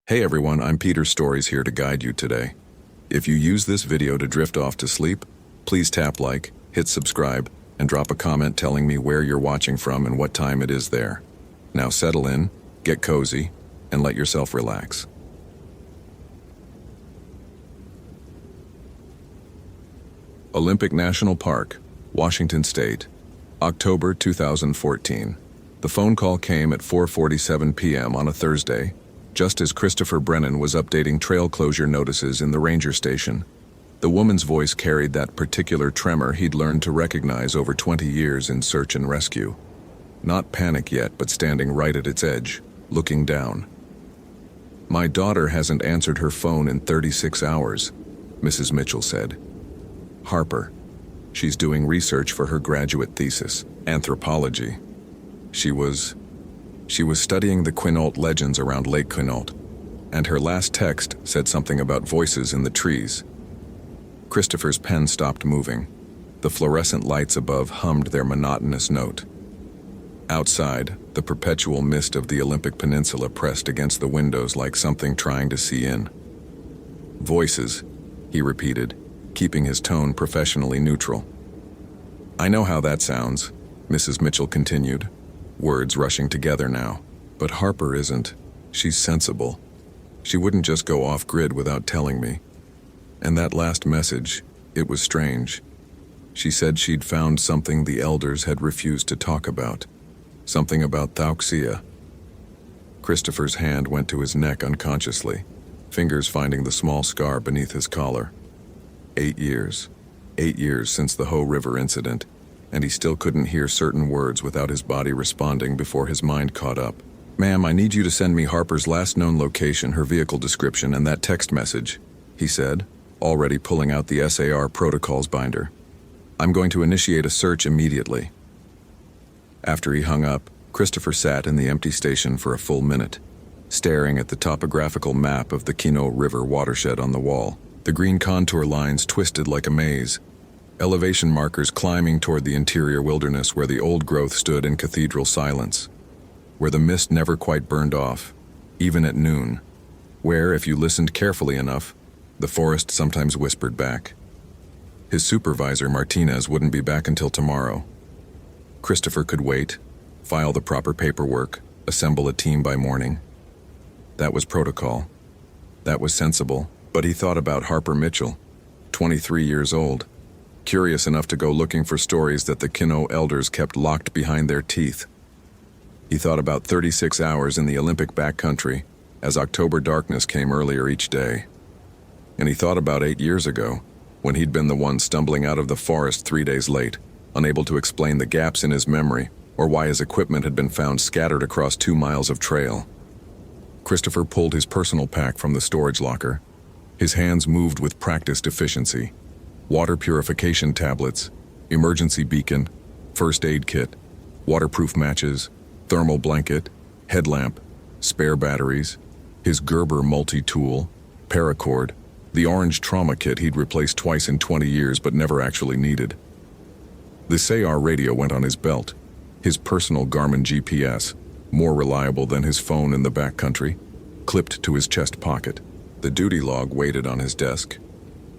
Hey everyone, I'm Peter Stories here to guide you today. If you use this video to drift off to sleep, please tap like, hit subscribe, and drop a comment telling me where you're watching from and what time it is there. Now settle in, get cozy, and let yourself relax. Olympic National Park, Washington State, October 2014. The phone call came at 4:47 p.m. on a Thursday, just as Christopher Brennan was updating trail closure notices in the ranger station. The woman's voice carried that particular tremor he'd learned to recognize over 20 years in search and rescue. Not panic yet, but standing right at its edge, looking down. "My daughter hasn't answered her phone in 36 hours, Mrs. Mitchell said. "Harper. She's doing research for her graduate thesis, anthropology. She was studying the Quinault legends around Lake Quinault, and her last text said something about voices in the trees." Christopher's pen stopped moving. The fluorescent lights above hummed their monotonous note. Outside, the perpetual mist of the Olympic Peninsula pressed against the windows like something trying to see in. "Voices," he repeated, keeping his tone professionally neutral. "I know how that sounds," Mrs. Mitchell continued, words rushing together now. "But Harper isn't. She's sensible. She wouldn't just go off-grid without telling me. And that last message, it was strange. She said she'd found something the elders had refused to talk about. Something about Thauxia." Christopher's hand went to his neck unconsciously, fingers finding the small scar beneath his collar. 8 years. 8 years since the Ho River incident, and he still couldn't hear certain words without his body responding before his mind caught up. "Ma'am, I need you to send me Harper's last known location, her vehicle description, and that text message," he said, already pulling out the SAR protocols binder. "I'm going to initiate a search immediately." After he hung up, Christopher sat in the empty station for a full minute, staring at the topographical map of the Quinault River watershed on the wall. The green contour lines twisted like a maze, elevation markers climbing toward the interior wilderness where the old growth stood in cathedral silence, where the mist never quite burned off, even at noon, where, if you listened carefully enough, the forest sometimes whispered back. His supervisor, Martinez, wouldn't be back until tomorrow. Christopher could wait, file the proper paperwork, assemble a team by morning. That was protocol. That was sensible. But he thought about Harper Mitchell, 23 years old, curious enough to go looking for stories that the Quinault elders kept locked behind their teeth. He thought about 36 hours in the Olympic backcountry as October darkness came earlier each day. And he thought about 8 years ago, when he'd been the one stumbling out of the forest 3 days late, unable to explain the gaps in his memory or why his equipment had been found scattered across 2 miles of trail. Christopher pulled his personal pack from the storage locker. His hands moved with practiced efficiency. Water purification tablets, emergency beacon, first aid kit, waterproof matches, thermal blanket, headlamp, spare batteries, his Gerber multi-tool, paracord, the orange trauma kit he'd replaced twice in 20 years but never actually needed. The SAR radio went on his belt, his personal Garmin GPS, more reliable than his phone in the backcountry, clipped to his chest pocket. The duty log waited on his desk.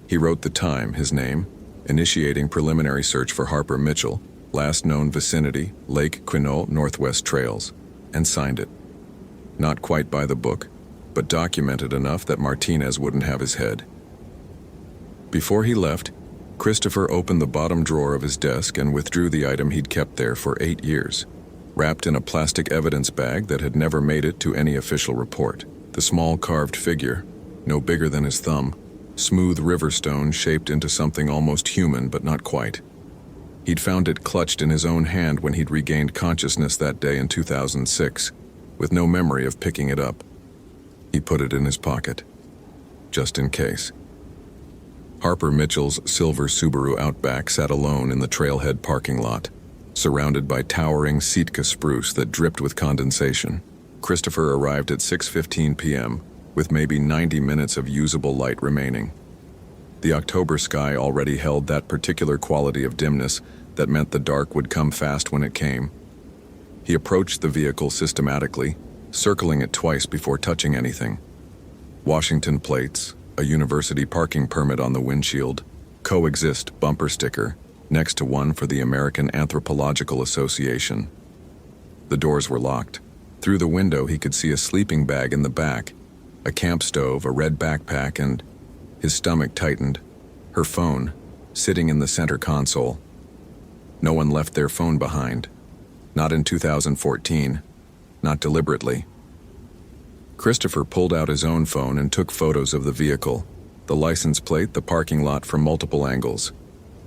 He wrote the time, his name, initiating preliminary search for Harper Mitchell, last known vicinity, Lake Quinault Northwest Trails, and signed it. Not quite by the book, but documented enough that Martinez wouldn't have his head. Before he left, Christopher opened the bottom drawer of his desk and withdrew the item he'd kept there for 8 years, wrapped in a plastic evidence bag that had never made it to any official report. The small carved figure, no bigger than his thumb, smooth river stone shaped into something almost human but not quite. He'd found it clutched in his own hand when he'd regained consciousness that day in 2006, with no memory of picking it up. He put it in his pocket, just in case. Harper Mitchell's silver Subaru Outback sat alone in the trailhead parking lot, surrounded by towering Sitka spruce that dripped with condensation. Christopher arrived at 6:15 p.m., with maybe 90 minutes of usable light remaining. The October sky already held that particular quality of dimness that meant the dark would come fast when it came. He approached the vehicle systematically, circling it twice before touching anything. Washington plates, a university parking permit on the windshield, coexist bumper sticker, next to one for the American Anthropological Association. The doors were locked. Through the window he could see a sleeping bag in the back, a camp stove, a red backpack, and his stomach tightened. Her phone, sitting in the center console. No one left their phone behind. Not in 2014. Not deliberately. Christopher pulled out his own phone and took photos of the vehicle, the license plate, the parking lot from multiple angles.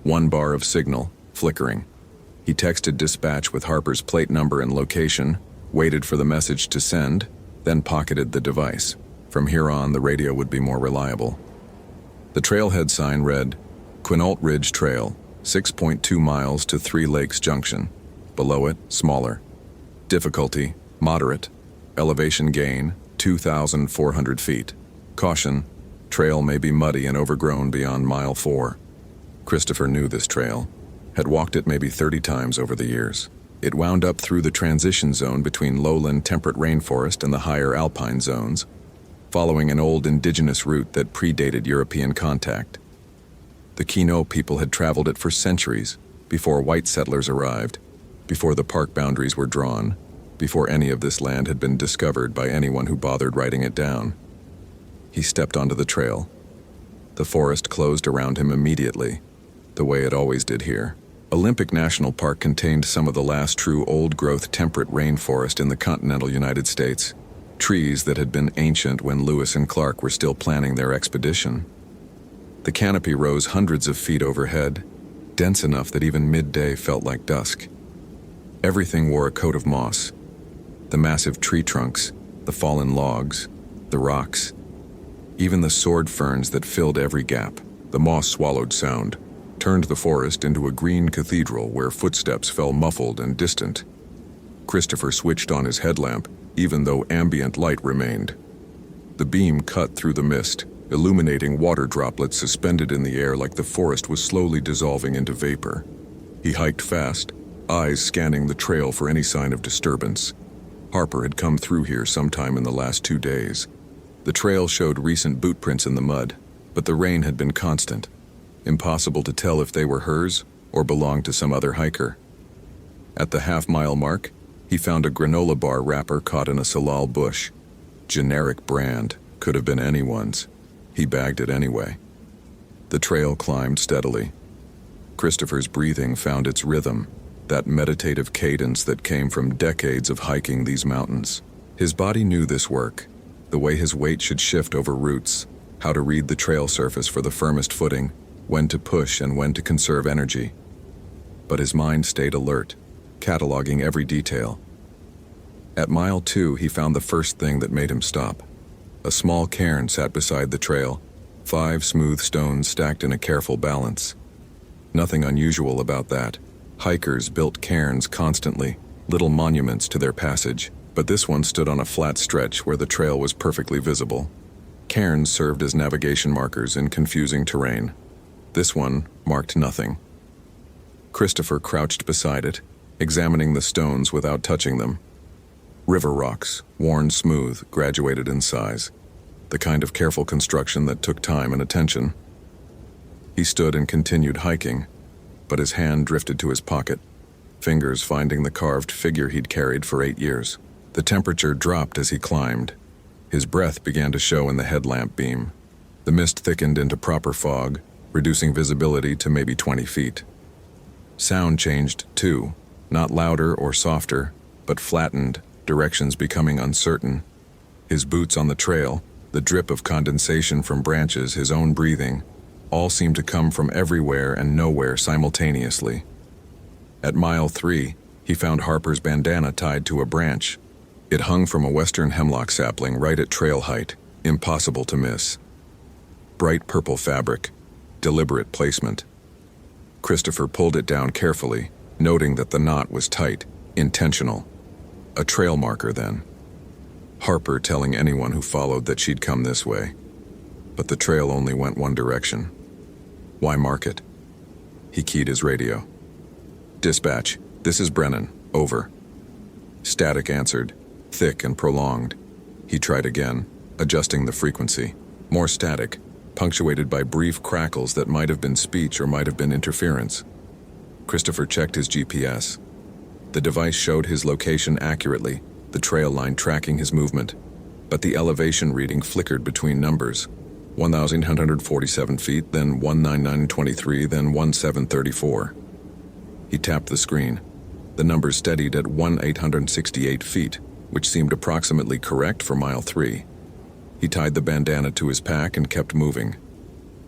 One bar of signal, flickering. He texted dispatch with Harper's plate number and location, waited for the message to send, then pocketed the device. From here on, the radio would be more reliable. The trailhead sign read, Quinault Ridge Trail, 6.2 miles to Three Lakes Junction. Below it, smaller. Difficulty, moderate. Elevation gain, 2,400 feet. Caution, trail may be muddy and overgrown beyond mile 4. Christopher knew this trail, had walked it maybe 30 times over the years. It wound up through the transition zone between lowland temperate rainforest and the higher alpine zones, following an old indigenous route that predated European contact. The Quinault people had traveled it for centuries, before white settlers arrived, before the park boundaries were drawn, before any of this land had been discovered by anyone who bothered writing it down. He stepped onto the trail. The forest closed around him immediately, the way it always did here. Olympic National Park contained some of the last true old-growth temperate rainforest in the continental United States, trees that had been ancient when Lewis and Clark were still planning their expedition. The canopy rose hundreds of feet overhead, dense enough that even midday felt like dusk. Everything wore a coat of moss. The massive tree trunks, the fallen logs, the rocks, even the sword ferns that filled every gap. The moss-swallowed sound turned the forest into a green cathedral where footsteps fell muffled and distant. Christopher switched on his headlamp, even though ambient light remained. The beam cut through the mist, illuminating water droplets suspended in the air like the forest was slowly dissolving into vapor. He hiked fast, eyes scanning the trail for any sign of disturbance. Harper had come through here sometime in the last 2 days. The trail showed recent boot prints in the mud, but the rain had been constant. Impossible to tell if they were hers or belonged to some other hiker. At the half-mile mark, he found a granola bar wrapper caught in a salal bush. Generic brand, could have been anyone's. He bagged it anyway. The trail climbed steadily. Christopher's breathing found its rhythm, that meditative cadence that came from decades of hiking these mountains. His body knew this work, the way his weight should shift over roots, how to read the trail surface for the firmest footing, when to push and when to conserve energy. But his mind stayed alert, cataloging every detail. At mile 2, he found the first thing that made him stop. A small cairn sat beside the trail, 5 smooth stones stacked in a careful balance. Nothing unusual about that. Hikers built cairns constantly, little monuments to their passage, but this one stood on a flat stretch where the trail was perfectly visible. Cairns served as navigation markers in confusing terrain. This one marked nothing. Christopher crouched beside it, examining the stones without touching them. River rocks, worn smooth, graduated in size. The kind of careful construction that took time and attention. He stood and continued hiking, but his hand drifted to his pocket, fingers finding the carved figure he'd carried for 8 years. The temperature dropped as he climbed. His breath began to show in the headlamp beam. The mist thickened into proper fog, reducing visibility to maybe 20 feet. Sound changed, too, not louder or softer, but flattened, directions becoming uncertain. His boots on the trail, the drip of condensation from branches, his own breathing, all seemed to come from everywhere and nowhere simultaneously. At mile 3, he found Harper's bandana tied to a branch. It hung from a western hemlock sapling right at trail height, impossible to miss. Bright purple fabric, deliberate placement. Christopher pulled it down carefully, noting that the knot was tight, intentional. A trail marker, then. Harper telling anyone who followed that she'd come this way. But the trail only went one direction. Why mark it? He keyed his radio. "Dispatch, this is Brennan. Over." Static answered, thick and prolonged. He tried again. adjusting the frequency. More static, punctuated by brief crackles that might have been speech or might have been interference. Christopher checked his GPS. The device showed his location accurately, the trail line tracking his movement, but the elevation reading flickered between numbers. 1,847 feet, then 19923, then 1734. He tapped the screen. The numbers steadied at 1,868 feet, which seemed approximately correct for mile 3. He tied the bandana to his pack and kept moving.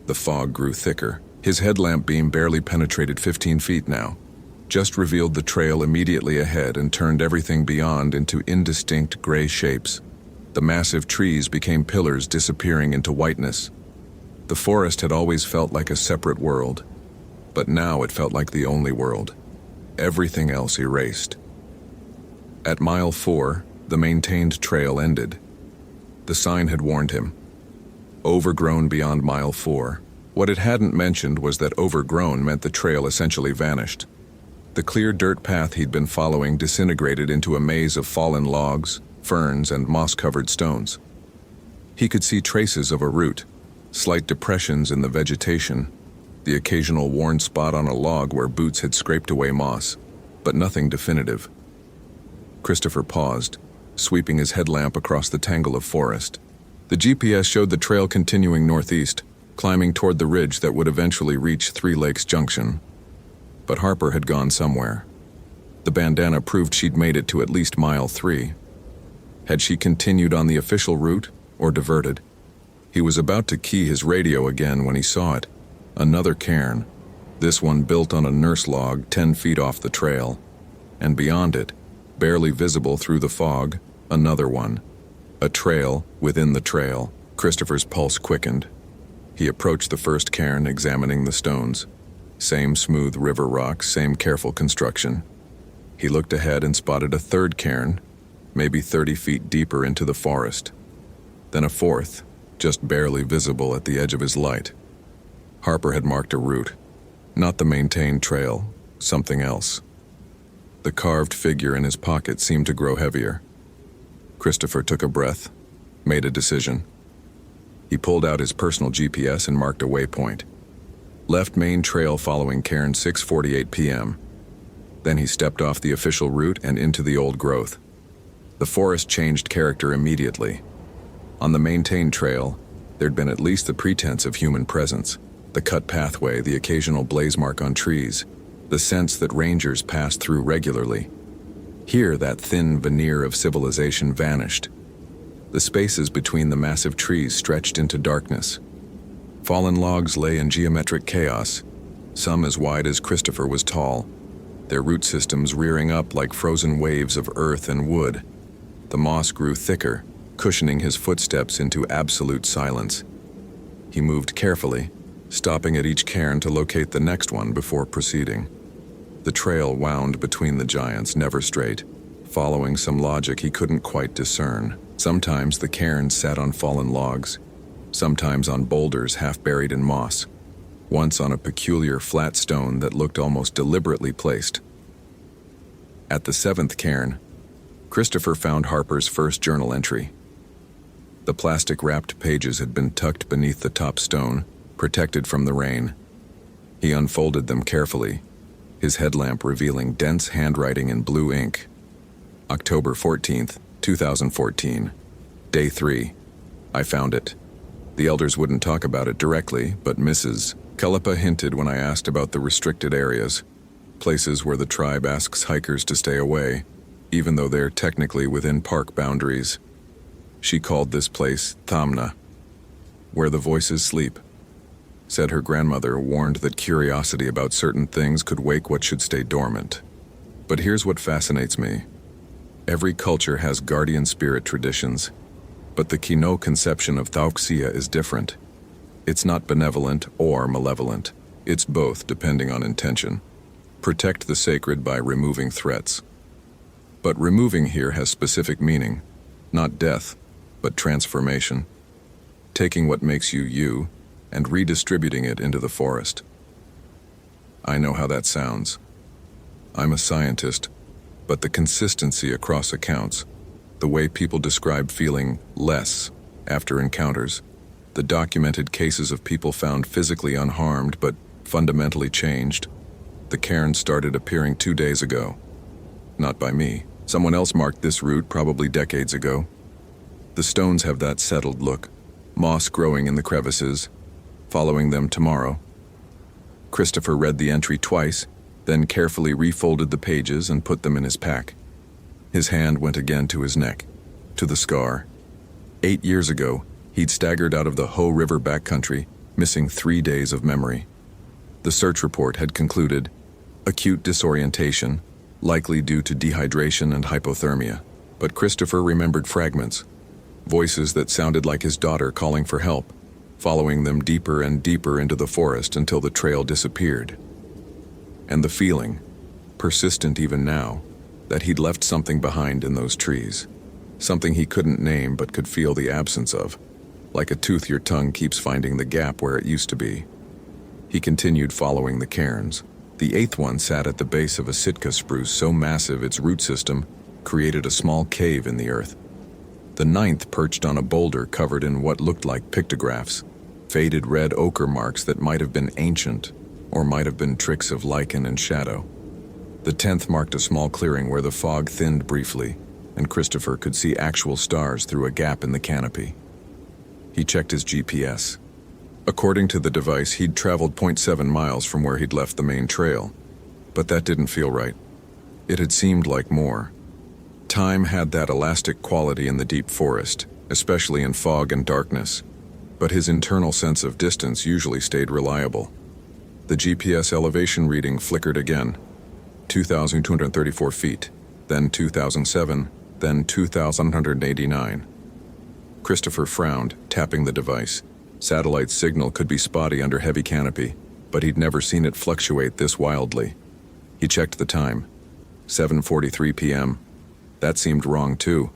The fog grew thicker. His headlamp beam barely penetrated 15 feet now, just revealed the trail immediately ahead and turned everything beyond into indistinct gray shapes. The massive trees became pillars disappearing into whiteness. The forest had always felt like a separate world, but now it felt like the only world. Everything else erased. At mile 4, the maintained trail ended. The sign had warned him. Overgrown beyond mile 4. What it hadn't mentioned was that overgrown meant the trail essentially vanished. The clear dirt path he'd been following disintegrated into a maze of fallen logs, ferns, and moss-covered stones. He could see traces of a route, slight depressions in the vegetation, the occasional worn spot on a log where boots had scraped away moss, but nothing definitive. Christopher paused, sweeping his headlamp across the tangle of forest. The GPS showed the trail continuing northeast, climbing toward the ridge that would eventually reach Three Lakes Junction. But Harper had gone somewhere. The bandana proved she'd made it to at least mile 3. Had she continued on the official route, or diverted? He was about to key his radio again when he saw it. Another cairn, this one built on a nurse log 10 feet off the trail. And beyond it, barely visible through the fog, another one. A trail within the trail. Christopher's pulse quickened. He approached the first cairn, examining the stones. Same smooth river rock, same careful construction. He looked ahead and spotted a third cairn, maybe 30 feet deeper into the forest. Then a fourth, just barely visible at the edge of his light. Harper had marked a route. Not the maintained trail, something else. The carved figure in his pocket seemed to grow heavier. Christopher took a breath, made a decision. He pulled out his personal GPS and marked a waypoint. Left main trail following cairn 6:48 p.m. Then he stepped off the official route and into the old growth. The forest changed character immediately. On the maintained trail, there'd been at least the pretense of human presence. The cut pathway, the occasional blaze mark on trees, the sense that rangers passed through regularly. Here, that thin veneer of civilization vanished. The spaces between the massive trees stretched into darkness. Fallen logs lay in geometric chaos, some as wide as Christopher was tall, their root systems rearing up like frozen waves of earth and wood. The moss grew thicker, cushioning his footsteps into absolute silence. He moved carefully, stopping at each cairn to locate the next one before proceeding. The trail wound between the giants, never straight, following some logic he couldn't quite discern. Sometimes the cairns sat on fallen logs, sometimes on boulders half buried in moss, once on a peculiar flat stone that looked almost deliberately placed. At the 7th cairn, Christopher found Harper's first journal entry. The plastic-wrapped pages had been tucked beneath the top stone, protected from the rain. He unfolded them carefully, his headlamp revealing dense handwriting in blue ink. October 14th, 2014. Day 3. I found it. The elders wouldn't talk about it directly, but Mrs. Kelepa hinted when I asked about the restricted areas, places where the tribe asks hikers to stay away, even though they're technically within park boundaries. She called this place Thamna, where the voices sleep. Said her grandmother warned that curiosity about certain things could wake what should stay dormant. But here's what fascinates me. Every culture has guardian spirit traditions, but the Kino conception of Thauksia is different. It's not benevolent or malevolent. It's both, depending on intention. Protect the sacred by removing threats. But removing here has specific meaning, not death, but transformation. Taking what makes you you and redistributing it into the forest. I know how that sounds. I'm a scientist, but the consistency across accounts, the way people describe feeling less After encounters, the documented cases of people found physically unharmed but fundamentally changed, the cairn started appearing 2 days ago. Not by me. Someone else marked this route probably decades ago. The stones have that settled look, moss growing in the crevices, following them tomorrow. Christopher read the entry twice, then carefully refolded the pages and put them in his pack. His hand went again to his neck, to the scar. 8 years ago, he'd staggered out of the Ho River backcountry, missing 3 days of memory. The search report had concluded acute disorientation, likely due to dehydration and hypothermia. But Christopher remembered fragments, voices that sounded like his daughter calling for help, following them deeper and deeper into the forest until the trail disappeared. And the feeling, persistent even now, that he'd left something behind in those trees. Something he couldn't name but could feel the absence of, like a tooth your tongue keeps finding the gap where it used to be. He continued following the cairns. The 8th one sat at the base of a Sitka spruce so massive its root system created a small cave in the earth. The 9th perched on a boulder covered in what looked like pictographs, faded red ochre marks that might have been ancient or might have been tricks of lichen and shadow. The 10th marked a small clearing where the fog thinned briefly, and Christopher could see actual stars through a gap in the canopy. He checked his GPS. According to the device, he'd traveled 0.7 miles from where he'd left the main trail, but that didn't feel right. It had seemed like more. Time had that elastic quality in the deep forest, especially in fog and darkness, but his internal sense of distance usually stayed reliable. The GPS elevation reading flickered again. 2,234 feet, then 2,007, then 2,189. Christopher frowned, tapping the device. Satellite signal could be spotty under heavy canopy, but he'd never seen it fluctuate this wildly. He checked the time. 7:43 p.m. That seemed wrong too.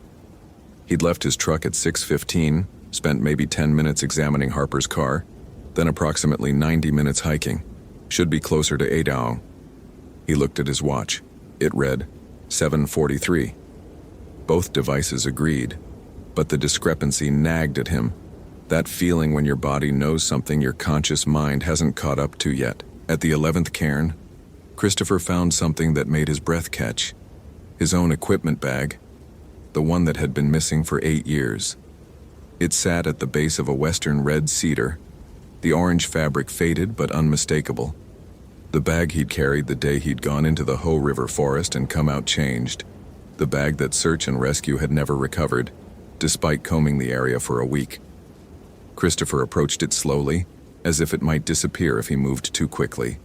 He'd left his truck at 6:15, spent maybe 10 minutes examining Harper's car, then approximately 90 minutes hiking. Should be closer to Adao. He looked at his watch. It read 7:43. Both devices agreed, but the discrepancy nagged at him. That feeling when your body knows something your conscious mind hasn't caught up to yet. At the 11th cairn, Christopher found something that made his breath catch. His own equipment bag, the one that had been missing for 8 years. It sat at the base of a western red cedar, the orange fabric faded but unmistakable. The bag he'd carried the day he'd gone into the Ho River forest and come out changed. The bag that search and rescue had never recovered, despite combing the area for a week. Christopher approached it slowly, as if it might disappear if he moved too quickly.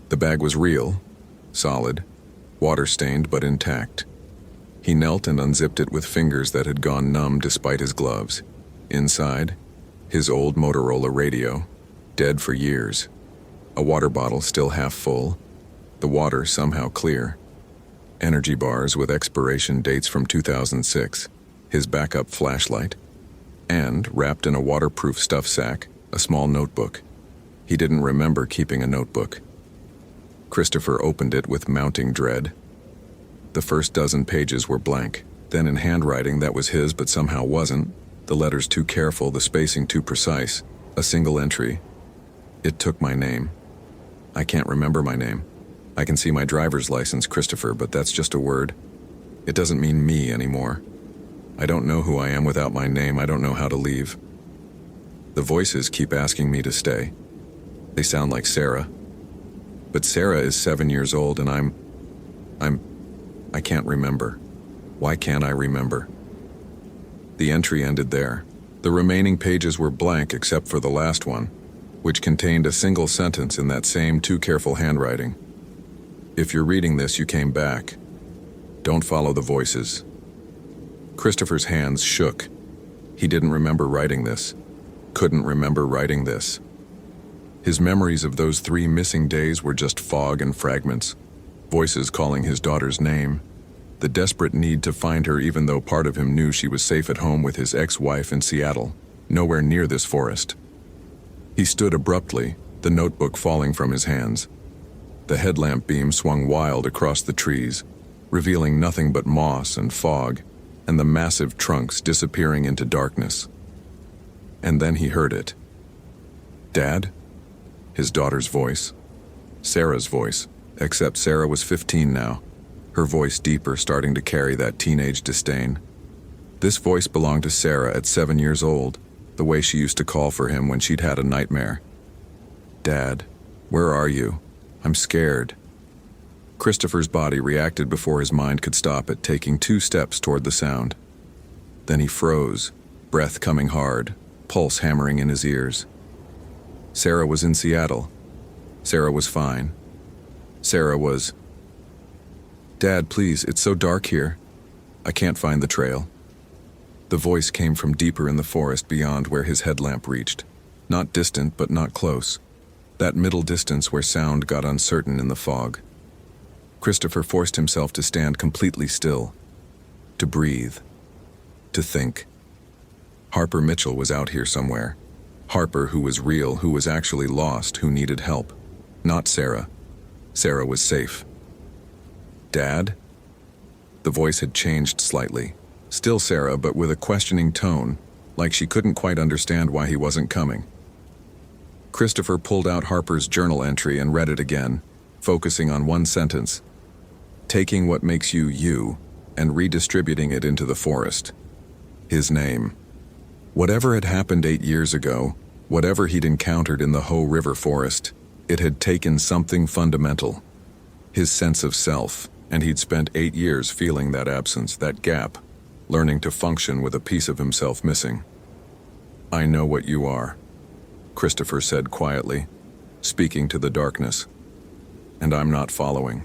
The bag was real, solid, water-stained but intact. He knelt and unzipped it with fingers that had gone numb despite his gloves. Inside, his old Motorola radio, dead for years. A water bottle still half full, the water somehow clear. Energy bars with expiration dates from 2006, his backup flashlight, and, wrapped in a waterproof stuff sack, a small notebook. He didn't remember keeping a notebook. Christopher opened it with mounting dread. The first dozen pages were blank, then in handwriting that was his but somehow wasn't, the letters too careful, the spacing too precise, a single entry. It took my name. I can't remember my name. I can see my driver's license, Christopher, but that's just a word. It doesn't mean me anymore. I don't know who I am without my name. I don't know how to leave. The voices keep asking me to stay. They sound like Sarah. But Sarah is 7 years old and I can't remember. Why can't I remember? The entry ended there. The remaining pages were blank except for the last one, which contained a single sentence in that same too careful handwriting. If you're reading this, you came back. Don't follow the voices. Christopher's hands shook. He didn't remember writing this. Couldn't remember writing this. His memories of those 3 missing days were just fog and fragments. Voices calling his daughter's name. The desperate need to find her even though part of him knew she was safe at home with his ex-wife in Seattle, nowhere near this forest. He stood abruptly, the notebook falling from his hands. The headlamp beam swung wild across the trees, revealing nothing but moss and fog, and the massive trunks disappearing into darkness. And then he heard it. "Dad?" His daughter's voice. Sarah's voice, except Sarah was 15 now, her voice deeper, starting to carry that teenage disdain. This voice belonged to Sarah at 7 years old, the way she used to call for him when she'd had a nightmare. "Dad, where are you? I'm scared." Christopher's body reacted before his mind could stop it, taking 2 steps toward the sound. Then he froze, breath coming hard, pulse hammering in his ears. Sarah was in Seattle. Sarah was fine. Sarah was... "Dad, please, it's so dark here. I can't find the trail." The voice came from deeper in the forest beyond where his headlamp reached. Not distant, but not close. That middle distance where sound got uncertain in the fog. Christopher forced himself to stand completely still, to breathe, to think. Harper Mitchell was out here somewhere. Harper, who was real, who was actually lost, who needed help. Not Sarah. Sarah was safe. "Dad?" The voice had changed slightly. Still Sarah, but with a questioning tone, like she couldn't quite understand why he wasn't coming. Christopher pulled out Harper's journal entry and read it again, focusing on one sentence. "Taking what makes you you, and redistributing it into the forest." His name. Whatever had happened 8 years ago, whatever he'd encountered in the Hoh River forest, it had taken something fundamental. His sense of self, and he'd spent 8 years feeling that absence, that gap, learning to function with a piece of himself missing. "I know what you are," Christopher said quietly, speaking to the darkness. "And I'm not following."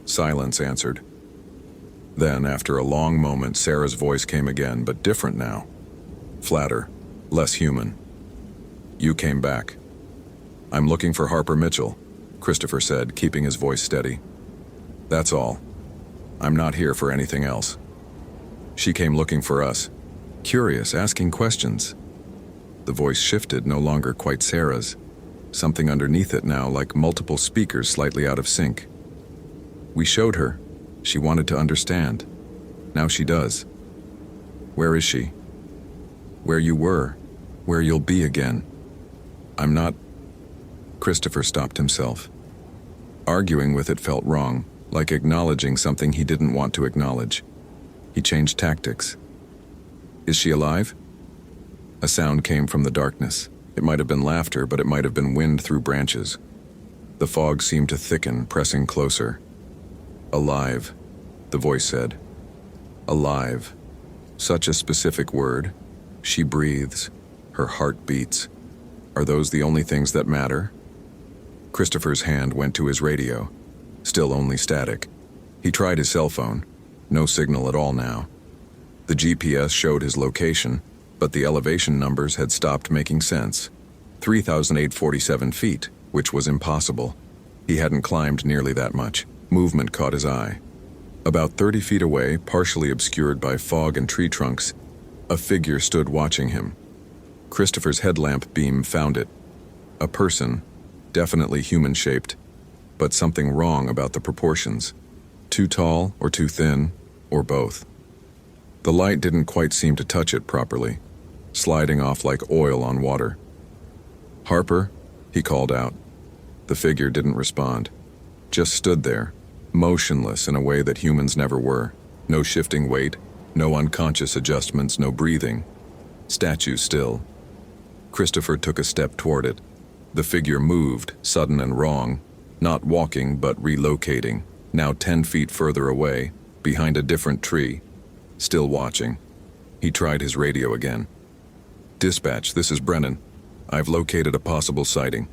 Silence answered. Then, after a long moment, Sarah's voice came again, but different now. Flatter, less human. "You came back." "I'm looking for Harper Mitchell," Christopher said, keeping his voice steady. "That's all. I'm not here for anything else. She came looking for us, curious, asking questions." The voice shifted, no longer quite Sarah's. Something underneath it now, like multiple speakers slightly out of sync. "We showed her. She wanted to understand. Now she does." "Where is she?" "Where you were. Where you'll be again." "I'm not..." Christopher stopped himself. Arguing with it felt wrong, like acknowledging something he didn't want to acknowledge. He changed tactics. "Is she alive?" A sound came from the darkness. It might have been laughter, but it might have been wind through branches. The fog seemed to thicken, pressing closer. "Alive," the voice said. "Alive. Such a specific word. She breathes. Her heart beats. Are those the only things that matter?" Christopher's hand went to his radio. Still only static. He tried his cell phone. No signal at all now. The GPS showed his location, but the elevation numbers had stopped making sense. 3,847 feet, which was impossible. He hadn't climbed nearly that much. Movement caught his eye. About 30 feet away, partially obscured by fog and tree trunks, a figure stood watching him. Christopher's headlamp beam found it. A person, definitely human-shaped, but something wrong about the proportions. Too tall or too thin, or both. The light didn't quite seem to touch it properly, sliding off like oil on water. "Harper?" he called out. The figure didn't respond, just stood there, motionless in a way that humans never were. No shifting weight, no unconscious adjustments, no breathing. Statue still. Christopher took a step toward it. The figure moved, sudden and wrong, not walking but relocating, now 10 feet further away, behind a different tree. Still watching. He tried his radio again. "Dispatch, this is Brennan. I've located a possible sighting.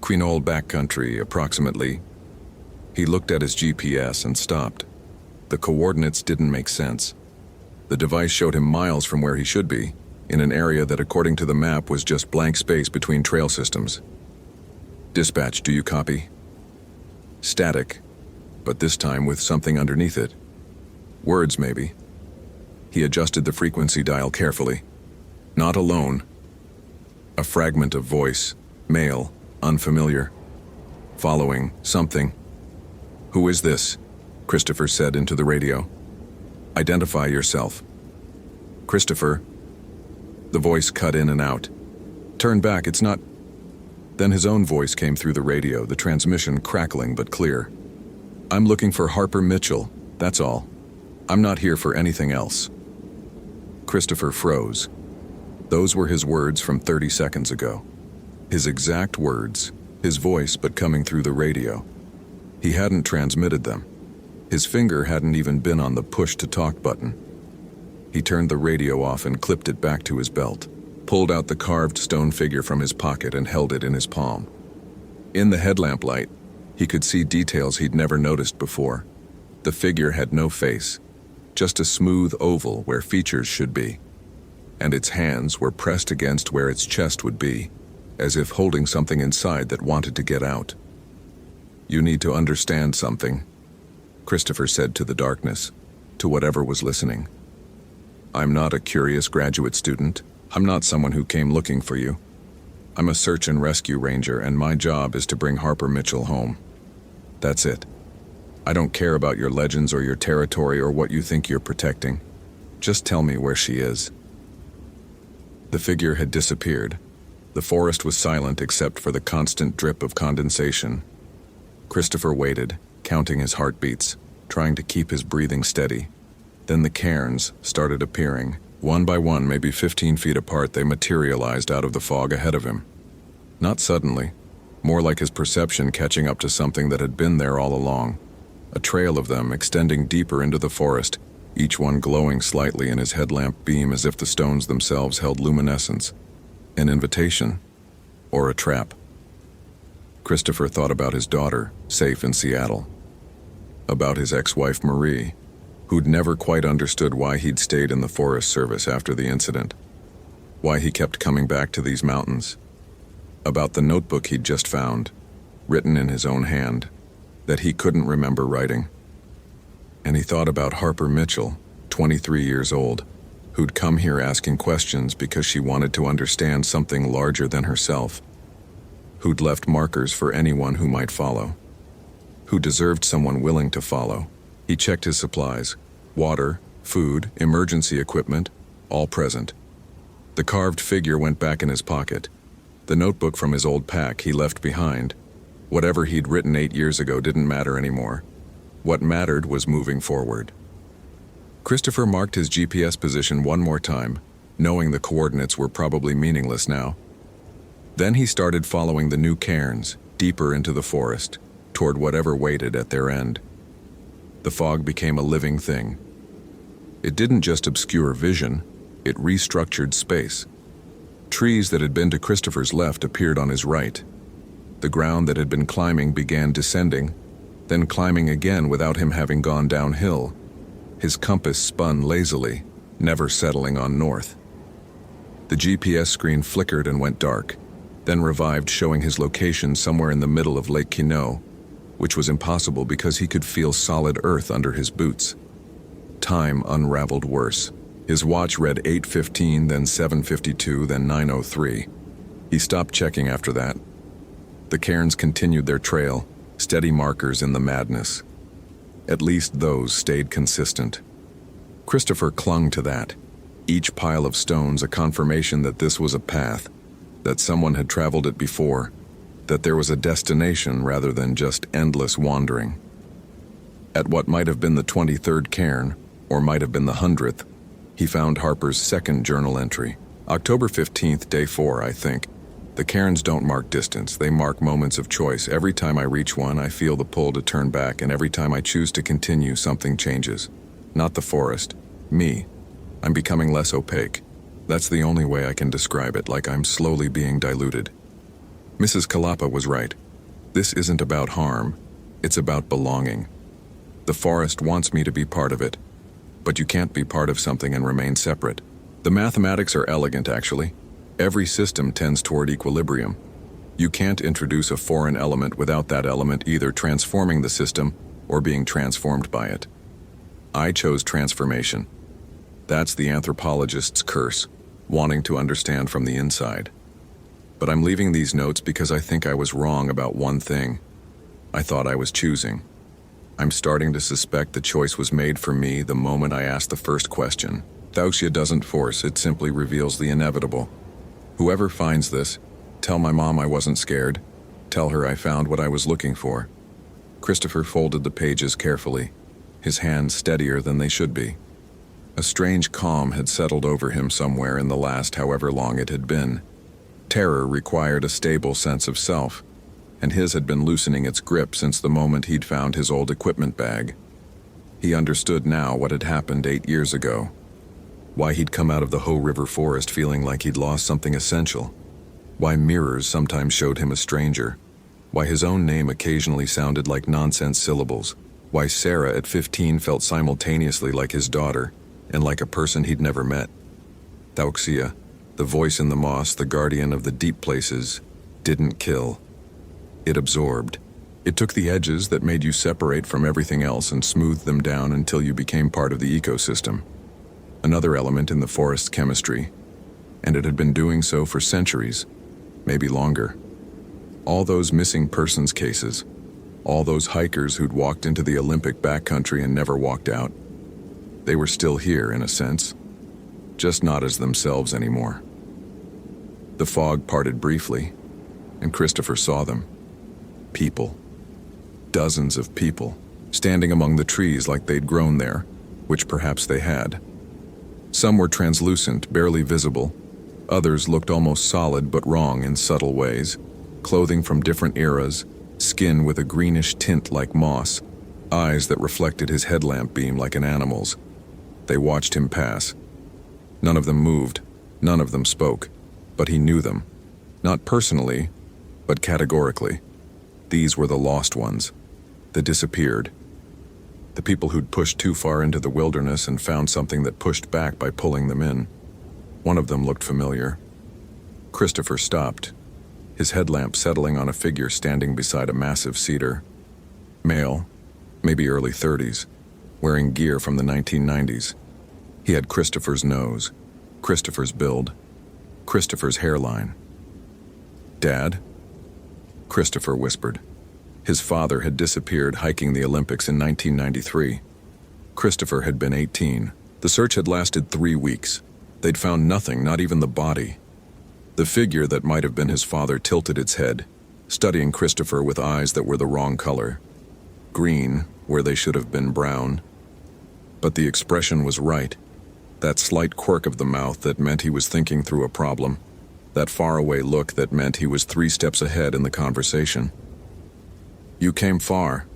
Quinault backcountry, approximately." He looked at his GPS and stopped. The coordinates didn't make sense. The device showed him miles from where he should be, in an area that according to the map was just blank space between trail systems. "Dispatch, do you copy?" Static, but this time with something underneath it. Words, maybe. He adjusted the frequency dial carefully. Not alone. A fragment of voice, male, unfamiliar. Following something. "Who is this?" Christopher said into the radio. "Identify yourself." "Christopher." The voice cut in and out. "Turn back, it's not..." Then his own voice came through the radio, the transmission crackling but clear. "I'm looking for Harper Mitchell, that's all. I'm not here for anything else." Christopher froze. Those were his words from 30 seconds ago. His exact words, his voice but coming through the radio. He hadn't transmitted them. His finger hadn't even been on the push-to-talk button. He turned the radio off and clipped it back to his belt, pulled out the carved stone figure from his pocket and held it in his palm. In the headlamp light, he could see details he'd never noticed before. The figure had no face, just a smooth oval where features should be. And its hands were pressed against where its chest would be, as if holding something inside that wanted to get out. "You need to understand something," Christopher said to the darkness, to whatever was listening. "I'm not a curious graduate student. I'm not someone who came looking for you. I'm a search and rescue ranger, and my job is to bring Harper Mitchell home. That's it. I don't care about your legends or your territory or what you think you're protecting. Just tell me where she is." The figure had disappeared. The forest was silent except for the constant drip of condensation. Christopher waited, counting his heartbeats, trying to keep his breathing steady. Then the cairns started appearing. One by one, maybe 15 feet apart, they materialized out of the fog ahead of him. Not suddenly, more like his perception catching up to something that had been there all along. A trail of them extending deeper into the forest, each one glowing slightly in his headlamp beam as if the stones themselves held luminescence. An invitation? Or a trap? Christopher thought about his daughter, safe in Seattle. About his ex-wife Marie, who'd never quite understood why he'd stayed in the Forest Service after the incident. Why he kept coming back to these mountains. About the notebook he'd just found, written in his own hand, that he couldn't remember writing. And he thought about Harper Mitchell, 23 years old, who'd come here asking questions because she wanted to understand something larger than herself, who'd left markers for anyone who might follow, who deserved someone willing to follow. He checked his supplies, water, food, emergency equipment, all present. The carved figure went back in his pocket. The notebook from his old pack he left behind. Whatever he'd written 8 years ago didn't matter anymore. What mattered was moving forward. Christopher marked his GPS position one more time, knowing the coordinates were probably meaningless now. Then he started following the new cairns, deeper into the forest, toward whatever waited at their end. The fog became a living thing. It didn't just obscure vision, it restructured space. Trees that had been to Christopher's left appeared on his right. The ground that had been climbing began descending, then climbing again without him having gone downhill. His compass spun lazily, never settling on north. The GPS screen flickered and went dark, then revived, showing his location somewhere in the middle of Lake Quinault, which was impossible because he could feel solid earth under his boots. Time unraveled worse. His watch read 8:15, then 7:52, then 9:03. He stopped checking after that. The cairns continued their trail, steady markers in the madness. At least those stayed consistent. Christopher clung to that, each pile of stones a confirmation that this was a path, that someone had traveled it before, that there was a destination rather than just endless wandering. At what might have been the 23rd cairn, or might have been the 100th, he found Harper's second journal entry. October 15th, day 4, I think. The cairns don't mark distance, they mark moments of choice. Every time I reach one, I feel the pull to turn back, and every time I choose to continue, something changes. Not the forest, me. I'm becoming less opaque. That's the only way I can describe it, like I'm slowly being diluted. Mrs. Kalapa was right. This isn't about harm, it's about belonging. The forest wants me to be part of it, but you can't be part of something and remain separate. The mathematics are elegant, actually. Every system tends toward equilibrium. You can't introduce a foreign element without that element either transforming the system or being transformed by it. I chose transformation. That's the anthropologist's curse, wanting to understand from the inside. But I'm leaving these notes because I think I was wrong about one thing. I thought I was choosing. I'm starting to suspect the choice was made for me the moment I asked the first question. Tauxia doesn't force, it simply reveals the inevitable. Whoever finds this, tell my mom I wasn't scared. Tell her I found what I was looking for. Christopher folded the pages carefully, his hands steadier than they should be. A strange calm had settled over him somewhere in the last however long it had been. Terror required a stable sense of self, and his had been loosening its grip since the moment he'd found his old equipment bag. He understood now what had happened 8 years ago. Why he'd come out of the Ho River forest feeling like he'd lost something essential. Why mirrors sometimes showed him a stranger. Why his own name occasionally sounded like nonsense syllables. Why Sarah at 15 felt simultaneously like his daughter and like a person he'd never met. Tauxia, the voice in the moss, the guardian of the deep places, didn't kill. It absorbed. It took the edges that made you separate from everything else and smoothed them down until you became part of the ecosystem. Another element in the forest's chemistry, and it had been doing so for centuries, maybe longer. All those missing persons cases, all those hikers who'd walked into the Olympic backcountry and never walked out, they were still here in a sense, just not as themselves anymore. The fog parted briefly, and Christopher saw them. People. Dozens of people, standing among the trees like they'd grown there, which perhaps they had. Some were translucent, barely visible. Others looked almost solid but wrong in subtle ways. Clothing from different eras, skin with a greenish tint like moss, eyes that reflected his headlamp beam like an animal's. They watched him pass. None of them moved, none of them spoke, but he knew them. Not personally, but categorically. These were the lost ones, the disappeared. The people who'd pushed too far into the wilderness and found something that pushed back by pulling them in. One of them looked familiar. Christopher stopped, his headlamp settling on a figure standing beside a massive cedar. Male, maybe early 30s, wearing gear from the 1990s. He had Christopher's nose, Christopher's build, Christopher's hairline. "Dad?" Christopher whispered. His father had disappeared hiking the Olympics in 1993. Christopher had been 18. The search had lasted 3 weeks. They'd found nothing, not even the body. The figure that might have been his father tilted its head, studying Christopher with eyes that were the wrong color. Green, where they should have been brown. But the expression was right. That slight quirk of the mouth that meant he was thinking through a problem. That faraway look that meant he was 3 steps ahead in the conversation. "You came far,"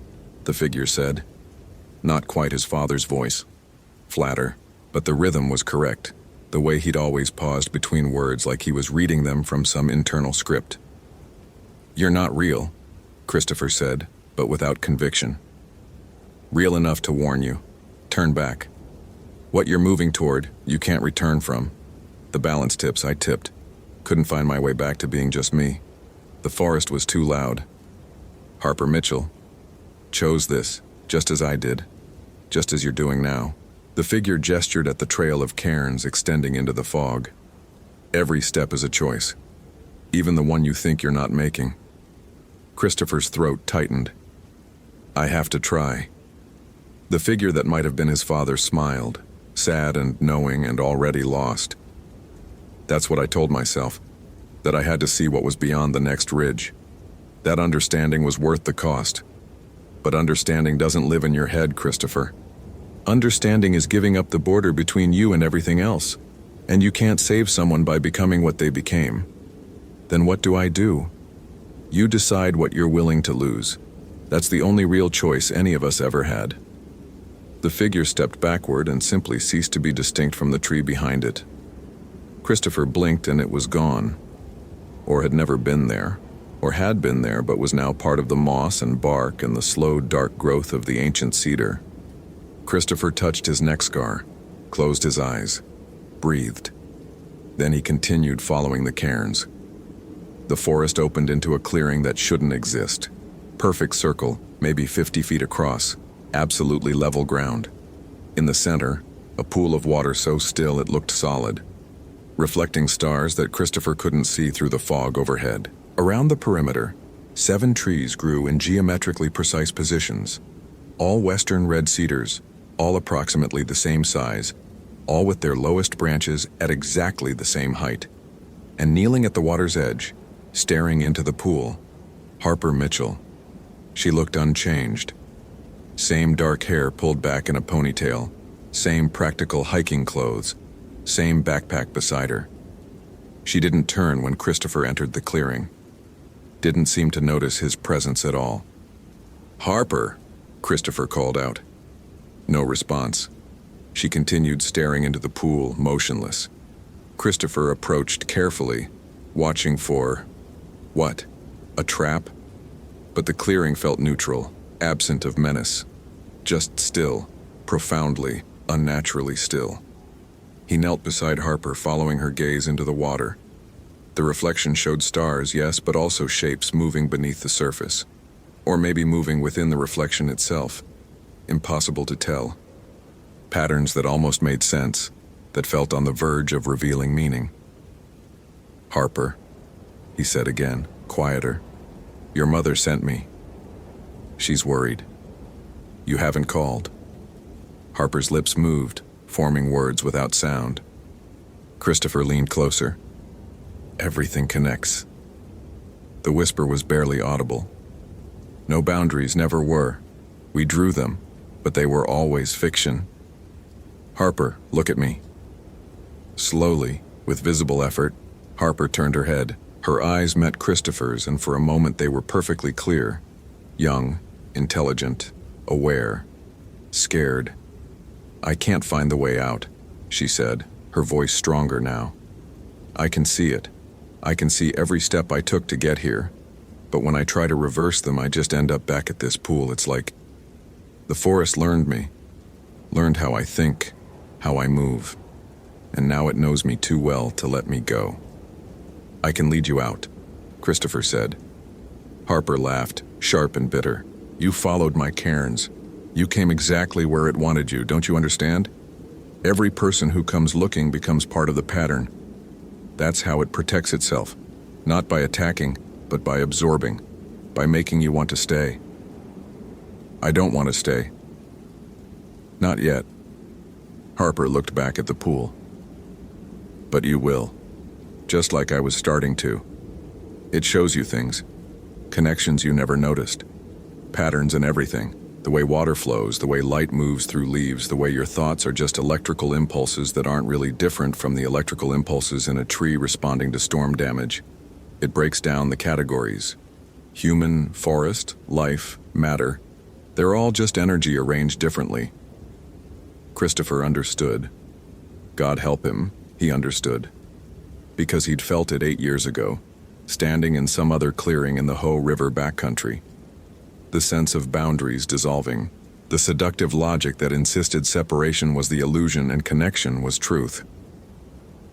the figure said. Not quite his father's voice. Flatter, but the rhythm was correct. The way he'd always paused between words like he was reading them from some internal script. "You're not real," Christopher said, but without conviction. "Real enough to warn you. Turn back. What you're moving toward, you can't return from. The balance tips I tipped. Couldn't find my way back to being just me. The forest was too loud. Harper Mitchell chose this, just as I did, just as you're doing now." The figure gestured at the trail of cairns extending into the fog. "Every step is a choice, even the one you think you're not making." Christopher's throat tightened. "I have to try." The figure that might have been his father smiled, sad and knowing and already lost. "That's what I told myself, that I had to see what was beyond the next ridge. That understanding was worth the cost. But understanding doesn't live in your head, Christopher. Understanding is giving up the border between you and everything else, and you can't save someone by becoming what they became. Then what do I do? You decide what you're willing to lose. That's the only real choice any of us ever had." The figure stepped backward and simply ceased to be distinct from the tree behind it. Christopher blinked and it was gone. Or had never been there. Or had been there but was now part of the moss and bark and the slow, dark growth of the ancient cedar. Christopher touched his neck scar, closed his eyes, breathed. Then he continued following the cairns. The forest opened into a clearing that shouldn't exist. Perfect circle, maybe 50 feet across, absolutely level ground. In the center, a pool of water so still it looked solid, reflecting stars that Christopher couldn't see through the fog overhead. Around the perimeter, 7 trees grew in geometrically precise positions, all western red cedars, all approximately the same size, all with their lowest branches at exactly the same height. And kneeling at the water's edge, staring into the pool, Harper Mitchell. She looked unchanged. Same dark hair pulled back in a ponytail, same practical hiking clothes, same backpack beside her. She didn't turn when Christopher entered the clearing. Didn't seem to notice his presence at all. "Harper," Christopher called out. No response. She continued staring into the pool, motionless. Christopher approached carefully, watching for... what? A trap? But the clearing felt neutral, absent of menace. Just still, profoundly, unnaturally still. He knelt beside Harper, following her gaze into the water. The reflection showed stars, yes, but also shapes moving beneath the surface. Or maybe moving within the reflection itself. Impossible to tell. Patterns that almost made sense, that felt on the verge of revealing meaning. "Harper," he said again, quieter. "Your mother sent me. She's worried. You haven't called." Harper's lips moved, forming words without sound. Christopher leaned closer. "Everything connects." The whisper was barely audible. No boundaries, never were. We drew them, but they were always fiction. "Harper, look at me." Slowly, with visible effort, Harper turned her head. Her eyes met Christopher's, and for a moment they were perfectly clear. Young, intelligent, aware, scared. "I can't find the way out," she said, her voice stronger now. "I can see it. I can see every step I took to get here. But when I try to reverse them, I just end up back at this pool. It's like the forest learned me, learned how I think, how I move, and now it knows me too well to let me go." "I can lead you out," Christopher said. Harper laughed, sharp and bitter. "You followed my cairns. You came exactly where it wanted you, don't you understand? Every person who comes looking becomes part of the pattern. That's how it protects itself, not by attacking, but by absorbing, by making you want to stay." "I don't want to stay." "Not yet." Harper looked back at the pool. "But you will, just like I was starting to. It shows you things, connections you never noticed, patterns in everything, the way water flows, the way light moves through leaves, the way your thoughts are just electrical impulses that aren't really different from the electrical impulses in a tree responding to storm damage. It breaks down the categories. Human, forest, life, matter. They're all just energy arranged differently." Christopher understood. God help him, he understood. Because he'd felt it 8 years ago, standing in some other clearing in the Ho River backcountry. The sense of boundaries dissolving, the seductive logic that insisted separation was the illusion and connection was truth.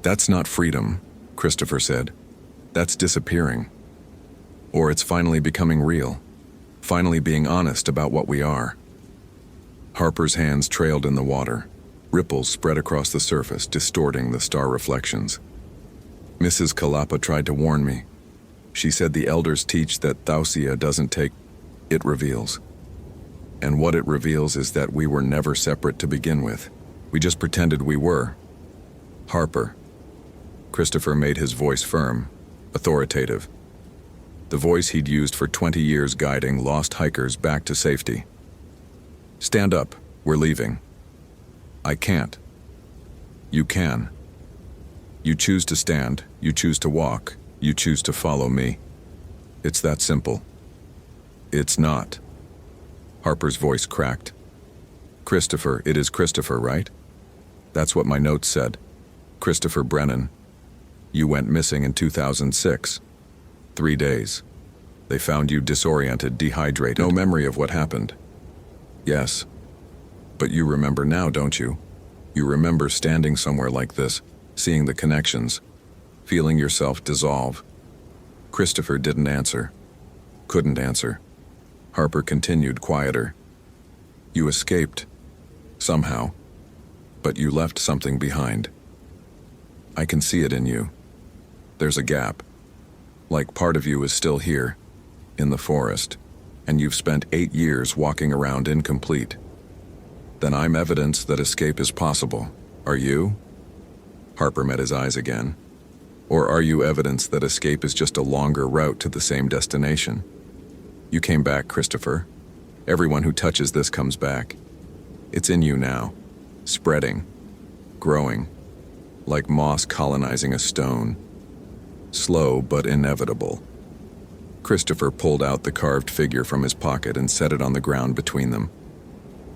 "That's not freedom," Christopher said. "That's disappearing. Or it's finally becoming real, finally being honest about what we are." Harper's hands trailed in the water. Ripples spread across the surface, distorting the star reflections. "Mrs. Kalapa tried to warn me. She said the elders teach that Thausia doesn't take, it reveals. And what it reveals is that we were never separate to begin with. We just pretended we were." "Harper." Christopher made his voice firm, authoritative. The voice he'd used for 20 years guiding lost hikers back to safety. "Stand up, we're leaving." "I can't." "You can. You choose to stand, you choose to walk, you choose to follow me. It's that simple." "It's not." Harper's voice cracked. "Christopher, it is Christopher, right? That's what my notes said. Christopher Brennan. You went missing in 2006. 3 days. They found you disoriented, dehydrated. No memory of what happened." "Yes. But you remember now, don't you? You remember standing somewhere like this, seeing the connections, feeling yourself dissolve." Christopher didn't answer. Couldn't answer. Harper continued, quieter. "You escaped. Somehow. But you left something behind. I can see it in you. There's a gap. Like part of you is still here, in the forest, and you've spent 8 years walking around incomplete. Then I'm evidence that escape is possible. Are you? Harper met his eyes again. Or are you evidence that escape is just a longer route to the same destination? You came back, Christopher. Everyone who touches this comes back. It's in you now, spreading, growing, like moss colonizing a stone. Slow but inevitable. Christopher pulled out the carved figure from his pocket and set it on the ground between them.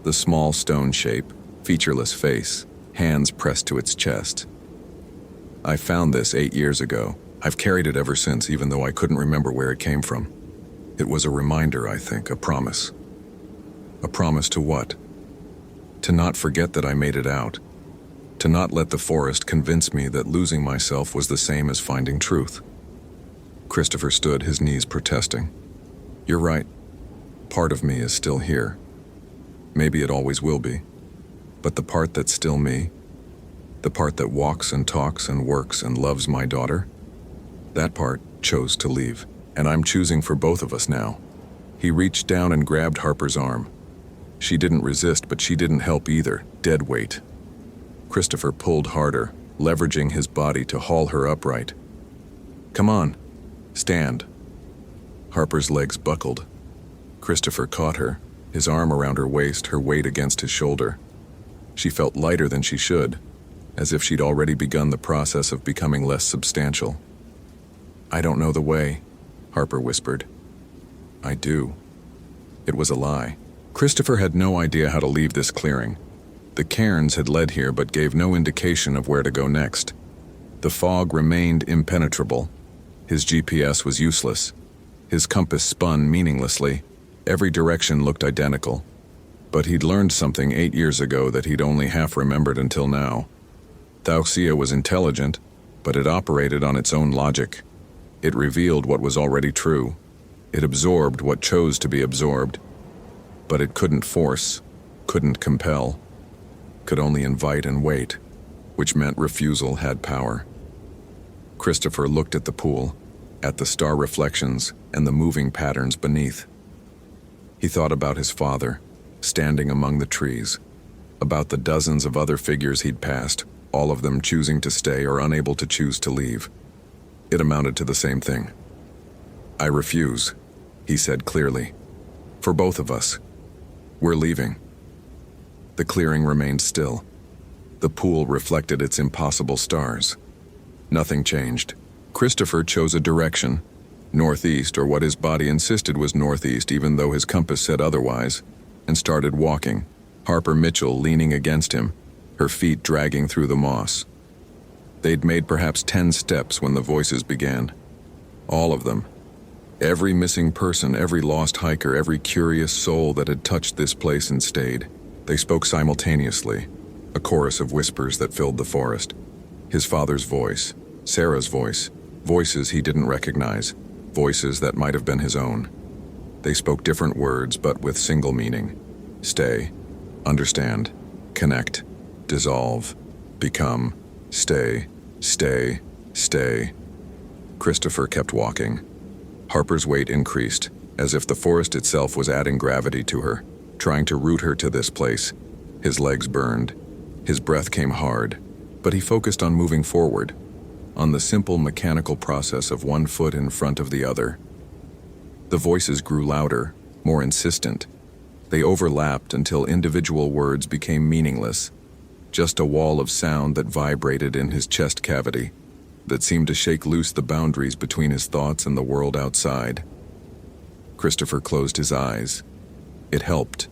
The small stone shape, featureless face, hands pressed to its chest. I found this 8 years ago. I've carried it ever since, even though I couldn't remember where it came from. It was a reminder, I think, a promise. A promise to what? To not forget that I made it out. To not let the forest convince me that losing myself was the same as finding truth. Christopher stood, his knees protesting. You're right. Part of me is still here. Maybe it always will be. But the part that's still me, the part that walks and talks and works and loves my daughter, that part chose to leave. And I'm choosing for both of us now. He reached down and grabbed Harper's arm. She didn't resist, but she didn't help either. Dead weight. Christopher pulled harder, leveraging his body to haul her upright. Come on. Stand. Harper's legs buckled. Christopher caught her, his arm around her waist, her weight against his shoulder. She felt lighter than she should, as if she'd already begun the process of becoming less substantial. I don't know the way, Harper whispered. I do. It was a lie. Christopher had no idea how to leave this clearing. The cairns had led here but gave no indication of where to go next. The fog remained impenetrable. His GPS was useless. His compass spun meaninglessly. Every direction looked identical. But he'd learned something 8 years ago that he'd only half remembered until now. Thausia was intelligent, but it operated on its own logic. It revealed what was already true. It absorbed what chose to be absorbed. But it couldn't force, couldn't compel, could only invite and wait, which meant refusal had power. Christopher looked at the pool, at the star reflections and the moving patterns beneath. He thought about his father, standing among the trees, about the dozens of other figures he'd passed, all of them choosing to stay or unable to choose to leave. It amounted to the same thing. I refuse, he said clearly. For both of us. We're leaving. The clearing remained still. The pool reflected its impossible stars. Nothing changed. Christopher chose a direction, northeast, or what his body insisted was northeast even though his compass said otherwise, and started walking, Harper Mitchell leaning against him, her feet dragging through the moss. They'd made perhaps 10 steps when the voices began. All of them. Every missing person, every lost hiker, every curious soul that had touched this place and stayed. They spoke simultaneously, a chorus of whispers that filled the forest. His father's voice, Sarah's voice, voices he didn't recognize, voices that might have been his own. They spoke different words, but with single meaning. Stay, understand, connect, dissolve, become, stay, stay, stay. Christopher kept walking. Harper's weight increased, as if the forest itself was adding gravity to her, trying to root her to this place. His legs burned. His breath came hard, but he focused on moving forward, on the simple mechanical process of one foot in front of the other. The voices grew louder, more insistent. They overlapped until individual words became meaningless, just a wall of sound that vibrated in his chest cavity, that seemed to shake loose the boundaries between his thoughts and the world outside. Christopher closed his eyes. It helped.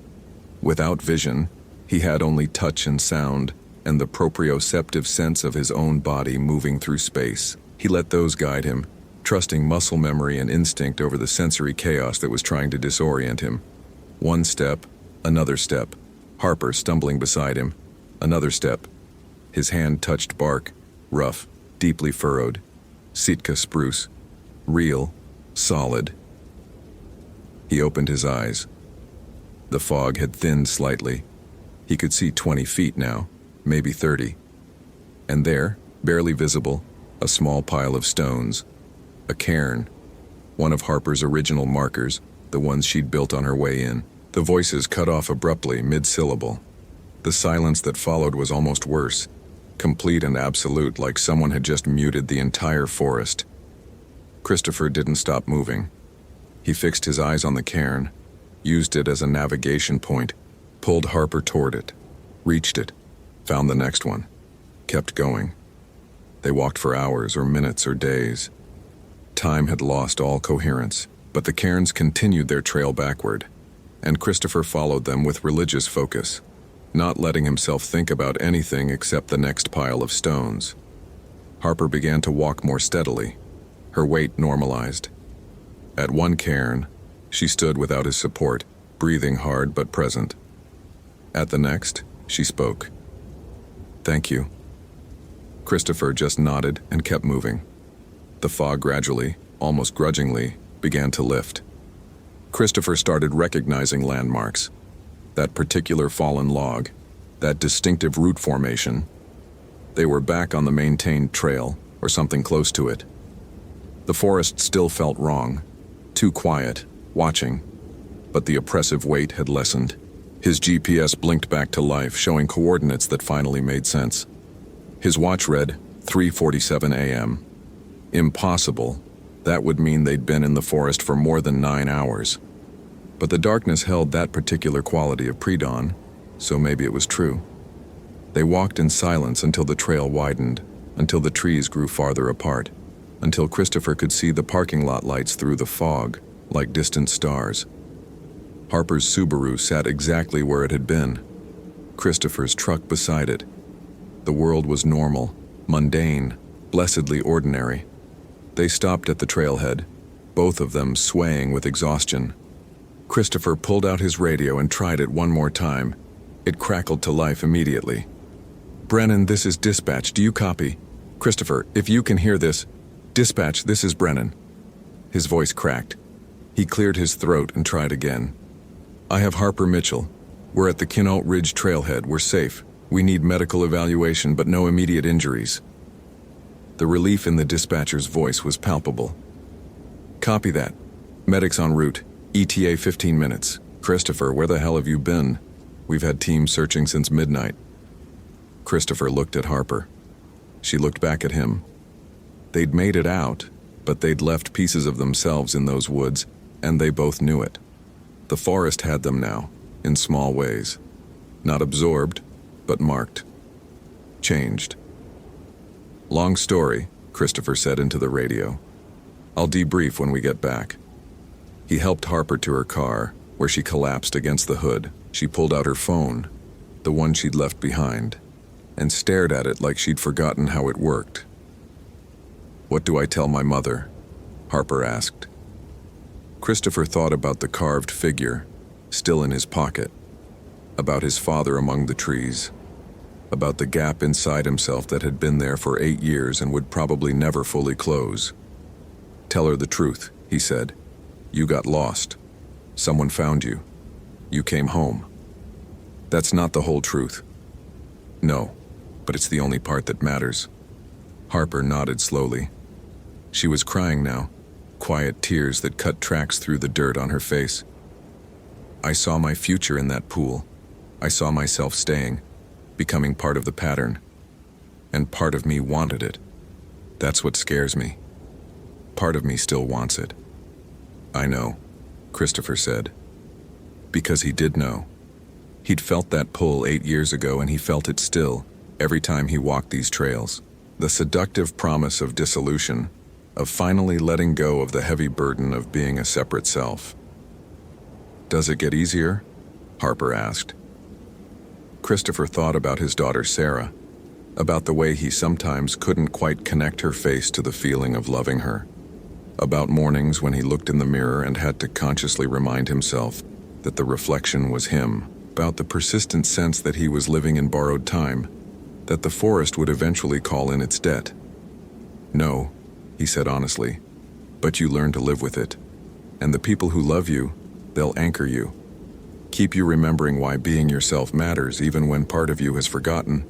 Without vision, he had only touch and sound, and the proprioceptive sense of his own body moving through space. He let those guide him, trusting muscle memory and instinct over the sensory chaos that was trying to disorient him. One step, another step, Harper stumbling beside him. Another step. His hand touched bark, rough, deeply furrowed. Sitka spruce. Real, solid. He opened his eyes. The fog had thinned slightly. He could see 20 feet now, maybe 30. And there, barely visible, a small pile of stones. A cairn. One of Harper's original markers, the ones she'd built on her way in. The voices cut off abruptly, mid-syllable. The silence that followed was almost worse. complete and absolute, like someone had just muted the entire forest. Christopher didn't stop moving. He fixed his eyes on the cairn, used it as a navigation point, pulled Harper toward it, reached it, found the next one, kept going. They walked for hours or minutes or days. Time had lost all coherence, but the cairns continued their trail backward, and Christopher followed them with religious focus, not letting himself think about anything except the next pile of stones. Harper began to walk more steadily. Her weight normalized. At one cairn, she stood without his support, breathing hard but present. At the next, she spoke. "Thank you." Christopher just nodded and kept moving. The fog gradually, almost grudgingly, began to lift. Christopher started recognizing landmarks. That particular fallen log, that distinctive root formation. They were back on the maintained trail, or something close to it. The forest still felt wrong, too quiet, watching, but the oppressive weight had lessened. His GPS blinked back to life, showing coordinates that finally made sense. His watch read 3:47 a.m. Impossible. That would mean they'd been in the forest for more than 9 hours. But the darkness held that particular quality of pre-dawn, so maybe it was true. They walked in silence until the trail widened, until the trees grew farther apart, until Christopher could see the parking lot lights through the fog, like distant stars. Harper's Subaru sat exactly where it had been. Christopher's truck beside it. The world was normal, mundane, blessedly ordinary. They stopped at the trailhead, both of them swaying with exhaustion. Christopher pulled out his radio and tried it one more time. It crackled to life immediately. "Brennan, this is dispatch. Do you copy? Christopher, if you can hear this, dispatch, this is Brennan." His voice cracked. He cleared his throat and tried again. "I have Harper Mitchell. We're at the Quinault Ridge trailhead. We're safe. We need medical evaluation, but no immediate injuries." The relief in the dispatcher's voice was palpable. "Copy that. Medics en route. ETA 15 minutes. Christopher, where the hell have you been? We've had teams searching since midnight." Christopher looked at Harper. She looked back at him. They'd made it out, but they'd left pieces of themselves in those woods, and they both knew it. The forest had them now, in small ways. Not absorbed, but marked. Changed. "Long story," Christopher said into the radio. "I'll debrief when we get back." He helped Harper to her car, where she collapsed against the hood. She pulled out her phone, the one she'd left behind, and stared at it like she'd forgotten how it worked. "What do I tell my mother?" Harper asked. Christopher thought about the carved figure, still in his pocket, about his father among the trees, about the gap inside himself that had been there for 8 years and would probably never fully close. "Tell her the truth," he said. "You got lost. Someone found you. You came home. That's not the whole truth." "No, but it's the only part that matters." Harper nodded slowly. She was crying now, quiet tears that cut tracks through the dirt on her face. "I saw my future in that pool. I saw myself staying, becoming part of the pattern. And part of me wanted it. That's what scares me. Part of me still wants it." "I know," Christopher said. Because he did know. He'd felt that pull 8 years ago, and he felt it still, every time he walked these trails. The seductive promise of dissolution, of finally letting go of the heavy burden of being a separate self. "Does it get easier?" Harper asked. Christopher thought about his daughter Sarah, about the way he sometimes couldn't quite connect her face to the feeling of loving her, about mornings when he looked in the mirror and had to consciously remind himself that the reflection was him, about the persistent sense that he was living in borrowed time, that the forest would eventually call in its debt. "No," he said honestly, "but you learn to live with it. And the people who love you, they'll anchor you. Keep you remembering why being yourself matters even when part of you has forgotten."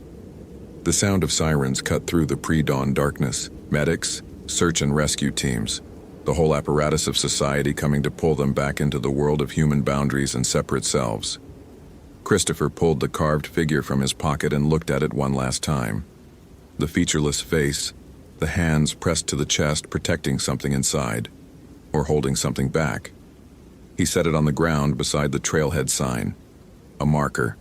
The sound of sirens cut through the pre-dawn darkness. Medics, search and rescue teams, the whole apparatus of society coming to pull them back into the world of human boundaries and separate selves. Christopher pulled the carved figure from his pocket and looked at it one last time. The featureless face, the hands pressed to the chest protecting something inside, or holding something back. He set it on the ground beside the trailhead sign. A marker,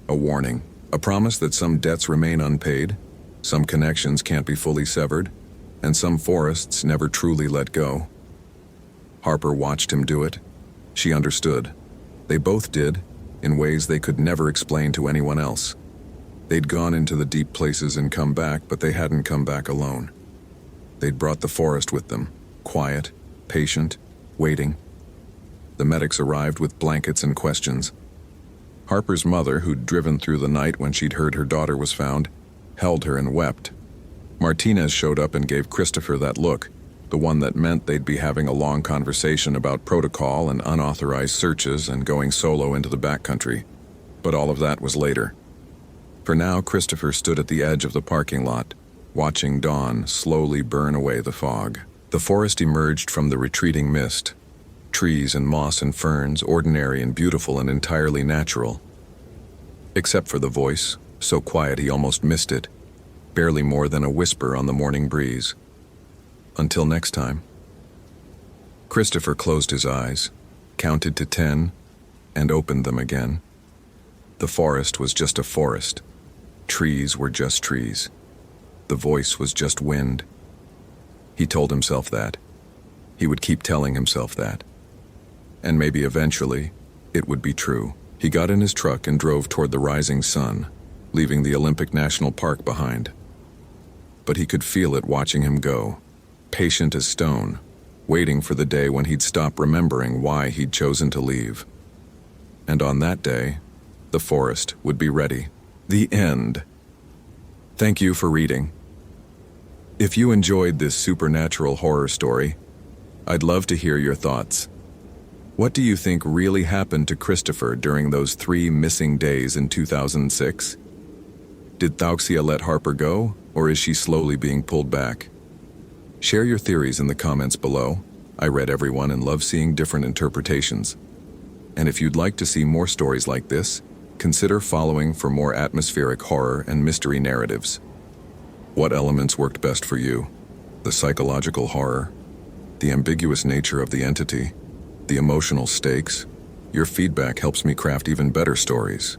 a warning, a promise that some debts remain unpaid, some connections can't be fully severed, and some forests never truly let go. Harper watched him do it. She understood. They both did, in ways they could never explain to anyone else. They'd gone into the deep places and come back, but they hadn't come back alone. They'd brought the forest with them, quiet, patient, waiting. The medics arrived with blankets and questions. Harper's mother, who'd driven through the night when she'd heard her daughter was found, held her and wept. Martinez showed up and gave Christopher that look, the one that meant they'd be having a long conversation about protocol and unauthorized searches and going solo into the backcountry. But all of that was later. For now, Christopher stood at the edge of the parking lot, watching dawn slowly burn away the fog. The forest emerged from the retreating mist. Trees and moss and ferns, ordinary and beautiful and entirely natural. Except for the voice, so quiet he almost missed it, barely more than a whisper on the morning breeze. Until next time. Christopher closed his eyes, counted to 10, and opened them again. The forest was just a forest. Trees were just trees. The voice was just wind. He told himself that. He would keep telling himself that. And maybe eventually, it would be true. He got in his truck and drove toward the rising sun, leaving the Olympic National Park behind. But he could feel it watching him go, patient as stone, waiting for the day when he'd stop remembering why he'd chosen to leave. And on that day, the forest would be ready. The end. Thank you for reading. If you enjoyed this supernatural horror story, I'd love to hear your thoughts. What do you think really happened to Christopher during those 3 missing days in 2006? Did Thauxia let Harper go, or is she slowly being pulled back? Share your theories in the comments below. I read everyone and love seeing different interpretations. And if you'd like to see more stories like this, consider following for more atmospheric horror and mystery narratives. What elements worked best for you? The psychological horror, the ambiguous nature of the entity, the emotional stakes? Your feedback helps me craft even better stories.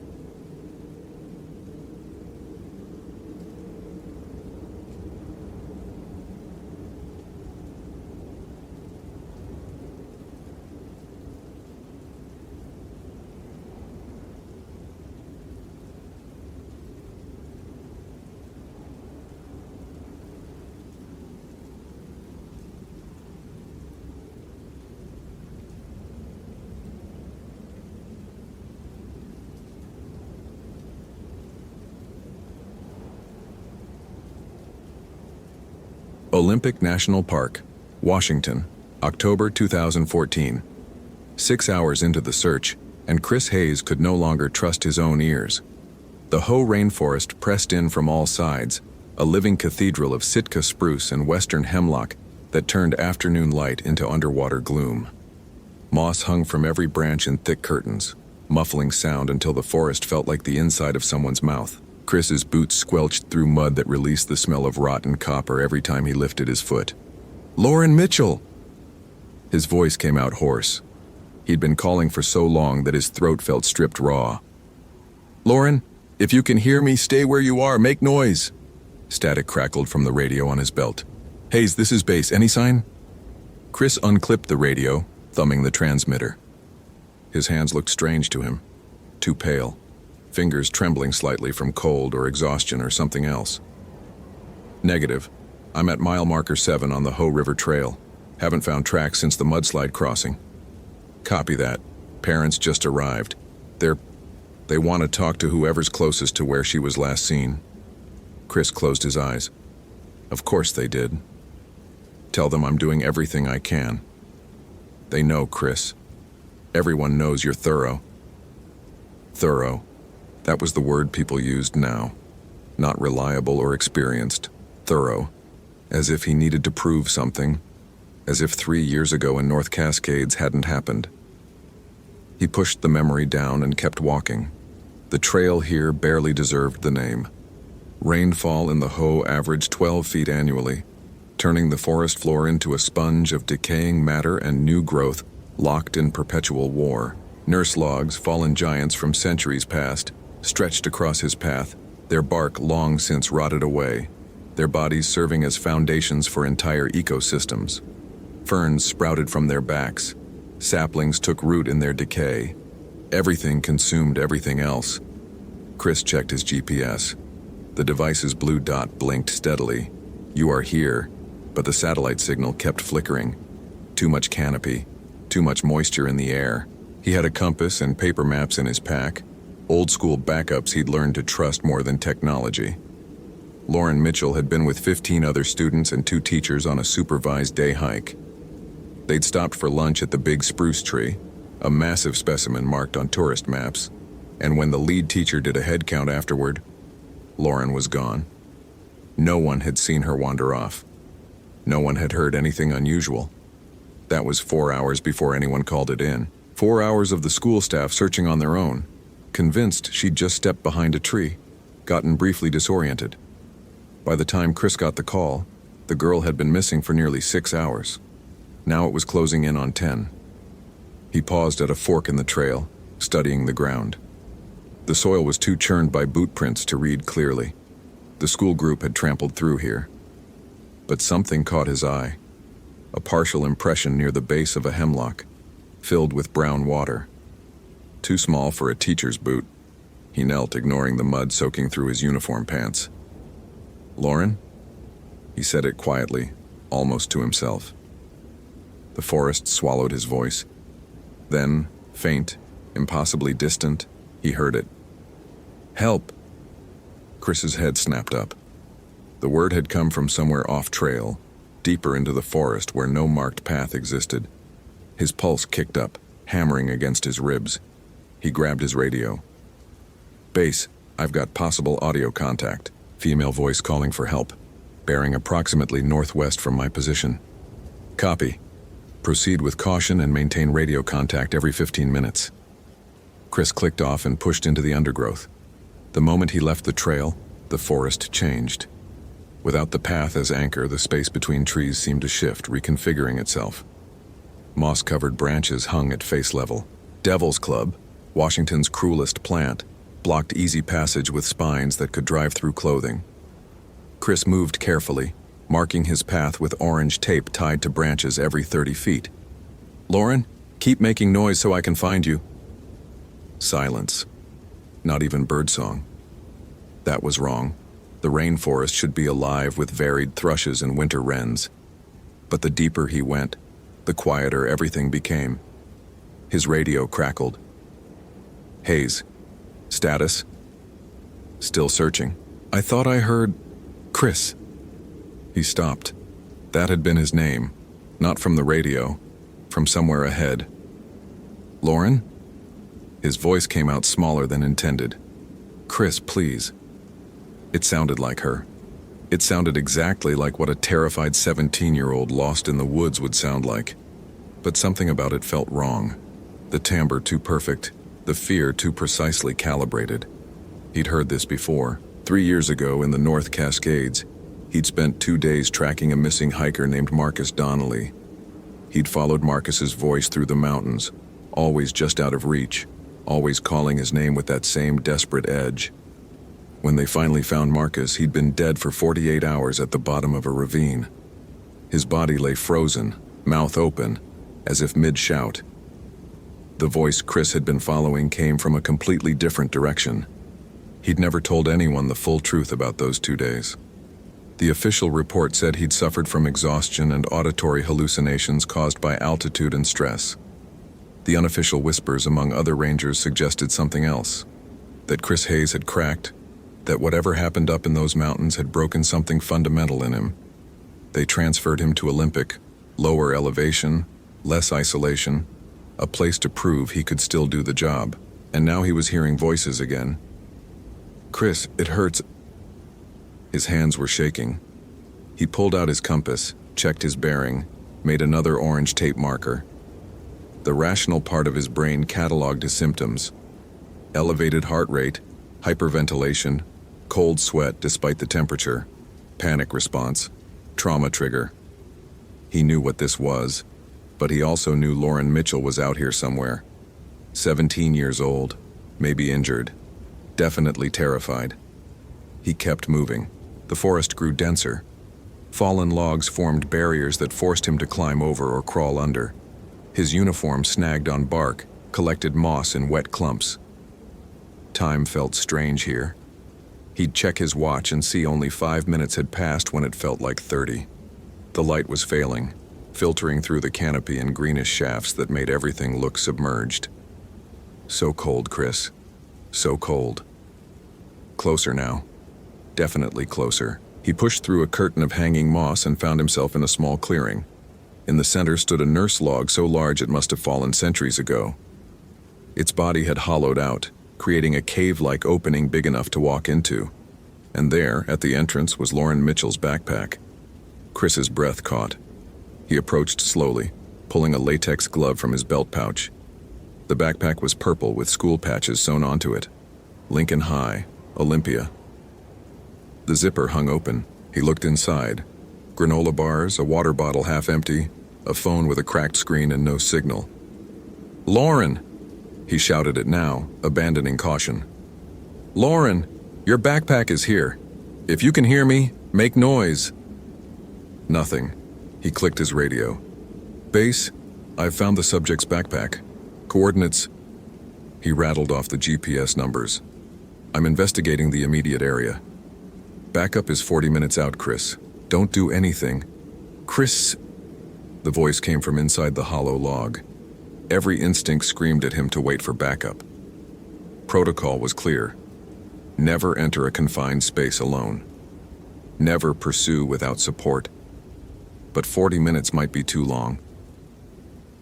Olympic National Park, Washington, October 2014. 6 hours into the search, and Chris Hayes could no longer trust his own ears. The Hoh rainforest pressed in from all sides, a living cathedral of Sitka spruce and western hemlock that turned afternoon light into underwater gloom. Moss hung from every branch in thick curtains, muffling sound until the forest felt like the inside of someone's mouth. Chris's boots squelched through mud that released the smell of rotten copper every time he lifted his foot. "Lauren Mitchell!" His voice came out hoarse. He'd been calling for so long that his throat felt stripped raw. "Lauren, if you can hear me, stay where you are, make noise!" Static crackled from the radio on his belt. "Hayes, this is base, any sign?" Chris unclipped the radio, thumbing the transmitter. His hands looked strange to him, too pale. Fingers trembling slightly from cold or exhaustion or something else. "Negative. I'm at mile marker 7 on the Hoh River Trail. Haven't found tracks since the mudslide crossing." "Copy that. Parents just arrived. They want to talk to whoever's closest to where she was last seen." Chris closed his eyes. "Of course they did. Tell them I'm doing everything I can. They know, Chris. Everyone knows you're thorough." Thorough. That was the word people used now. Not reliable or experienced. Thorough. As if he needed to prove something. As if 3 years ago in North Cascades hadn't happened. He pushed the memory down and kept walking. The trail here barely deserved the name. Rainfall in the Ho averaged 12 feet annually, turning the forest floor into a sponge of decaying matter and new growth locked in perpetual war. Nurse logs, fallen giants from centuries past, stretched across his path, their bark long since rotted away, their bodies serving as foundations for entire ecosystems. Ferns sprouted from their backs. Saplings took root in their decay. Everything consumed everything else. Chris checked his GPS. The device's blue dot blinked steadily. "You are here," but the satellite signal kept flickering. Too much canopy, too much moisture in the air. He had a compass and paper maps in his pack, old-school backups he'd learned to trust more than technology. Lauren Mitchell had been with 15 other students and 2 teachers on a supervised day hike. They'd stopped for lunch at the big spruce tree, a massive specimen marked on tourist maps, and when the lead teacher did a head count afterward, Lauren was gone. No one had seen her wander off. No one had heard anything unusual. That was 4 hours before anyone called it in. 4 hours of the school staff searching on their own, convinced she'd just stepped behind a tree, gotten briefly disoriented. By the time Chris got the call, the girl had been missing for nearly 6 hours. Now it was closing in on 10. He paused at a fork in the trail, studying the ground. The soil was too churned by boot prints to read clearly. The school group had trampled through here. But something caught his eye. A partial impression near the base of a hemlock, filled with brown water. Too small for a teacher's boot. He knelt, ignoring the mud soaking through his uniform pants. "Lauren?" He said it quietly, almost to himself. The forest swallowed his voice. Then, faint, impossibly distant, he heard it. "Help!" Chris's head snapped up. The word had come from somewhere off-trail, deeper into the forest where no marked path existed. His pulse kicked up, hammering against his ribs. He grabbed his radio. "Base, I've got possible audio contact." Female voice calling for help, bearing approximately northwest from my position. "Copy. Proceed with caution and maintain radio contact every 15 minutes. Chris clicked off and pushed into the undergrowth. The moment he left the trail, the forest changed. Without the path as anchor, the space between trees seemed to shift, reconfiguring itself. Moss-covered branches hung at face level. Devil's Club, Washington's cruelest plant, blocked easy passage with spines that could drive through clothing. Chris moved carefully, marking his path with orange tape tied to branches every 30 feet. "Lauren, keep making noise so I can find you." Silence. Not even birdsong. That was wrong. The rainforest should be alive with varied thrushes and winter wrens. But the deeper he went, the quieter everything became. His radio crackled. "Hayes. Status?" "Still searching. I thought I heard Chris." He stopped. That had been his name, not from the radio, from somewhere ahead. "Lauren?" His voice came out smaller than intended. "Chris, please." It sounded like her. It sounded exactly like what a terrified 17-year-old lost in the woods would sound like. But something about it felt wrong. The timbre too perfect, the fear too precisely calibrated. He'd heard this before. 3 years ago in the North Cascades, he'd spent 2 days tracking a missing hiker named Marcus Donnelly. He'd followed Marcus's voice through the mountains, always just out of reach, always calling his name with that same desperate edge. When they finally found Marcus, he'd been dead for 48 hours at the bottom of a ravine. His body lay frozen, mouth open, as if mid-shout. The voice Chris had been following came from a completely different direction. He'd never told anyone the full truth about those 2 days. The official report said he'd suffered from exhaustion and auditory hallucinations caused by altitude and stress. The unofficial whispers among other rangers suggested something else. That Chris Hayes had cracked, that whatever happened up in those mountains had broken something fundamental in him. They transferred him to Olympic, lower elevation, less isolation, a place to prove he could still do the job. And now he was hearing voices again. "Chris, it hurts." His hands were shaking. He pulled out his compass, checked his bearing, made another orange tape marker. The rational part of his brain cataloged his symptoms. Elevated heart rate, hyperventilation, Cold sweat despite the temperature. Panic response. Trauma trigger. He knew what this was, but he also knew Lauren Mitchell was out here somewhere. 17 years old, maybe injured, definitely terrified. He kept moving. The forest grew denser. Fallen logs formed barriers that forced him to climb over or crawl under. His uniform snagged on bark, collected moss in wet clumps. Time felt strange here. He'd check his watch and see only 5 minutes had passed when it felt like 30. The light was failing, filtering through the canopy in greenish shafts that made everything look submerged. So cold, Chris. So cold. Closer now. Definitely closer. He pushed through a curtain of hanging moss and found himself in a small clearing. In the center stood a nurse log so large it must have fallen centuries ago. Its body had hollowed out, creating a cave-like opening big enough to walk into. And there, at the entrance, was Lauren Mitchell's backpack. Chris's breath caught. He approached slowly, pulling a latex glove from his belt pouch. The backpack was purple with school patches sewn onto it. Lincoln High, Olympia. The zipper hung open. He looked inside. Granola bars, a water bottle half empty, a phone with a cracked screen and no signal. "Lauren!" He shouted it now, abandoning caution. "Lauren, your backpack is here. If you can hear me, make noise." Nothing. He clicked his radio. "Base, I've found the subject's backpack. Coordinates." He rattled off the GPS numbers. "I'm investigating the immediate area." "Backup is 40 minutes out, Chris. Don't do anything." "Chris..." The voice came from inside the hollow log. Every instinct screamed at him to wait for backup. Protocol was clear. Never enter a confined space alone. Never pursue without support. But 40 minutes might be too long.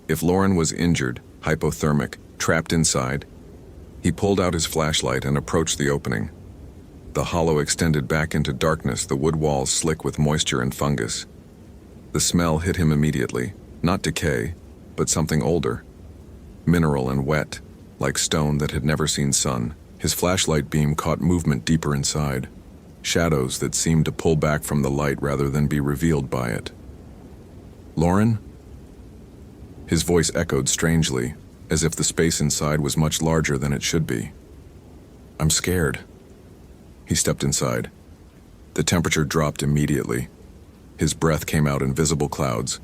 If Lauren was injured, hypothermic, trapped inside, he pulled out his flashlight and approached the opening. The hollow extended back into darkness, the wood walls slick with moisture and fungus. The smell hit him immediately, not decay, but something older. Mineral and wet, like stone that had never seen sun. His flashlight beam caught movement deeper inside, shadows that seemed to pull back from the light rather than be revealed by it. "Lauren?" His voice echoed strangely, as if the space inside was much larger than it should be. "I'm scared." He stepped inside. The temperature dropped immediately. His breath came out in visible clouds.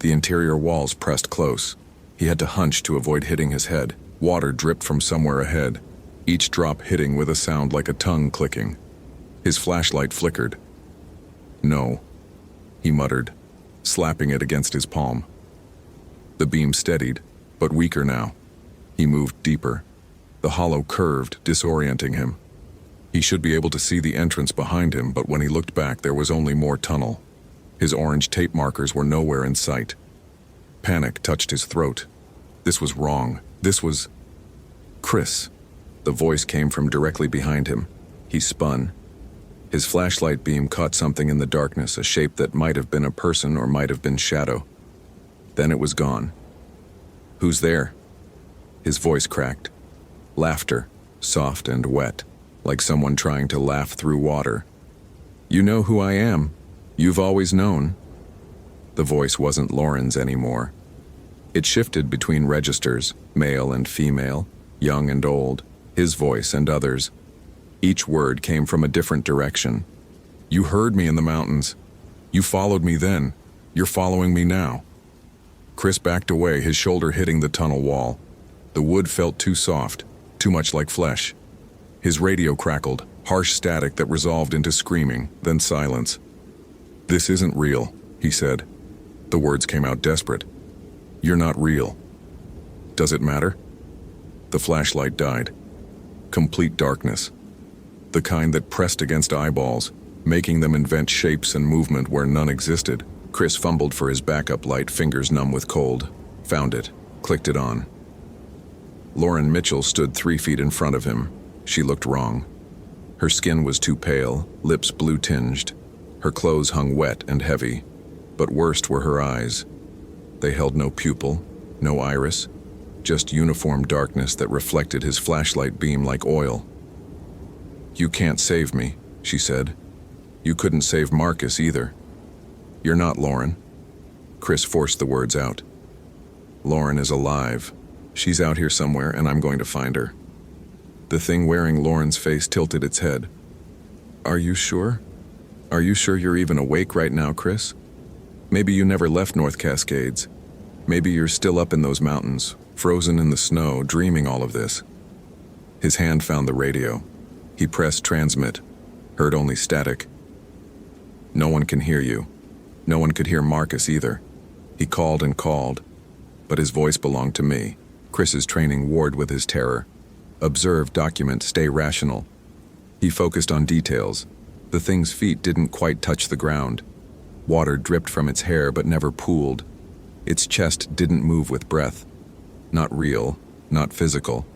The interior walls pressed close. He had to hunch to avoid hitting his head. Water dripped from somewhere ahead, each drop hitting with a sound like a tongue clicking. His flashlight flickered. "No," he muttered, slapping it against his palm. The beam steadied, but weaker now. He moved deeper. The hollow curved, disorienting him. He should be able to see the entrance behind him, but when he looked back, there was only more tunnel. His orange tape markers were nowhere in sight. Panic touched his throat. This was wrong. This was... "Chris." The voice came from directly behind him. He spun. His flashlight beam caught something in the darkness, a shape that might have been a person or might have been shadow. Then it was gone. "Who's there?" His voice cracked. Laughter, soft and wet, like someone trying to laugh through water. "You know who I am. You've always known." The voice wasn't Lauren's anymore. It shifted between registers, male and female, young and old, his voice and others. Each word came from a different direction. "You heard me in the mountains. You followed me then. You're following me now." Chris backed away, his shoulder hitting the tunnel wall. The wood felt too soft, too much like flesh. His radio crackled, harsh static that resolved into screaming, then silence. "This isn't real," he said. The words came out desperate. "You're not real." "Does it matter?" The flashlight died. Complete darkness. The kind that pressed against eyeballs, making them invent shapes and movement where none existed. Chris fumbled for his backup light, fingers numb with cold. Found it, clicked it on. Lauren Mitchell stood 3 feet in front of him. She looked wrong. Her skin was too pale, lips blue-tinged. Her clothes hung wet and heavy, but worst were her eyes. They held no pupil, no iris, just uniform darkness that reflected his flashlight beam like oil. "You can't save me," she said. "You couldn't save Marcus either. You're not Lauren." Chris forced the words out. "Lauren is alive. She's out here somewhere, and I'm going to find her." The thing wearing Lauren's face tilted its head. "Are you sure? Are you sure you're even awake right now, Chris? Maybe you never left North Cascades. Maybe you're still up in those mountains, frozen in the snow, dreaming all of this." His hand found the radio. He pressed transmit, heard only static. "No one can hear you. No one could hear Marcus either." He called and called, but his voice belonged to me. Chris's training warred with his terror. Observe, document, stay rational. He focused on details. The thing's feet didn't quite touch the ground. Water dripped from its hair but never pooled. Its chest didn't move with breath. Not real, not physical.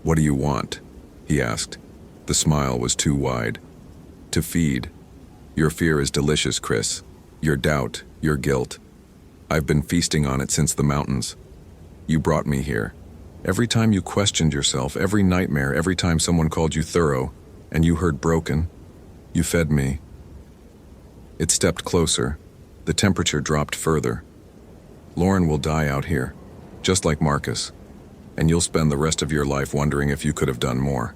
"What do you want?" he asked. The smile was too wide. "To feed. Your fear is delicious, Chris. Your doubt, your guilt. I've been feasting on it since the mountains. You brought me here. Every time you questioned yourself, every nightmare, every time someone called you thorough, and you heard broken, you fed me." It stepped closer. The temperature dropped further. "Lauren will die out here, just like Marcus, and you'll spend the rest of your life wondering if you could have done more,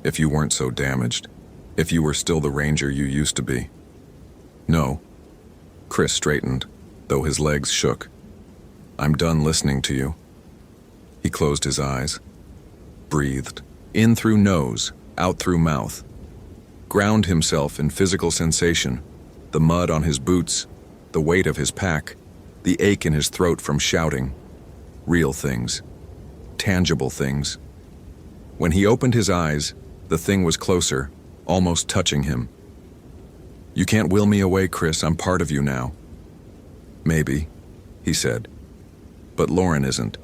if you weren't so damaged, if you were still the ranger you used to be." "No." Chris straightened, though his legs shook. "I'm done listening to you." He closed his eyes, breathed, in through nose, out through mouth. Ground himself in physical sensation, the mud on his boots, the weight of his pack, the ache in his throat from shouting. Real things. Tangible things. When he opened his eyes, the thing was closer, almost touching him. "You can't will me away, Chris. I'm part of you now." "Maybe," he said. "But Lauren isn't."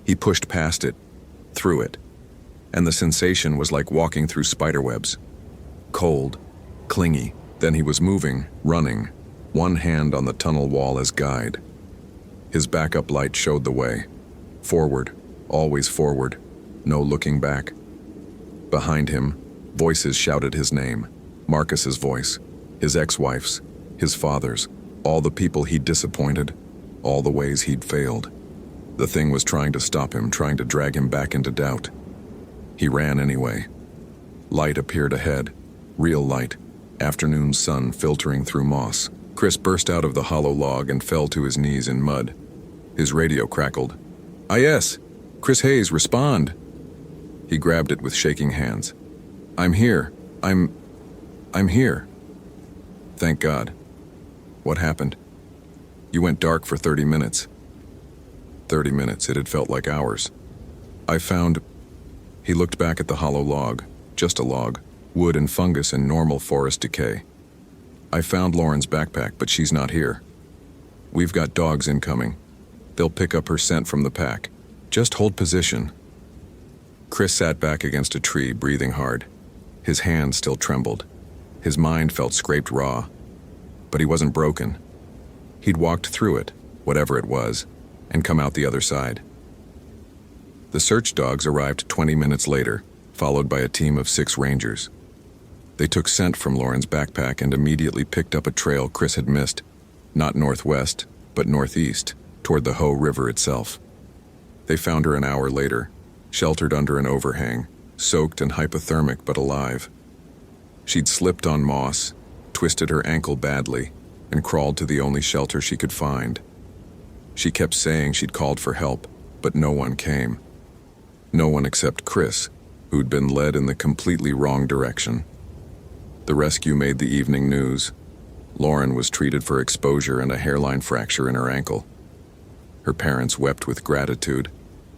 He pushed past it, through it, and the sensation was like walking through spiderwebs. Cold, clingy. Then he was moving, running, one hand on the tunnel wall as guide. His backup light showed the way. Forward, always forward, no looking back. Behind him, voices shouted his name. Marcus's voice, his ex-wife's, his father's, all the people he'd disappointed, all the ways he'd failed. The thing was trying to stop him, trying to drag him back into doubt. He ran anyway. Light appeared ahead, real light, afternoon sun filtering through moss. Chris burst out of the hollow log and fell to his knees in mud. His radio crackled. "IS! Chris Hayes, respond!" He grabbed it with shaking hands. "I'm here. I'm here." "Thank God." "What happened?" "You went dark for 30 minutes. 30 minutes, it had felt like hours. I found..." He looked back at the hollow log, just a log, wood and fungus and normal forest decay. "I found Lauren's backpack, but she's not here. We've got dogs incoming. They'll pick up her scent from the pack. Just hold position." Chris sat back against a tree, breathing hard. His hand still trembled. His mind felt scraped raw. But he wasn't broken. He'd walked through it, whatever it was, and come out the other side. The search dogs arrived 20 minutes later, followed by a team of 6 rangers. They took scent from Lauren's backpack and immediately picked up a trail Chris had missed, not northwest, but northeast, toward the Hoh River itself. They found her an hour later, sheltered under an overhang, soaked and hypothermic but alive. She'd slipped on moss, twisted her ankle badly, and crawled to the only shelter she could find. She kept saying she'd called for help, but no one came. No one except Chris, who'd been led in the completely wrong direction. The rescue made the evening news. Lauren was treated for exposure and a hairline fracture in her ankle. Her parents wept with gratitude.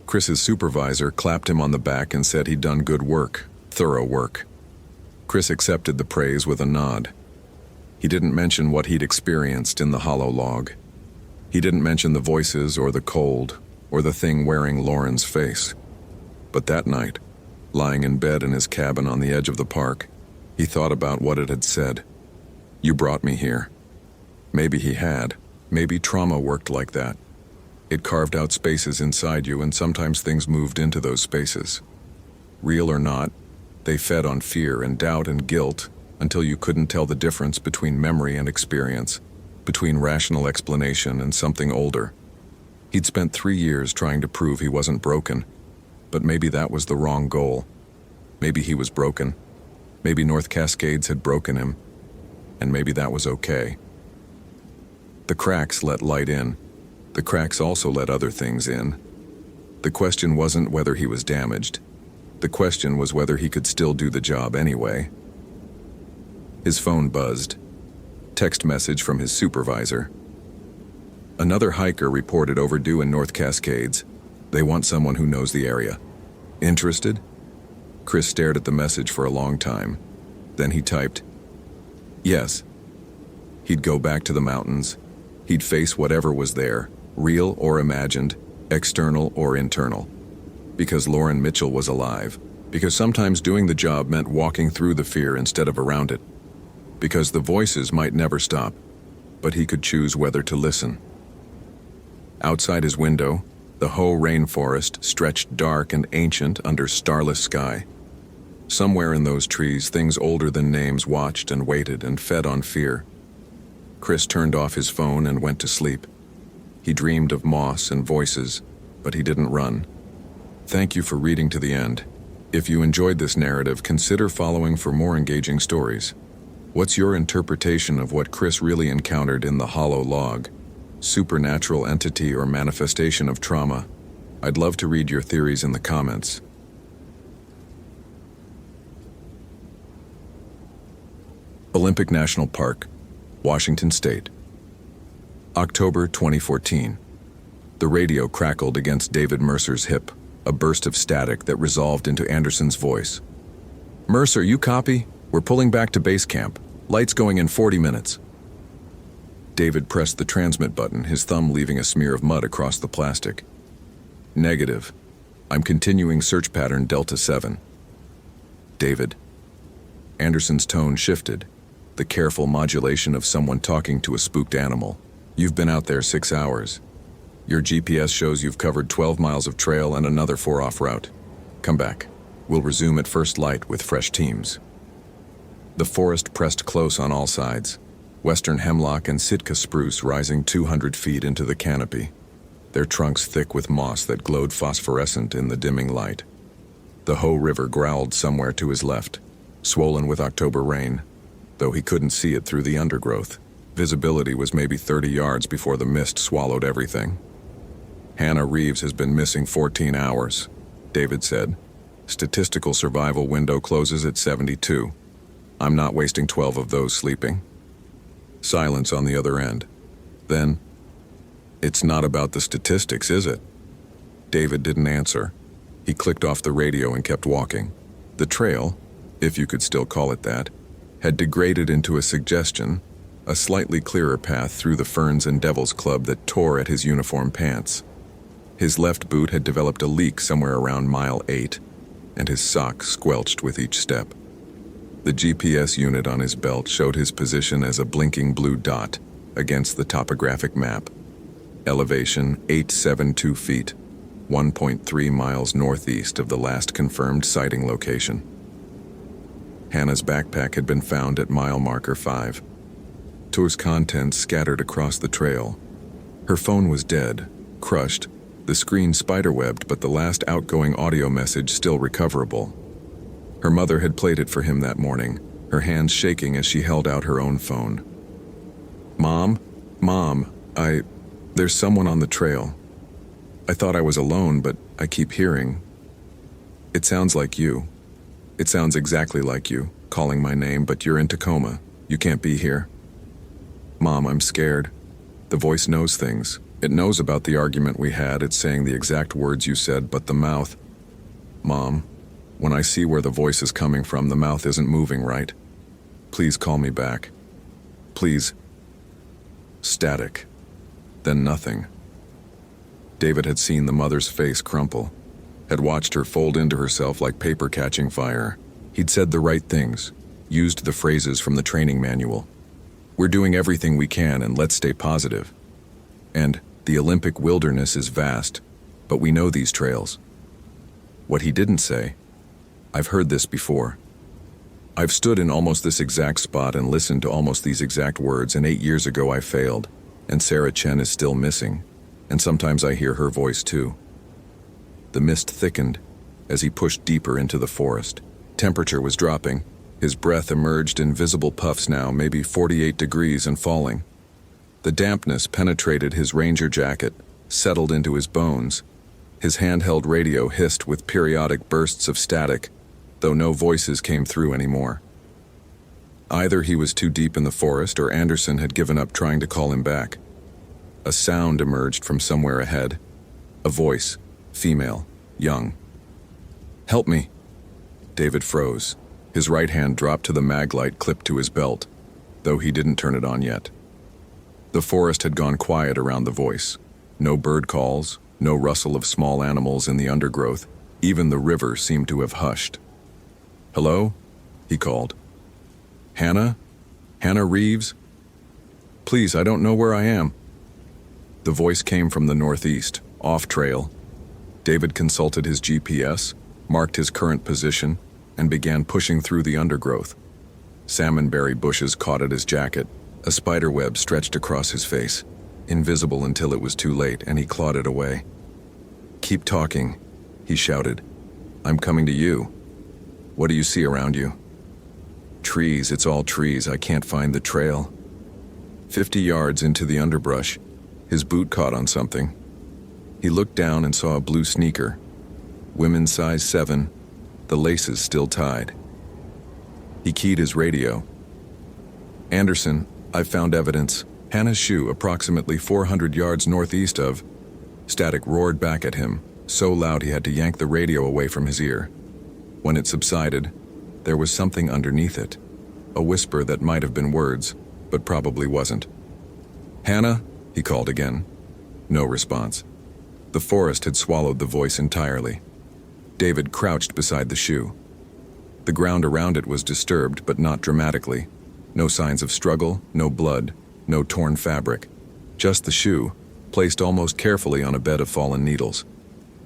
Chris's supervisor clapped him on the back and said he'd done good work, thorough work. Chris accepted the praise with a nod. He didn't mention what he'd experienced in the hollow log. He didn't mention the voices or the cold or the thing wearing Lauren's face. But that night, lying in bed in his cabin on the edge of the park, he thought about what it had said. "You brought me here." Maybe he had. Maybe trauma worked like that. It carved out spaces inside you, and sometimes things moved into those spaces. Real or not, They fed on fear and doubt and guilt until you couldn't tell the difference between memory and experience, between rational explanation and something older. He'd spent 3 years trying to prove he wasn't broken, but maybe that was the wrong goal. Maybe he was broken. Maybe North Cascades had broken him, and maybe that was okay. The cracks let light in. The cracks also let other things in. The question wasn't whether he was damaged. The question was whether he could still do the job anyway. His phone buzzed. Text message from his supervisor. Another hiker reported overdue in North Cascades. They want someone who knows the area. Interested? Chris stared at the message for a long time. Then he typed, "Yes." He'd go back to the mountains. He'd face whatever was there, real or imagined, external or internal. Because Lauren Mitchell was alive. Because sometimes doing the job meant walking through the fear instead of around it. Because the voices might never stop, but he could choose whether to listen. Outside his window, the Hoh rainforest stretched dark and ancient under starless sky. Somewhere in those trees, things older than names watched and waited and fed on fear. Chris turned off his phone and went to sleep. He dreamed of moss and voices, but he didn't run. Thank you for reading to the end. If you enjoyed this narrative, consider following for more engaging stories. What's your interpretation of what Chris really encountered in the hollow log? Supernatural entity or manifestation of trauma? I'd love to read your theories in the comments. Olympic National Park, Washington State. October 2014. The radio crackled against David Mercer's hip, a burst of static that resolved into Anderson's voice. "Mercer, you copy? We're pulling back to base camp. Lights going in 40 minutes. David pressed the transmit button, his thumb leaving a smear of mud across the plastic. "Negative. I'm continuing search pattern Delta 7. "David." Anderson's tone shifted, the careful modulation of someone talking to a spooked animal. "You've been out there 6 hours. Your GPS shows you've covered 12 miles of trail and another 4 off route. Come back. We'll resume at first light with fresh teams." The forest pressed close on all sides, western hemlock and Sitka spruce rising 200 feet into the canopy, their trunks thick with moss that glowed phosphorescent in the dimming light. The Hoh River growled somewhere to his left, swollen with October rain, though he couldn't see it through the undergrowth. Visibility was maybe 30 yards before the mist swallowed everything. "Hannah Reeves has been missing 14 hours, David said. "Statistical survival window closes at 72. I'm not wasting 12 of those sleeping." Silence on the other end. Then, "It's not about the statistics, is it?" David didn't answer. He clicked off the radio and kept walking. The trail, if you could still call it that, had degraded into a suggestion, a slightly clearer path through the ferns and Devil's Club that tore at his uniform pants. His left boot had developed a leak somewhere around mile 8, and his sock squelched with each step. The GPS unit on his belt showed his position as a blinking blue dot against the topographic map. Elevation 872 feet, 1.3 miles northeast of the last confirmed sighting location. Hannah's backpack had been found at mile marker 5. Tour's contents scattered across the trail. Her phone was dead, crushed, the screen spiderwebbed, but the last outgoing audio message still recoverable. Her mother had played it for him that morning, her hands shaking as she held out her own phone. Mom, there's someone on the trail. I thought I was alone, but I keep hearing. It sounds like you. It sounds exactly like you, calling my name, but you're in Tacoma. You can't be here. Mom, I'm scared. The voice knows things. It knows about the argument we had. It's saying the exact words you said, but the mouth. Mom, when I see where the voice is coming from, the mouth isn't moving right. Please call me back. Please. Static. Then nothing. David had seen the mother's face crumple, had watched her fold into herself like paper catching fire. He'd said the right things, used the phrases from the training manual. We're doing everything we can, and let's stay positive. And the Olympic wilderness is vast, but we know these trails. What he didn't say, I've heard this before. I've stood in almost this exact spot and listened to almost these exact words, and 8 years ago I failed, and Sarah Chen is still missing, and sometimes I hear her voice too. The mist thickened as he pushed deeper into the forest. Temperature was dropping. His breath emerged in visible puffs now, maybe 48 degrees and falling. The dampness penetrated his ranger jacket, settled into his bones. His handheld radio hissed with periodic bursts of static, though no voices came through anymore. Either he was too deep in the forest or Anderson had given up trying to call him back. A sound emerged from somewhere ahead. A voice, female, young. "Help me." David froze. His right hand dropped to the mag light clipped to his belt, though he didn't turn it on yet. The forest had gone quiet around the voice. No bird calls, no rustle of small animals in the undergrowth. Even the river seemed to have hushed. "Hello?" he called. "Hannah? Hannah Reeves? Please, I don't know where I am." The voice came from the northeast, off trail. David consulted his GPS, marked his current position, and began pushing through the undergrowth. Salmonberry bushes caught at his jacket. A spider web stretched across his face, invisible until it was too late, and he clawed it away. "Keep talking," he shouted. "I'm coming to you. What do you see around you?" "Trees, it's all trees. I can't find the trail." 50 yards into the underbrush, his boot caught on something. He looked down and saw a blue sneaker. Women's size 7, the laces still tied. He keyed his radio. "Anderson, I've found evidence. Hannah's shoe approximately 400 yards northeast of..." Static roared back at him, so loud he had to yank the radio away from his ear. When it subsided, there was something underneath it. A whisper that might have been words, but probably wasn't. "Hannah?" he called again. No response. The forest had swallowed the voice entirely. David crouched beside the shoe. The ground around it was disturbed, but not dramatically. No signs of struggle, no blood, no torn fabric. Just the shoe, placed almost carefully on a bed of fallen needles.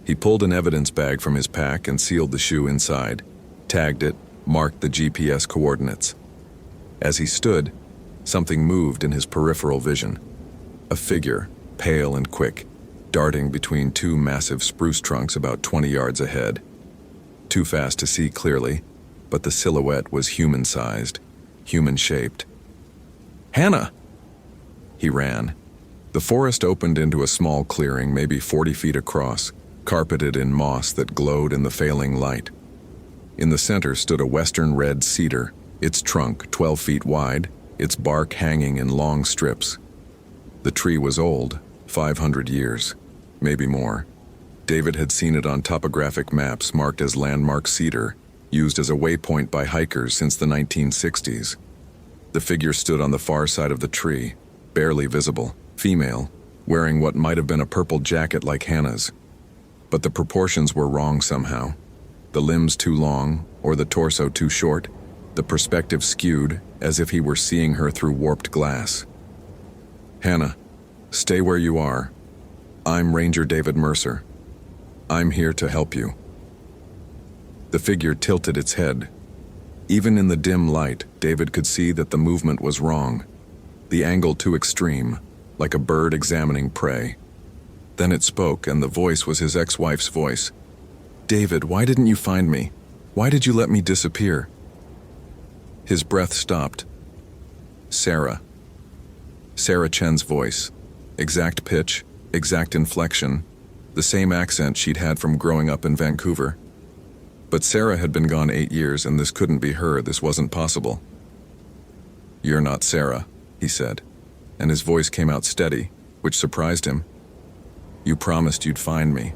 He pulled an evidence bag from his pack and sealed the shoe inside, tagged it, marked the GPS coordinates. As he stood, something moved in his peripheral vision. A figure, pale and quick, darting between two massive spruce trunks about 20 yards ahead. Too fast to see clearly, but the silhouette was human-sized, human-shaped. "Hannah!" He ran. The forest opened into a small clearing, maybe 40 feet across, carpeted in moss that glowed in the failing light. In the center stood a western red cedar, its trunk 12 feet wide, its bark hanging in long strips. The tree was old, 500 years, maybe more. David had seen it on topographic maps marked as landmark cedar, used as a waypoint by hikers since the 1960s. The figure stood on the far side of the tree, barely visible, female, wearing what might have been a purple jacket like Hannah's. But the proportions were wrong somehow. The limbs too long, or the torso too short, the perspective skewed, as if he were seeing her through warped glass. "Hannah, stay where you are. I'm Ranger David Mercer. I'm here to help you." The figure tilted its head. Even in the dim light, David could see that the movement was wrong, the angle too extreme, like a bird examining prey. Then it spoke, and the voice was his ex-wife's voice. "David, why didn't you find me? Why did you let me disappear?" His breath stopped. Sarah. Sarah Chen's voice. Exact pitch, exact inflection, the same accent she'd had from growing up in Vancouver. But Sarah had been gone 8 years, and this couldn't be her. This wasn't possible. "You're not Sarah," he said, and his voice came out steady, which surprised him. "You promised you'd find me."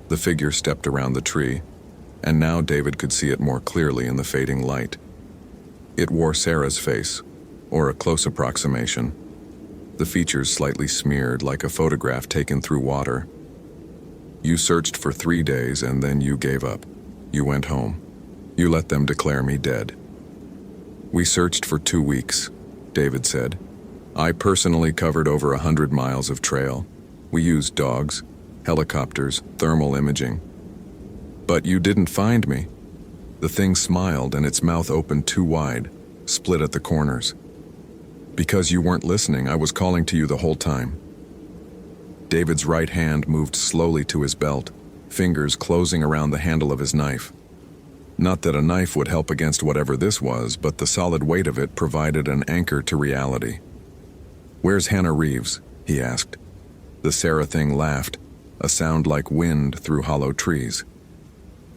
The figure stepped around the tree, and now David could see it more clearly in the fading light. It wore Sarah's face, or a close approximation. The features slightly smeared, like a photograph taken through water. "You searched for 3 days, and then you gave up. You went home. You let them declare me dead." "We searched for 2 weeks," David said. "I personally covered over 100 miles of trail. We used dogs, helicopters, thermal imaging. But you didn't find me." The thing smiled and its mouth opened too wide, split at the corners. "Because you weren't listening, I was calling to you the whole time." David's right hand moved slowly to his belt, fingers closing around the handle of his knife. Not that a knife would help against whatever this was, but the solid weight of it provided an anchor to reality. "Where's Hannah Reeves?" he asked. The Sarah thing laughed, a sound like wind through hollow trees.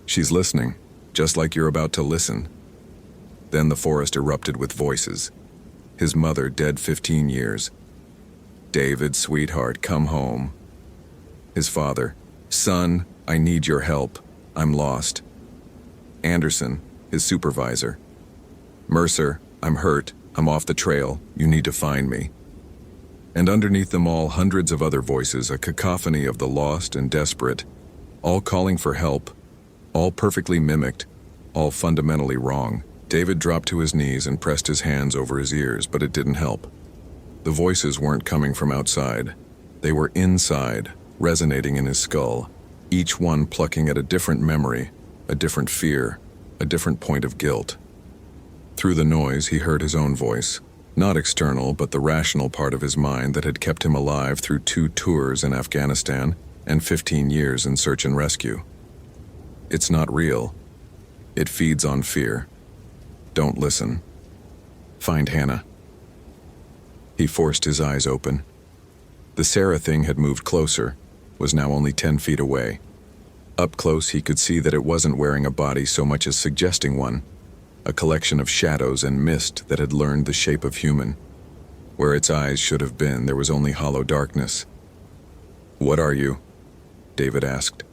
"She's listening, just like you're about to listen." Then the forest erupted with voices. His mother, dead 15 years. "David, sweetheart, come home." His father, "Son, I need your help. I'm lost." Anderson, his supervisor. "Mercer, I'm hurt. I'm off the trail. You need to find me." And underneath them all, hundreds of other voices, a cacophony of the lost and desperate, all calling for help, all perfectly mimicked, all fundamentally wrong. David dropped to his knees and pressed his hands over his ears, but it didn't help. The voices weren't coming from outside. They were inside, resonating in his skull, each one plucking at a different memory, a different fear, a different point of guilt. Through the noise, he heard his own voice, not external, but the rational part of his mind that had kept him alive through 2 tours in Afghanistan and 15 years in search and rescue. "It's not real. It feeds on fear. Don't listen. Find Hannah." He forced his eyes open. The Sarah thing had moved closer, was now only 10 feet away. Up close, he could see that it wasn't wearing a body so much as suggesting one, a collection of shadows and mist that had learned the shape of human. Where its eyes should have been, there was only hollow darkness. "What are you?" David asked.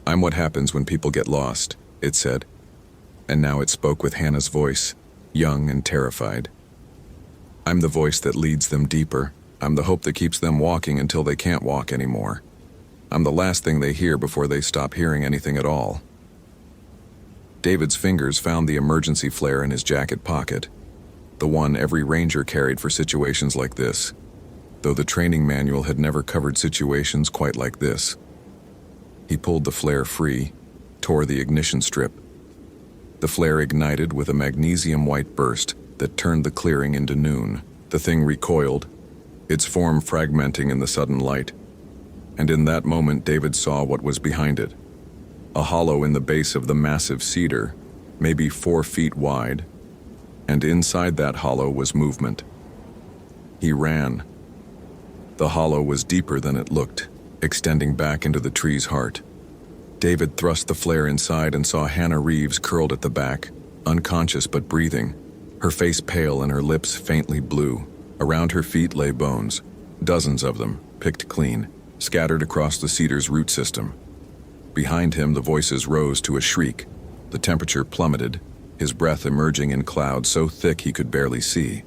"I'm what happens when people get lost," it said. And now it spoke with Hannah's voice, young and terrified. "I'm the voice that leads them deeper. I'm the hope that keeps them walking until they can't walk anymore. I'm the last thing they hear before they stop hearing anything at all." David's fingers found the emergency flare in his jacket pocket, the one every ranger carried for situations like this, though the training manual had never covered situations quite like this. He pulled the flare free, tore the ignition strip. The flare ignited with a magnesium-white burst that turned the clearing into noon. The thing recoiled, its form fragmenting in the sudden light. And in that moment, David saw what was behind it. A hollow in the base of the massive cedar, maybe 4 feet wide, and inside that hollow was movement. He ran. The hollow was deeper than it looked, extending back into the tree's heart. David thrust the flare inside and saw Hannah Reeves curled at the back, unconscious but breathing, her face pale and her lips faintly blue. Around her feet lay bones, dozens of them, picked clean, scattered across the cedar's root system. Behind him, the voices rose to a shriek. The temperature plummeted, his breath emerging in clouds so thick he could barely see.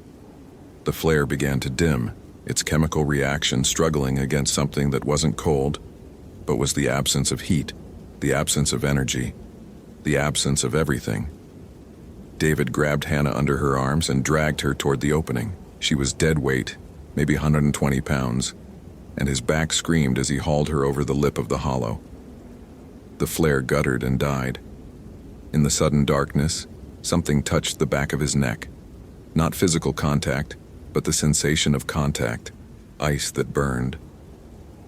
The flare began to dim, its chemical reaction struggling against something that wasn't cold, but was the absence of heat, the absence of energy, the absence of everything. David grabbed Hannah under her arms and dragged her toward the opening. She was dead weight, maybe 120 pounds, and his back screamed as he hauled her over the lip of the hollow. The flare guttered and died. In the sudden darkness, something touched the back of his neck. Not physical contact, but the sensation of contact, ice that burned.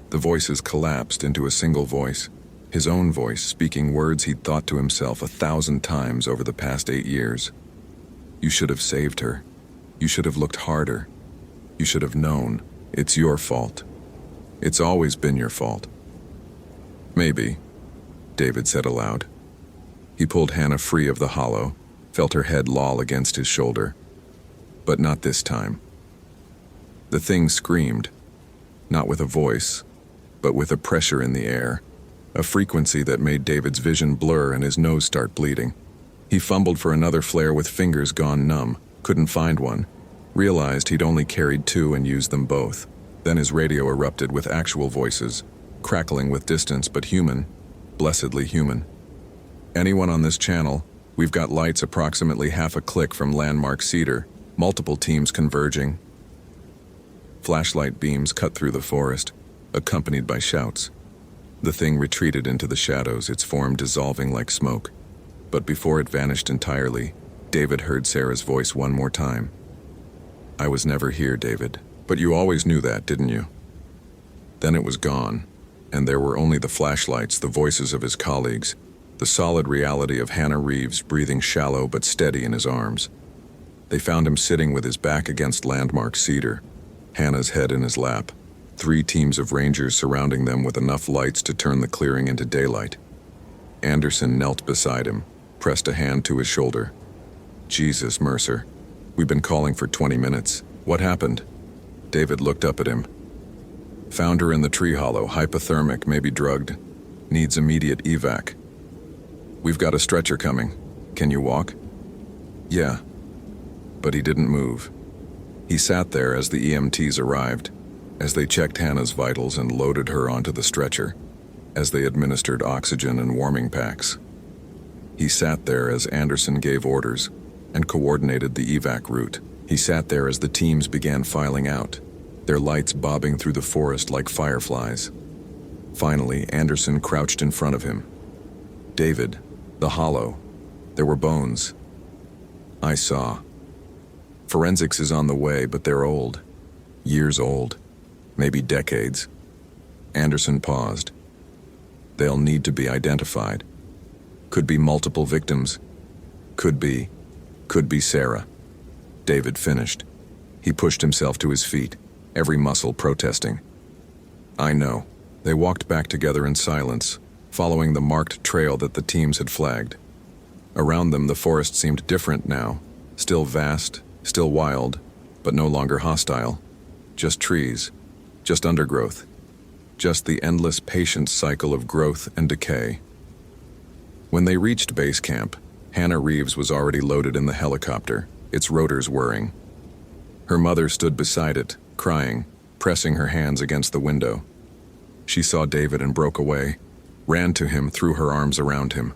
The voices collapsed into a single voice, his own voice speaking words he'd thought to himself 1,000 times over the past 8 years. "You should have saved her. You should have looked harder. You should have known. It's your fault. It's always been your fault." "Maybe," David said aloud. He pulled Hannah free of the hollow, felt her head loll against his shoulder. But not this time. The thing screamed, not with a voice, but with a pressure in the air, a frequency that made David's vision blur and his nose start bleeding. He fumbled for another flare with fingers gone numb, couldn't find one, realized he'd only carried 2 and used them both. Then his radio erupted with actual voices, crackling with distance but human, blessedly human. "Anyone on this channel, we've got lights approximately half a click from Landmark Cedar, multiple teams converging." Flashlight beams cut through the forest, accompanied by shouts. The thing retreated into the shadows, its form dissolving like smoke. But before it vanished entirely, David heard Sarah's voice one more time. "I was never here, David. But you always knew that, didn't you?" Then it was gone, and there were only the flashlights, the voices of his colleagues, the solid reality of Hannah Reeves breathing shallow but steady in his arms. They found him sitting with his back against landmark cedar, Hannah's head in his lap, 3 teams of rangers surrounding them with enough lights to turn the clearing into daylight. Anderson knelt beside him, pressed a hand to his shoulder. "Jesus, Mercer. We've been calling for 20 minutes. What happened?" David looked up at him. "Found her in the tree hollow, hypothermic, maybe drugged. Needs immediate evac. We've got a stretcher coming. Can you walk?" "Yeah." But he didn't move. He sat there as the EMTs arrived, as they checked Hannah's vitals and loaded her onto the stretcher, as they administered oxygen and warming packs. He sat there as Anderson gave orders and coordinated the evac route. He sat there as the teams began filing out, their lights bobbing through the forest like fireflies. Finally, Anderson crouched in front of him. "David, the hollow. There were bones." "I saw. Forensics is on the way, but they're old. Years old. Maybe decades." Anderson paused. "They'll need to be identified. Could be multiple victims. Could be Sarah." David finished. He pushed himself to his feet, every muscle protesting. "I know." They walked back together in silence, following the marked trail that the teams had flagged. Around them, the forest seemed different now, still vast, still wild, but no longer hostile. Just trees, just undergrowth, just the endless patient cycle of growth and decay. When they reached base camp, Hannah Reeves was already loaded in the helicopter, its rotors whirring. Her mother stood beside it, crying, pressing her hands against the window. She saw David and broke away, ran to him, threw her arms around him.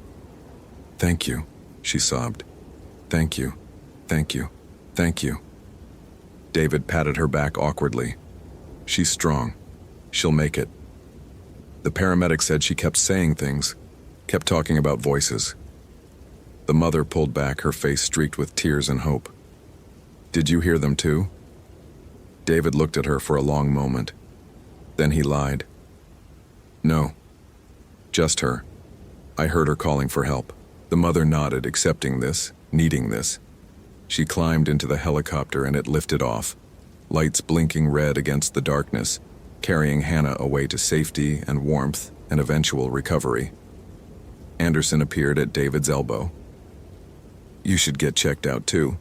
"Thank you," she sobbed. "Thank you, thank you, thank you." David patted her back awkwardly. "She's strong. She'll make it." The paramedic said she kept saying things, kept talking about voices. The mother pulled back, her face streaked with tears and hope. "Did you hear them too?" David looked at her for a long moment. Then he lied. "No. Just her. I heard her calling for help." The mother nodded, accepting this, needing this. She climbed into the helicopter and it lifted off, lights blinking red against the darkness, carrying Hannah away to safety and warmth and eventual recovery. Anderson appeared at David's elbow. "You should get checked out too.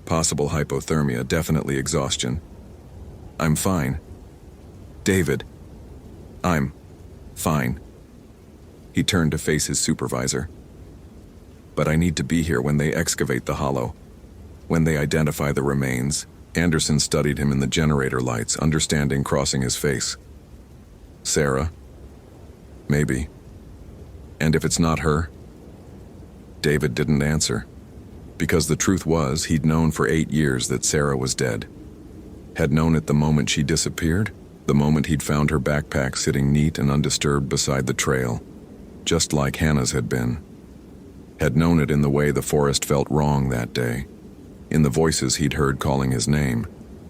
Possible hypothermia, definitely exhaustion." "I'm fine." "David, I'm fine." He turned to face his supervisor. "But I need to be here when they excavate the hollow, when they identify the remains." Anderson studied him in the generator lights, understanding crossing his face. "Sarah? Maybe. And if it's not her?" David didn't answer, because the truth was he'd known for 8 years that Sarah was dead. Had known it the moment she disappeared, the moment he'd found her backpack sitting neat and undisturbed beside the trail, just like Hannah's had been. Had known it in the way the forest felt wrong that day, in the voices he'd heard calling his name,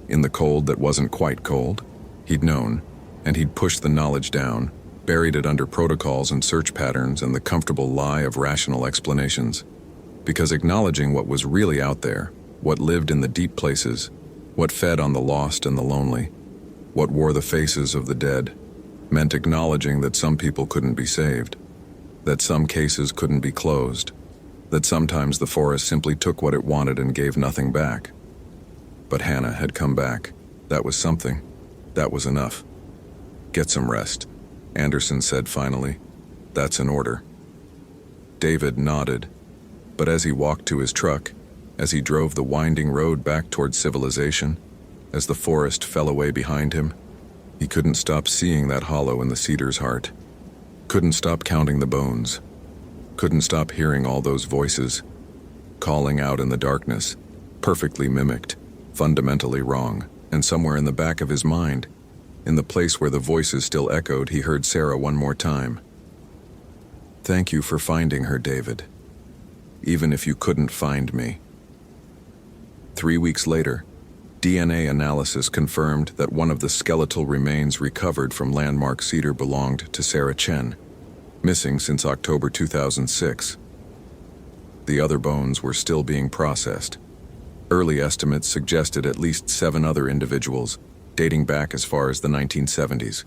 in the cold that wasn't quite cold. He'd known, and he'd pushed the knowledge down, buried it under protocols and search patterns and the comfortable lie of rational explanations. Because acknowledging what was really out there, what lived in the deep places, what fed on the lost and the lonely, what wore the faces of the dead, meant acknowledging that some people couldn't be saved, that some cases couldn't be closed, that sometimes the forest simply took what it wanted and gave nothing back. But Hannah had come back. That was something. That was enough. "Get some rest," Anderson said finally. "That's an order." David nodded, but as he walked to his truck, as he drove the winding road back toward civilization, as the forest fell away behind him, he couldn't stop seeing that hollow in the cedar's heart. Couldn't stop counting the bones. Couldn't stop hearing all those voices, calling out in the darkness, perfectly mimicked, fundamentally wrong. And somewhere in the back of his mind, in the place where the voices still echoed, he heard Sarah one more time. "Thank you for finding her, David. even if you couldn't find me." 3 weeks later, DNA analysis confirmed that one of the skeletal remains recovered from Landmark Cedar belonged to Sarah Chen, missing since October 2006. The other bones were still being processed. Early estimates suggested at least 7 other individuals, dating back as far as the 1970s.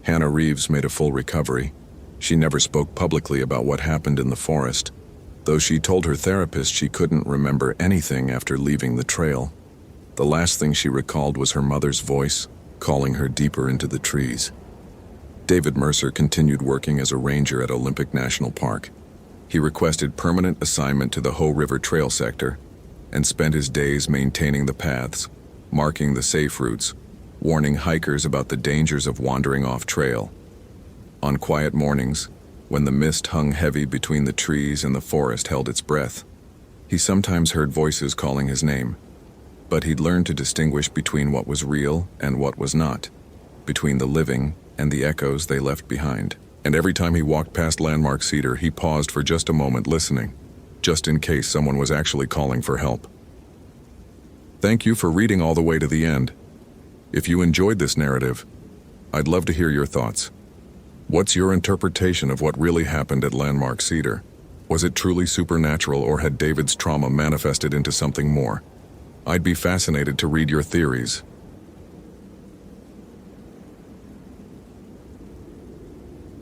Hannah Reeves made a full recovery. She never spoke publicly about what happened in the forest, though she told her therapist she couldn't remember anything after leaving the trail. The last thing she recalled was her mother's voice, calling her deeper into the trees. David Mercer continued working as a ranger at Olympic National Park. He requested permanent assignment to the Ho River Trail sector and spent his days maintaining the paths, marking the safe routes, warning hikers about the dangers of wandering off trail. On quiet mornings, when the mist hung heavy between the trees and the forest held its breath, he sometimes heard voices calling his name. But he'd learned to distinguish between what was real and what was not, between the living and the echoes they left behind. And every time he walked past Landmark Cedar, he paused for just a moment listening, just in case someone was actually calling for help. Thank you for reading all the way to the end. If you enjoyed this narrative, I'd love to hear your thoughts. What's your interpretation of what really happened at Landmark Cedar? Was it truly supernatural, or had David's trauma manifested into something more? I'd be fascinated to read your theories.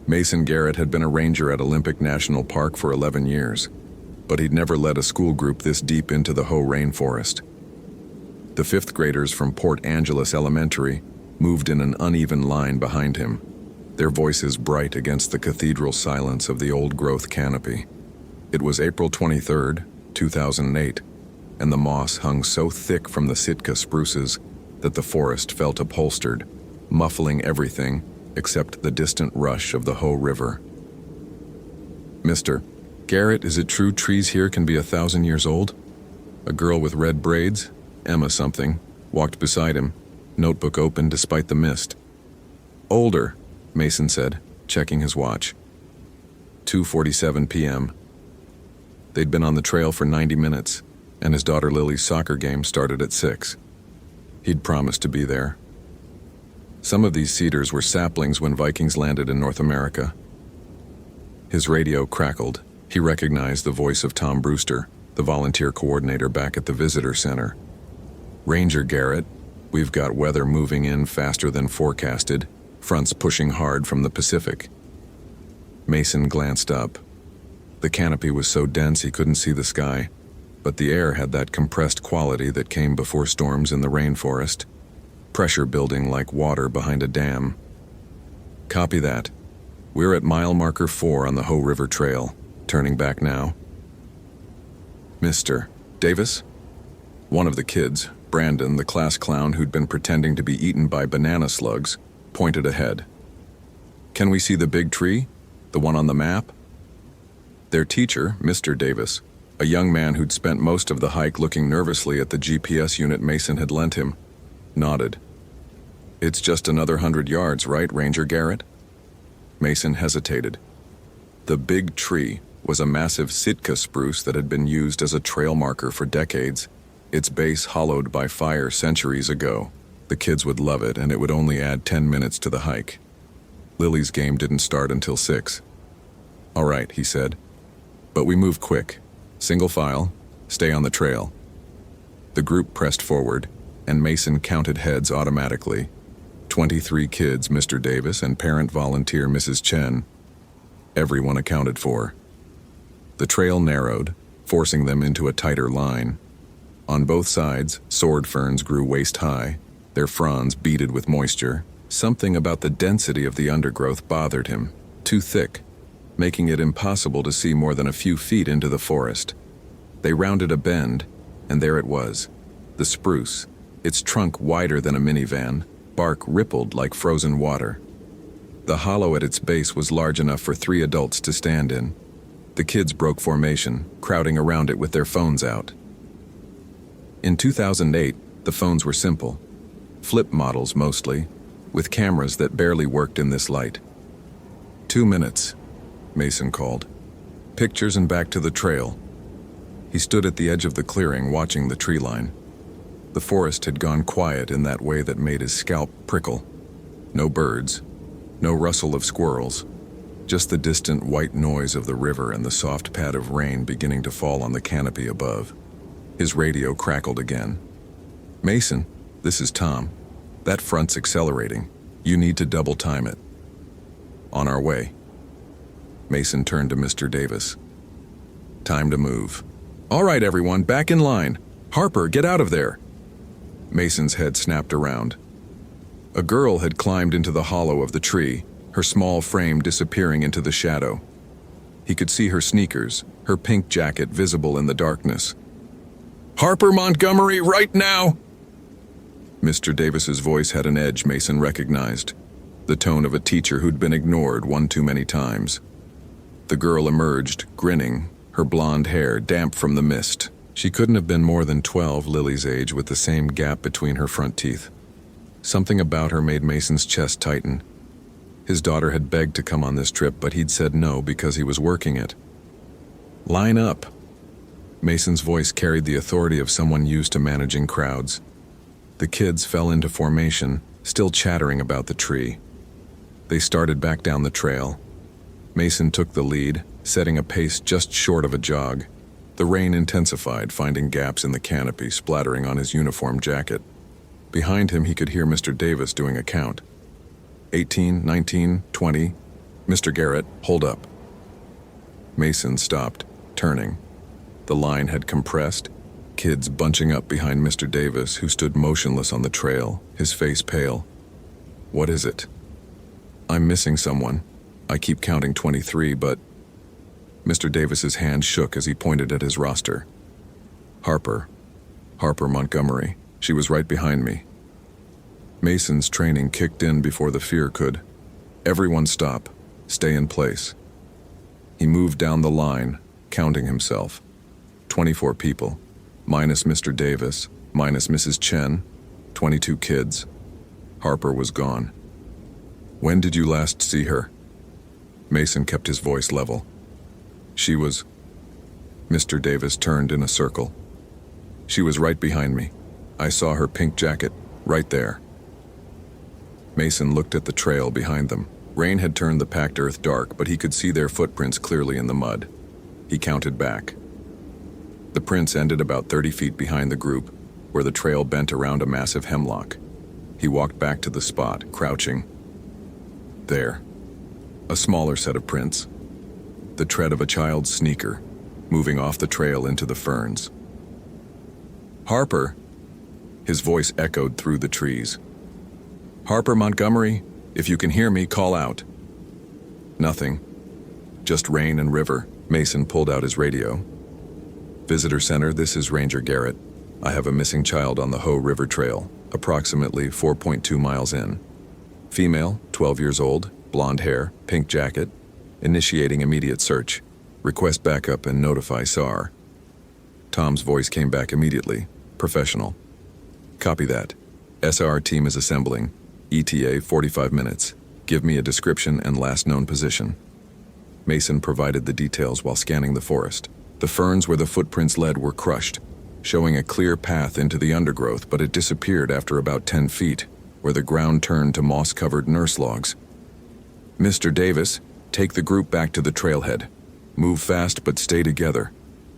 Mason Garrett had been a ranger at Olympic National Park for 11 years, but he'd never led a school group this deep into the Ho rainforest. The 5th graders from Port Angeles Elementary moved in an uneven line behind him, their voices bright against the cathedral silence of the old-growth canopy. It was April 23, 2008, and the moss hung so thick from the Sitka spruces that the forest felt upholstered, muffling everything except the distant rush of the Ho River. "Mr. Garrett, is it true trees here can be 1,000 years old?" A girl with red braids, Emma something, walked beside him, notebook open despite the mist. "Older," Mason said, checking his watch. 2:47 p.m. They'd been on the trail for 90 minutes, and his daughter Lily's soccer game started at 6. He'd promised to be there. Some of these cedars were saplings when Vikings landed in North America. His radio crackled. He recognized the voice of Tom Brewster, the volunteer coordinator back at the visitor center. "Ranger Garrett, we've got weather moving in faster than forecasted, fronts pushing hard from the Pacific." Mason glanced up. The canopy was so dense he couldn't see the sky, but the air had that compressed quality that came before storms in the rainforest, pressure building like water behind a dam. "Copy that. We're at mile marker 4 on the Ho River Trail, turning back now." "Mr. Davis?" One of the kids, Brandon, the class clown who'd been pretending to be eaten by banana slugs, pointed ahead. "Can we see the big tree? The one on the map?" Their teacher, Mr. Davis, a young man who'd spent most of the hike looking nervously at the GPS unit Mason had lent him, nodded. "It's just another 100 yards, right, Ranger Garrett?" Mason hesitated. The big tree was a massive Sitka spruce that had been used as a trail marker for decades, its base hollowed by fire centuries ago. The kids would love it, and it would only add 10 minutes to the hike. Lily's game didn't start until 6. "All right," he said. "But we move quick. Single file, stay on the trail." The group pressed forward, and Mason counted heads automatically. 23 kids, Mr. Davis, and parent volunteer Mrs. Chen. Everyone accounted for. The trail narrowed, forcing them into a tighter line. On both sides, sword ferns grew waist-high, their fronds beaded with moisture. Something about the density of the undergrowth bothered him. Too thick, making it impossible to see more than a few feet into the forest. They rounded a bend, and there it was. The spruce, its trunk wider than a minivan, bark rippled like frozen water. The hollow at its base was large enough for 3 adults to stand in. The kids broke formation, crowding around it with their phones out. In 2008, the phones were simple. Flip models mostly, with cameras that barely worked in this light. 2 minutes, Mason called. Pictures and back to the trail. He stood at the edge of the clearing, watching the tree line. The forest had gone quiet in that way that made his scalp prickle. No birds, no rustle of squirrels, just the distant white noise of the river and the soft pad of rain beginning to fall on the canopy above. His radio crackled again. "Mason, this is Tom. That front's accelerating. You need to double time it." "On our way." Mason turned to Mr. Davis. "Time to move." "All right, everyone, back in line. Harper, get out of there." Mason's head snapped around. A girl had climbed into the hollow of the tree, her small frame disappearing into the shadow. He could see her sneakers, her pink jacket visible in the darkness. "Harper Montgomery, right now!" Mr. Davis's voice had an edge Mason recognized, the tone of a teacher who'd been ignored one too many times. The girl emerged, grinning, her blonde hair damp from the mist. She couldn't have been more than 12, Lily's age, with the same gap between her front teeth. Something about her made Mason's chest tighten. His daughter had begged to come on this trip, but he'd said no because he was working it. "Line up." Mason's voice carried the authority of someone used to managing crowds. The kids fell into formation, still chattering about the tree. They started back down the trail. Mason took the lead, setting a pace just short of a jog. The rain intensified, finding gaps in the canopy, splattering on his uniform jacket. Behind him, he could hear Mr. Davis doing a count. 18, 19, 20. "Mr. Garrett, hold up." Mason stopped, turning. The line had compressed, kids bunching up behind Mr. Davis, who stood motionless on the trail, his face pale. "What is it?" "I'm missing someone. I keep counting 23, but..." Mr. Davis's hand shook as he pointed at his roster. "Harper Montgomery. She was right behind me." Mason's training kicked in before the fear could. "Everyone stop. Stay in place." He moved down the line, counting himself. 24 people, minus Mr. Davis, minus Mrs. Chen, 22 kids. Harper was gone. "When did you last see her?" Mason kept his voice level. "She was..." Mr. Davis turned in a circle. "She was right behind me. I saw her pink jacket, right there." Mason looked at the trail behind them. Rain had turned the packed earth dark, but he could see their footprints clearly in the mud. He counted back. The prints ended about 30 feet behind the group, where the trail bent around a massive hemlock. He walked back to the spot, crouching. There. A smaller set of prints. The tread of a child's sneaker, moving off the trail into the ferns. "Harper!" His voice echoed through the trees. "Harper Montgomery, if you can hear me, call out." Nothing. Just rain and river. Mason pulled out his radio. "Visitor Center, this is Ranger Garrett. I have a missing child on the Ho River Trail, approximately 4.2 miles in. Female, 12 years old, blonde hair, pink jacket. Initiating immediate search. Request backup and notify SAR." Tom's voice came back immediately. Professional. "Copy that. SR team is assembling. ETA 45 minutes. Give me a description and last known position." Mason provided the details while scanning the forest. The ferns where the footprints led were crushed, showing a clear path into the undergrowth, but it disappeared after about 10 feet, where the ground turned to moss-covered nurse logs. "Mr. Davis, take the group back to the trailhead. Move fast, but stay together.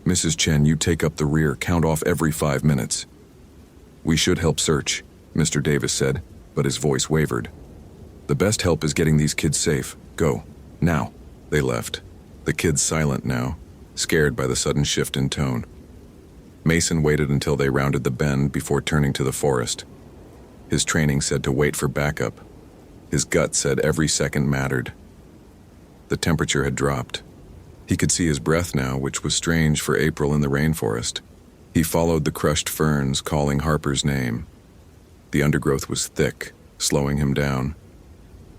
Mrs. Chen, you take up the rear, count off every 5 minutes." "We should help search," Mr. Davis said, but his voice wavered. "The best help is getting these kids safe. Go. Now." They left. The kids silent now, scared by the sudden shift in tone. Mason waited until they rounded the bend before turning to the forest. His training said to wait for backup. His gut said every second mattered. The temperature had dropped. He could see his breath now, which was strange for April in the rainforest. He followed the crushed ferns, calling Harper's name. The undergrowth was thick, slowing him down.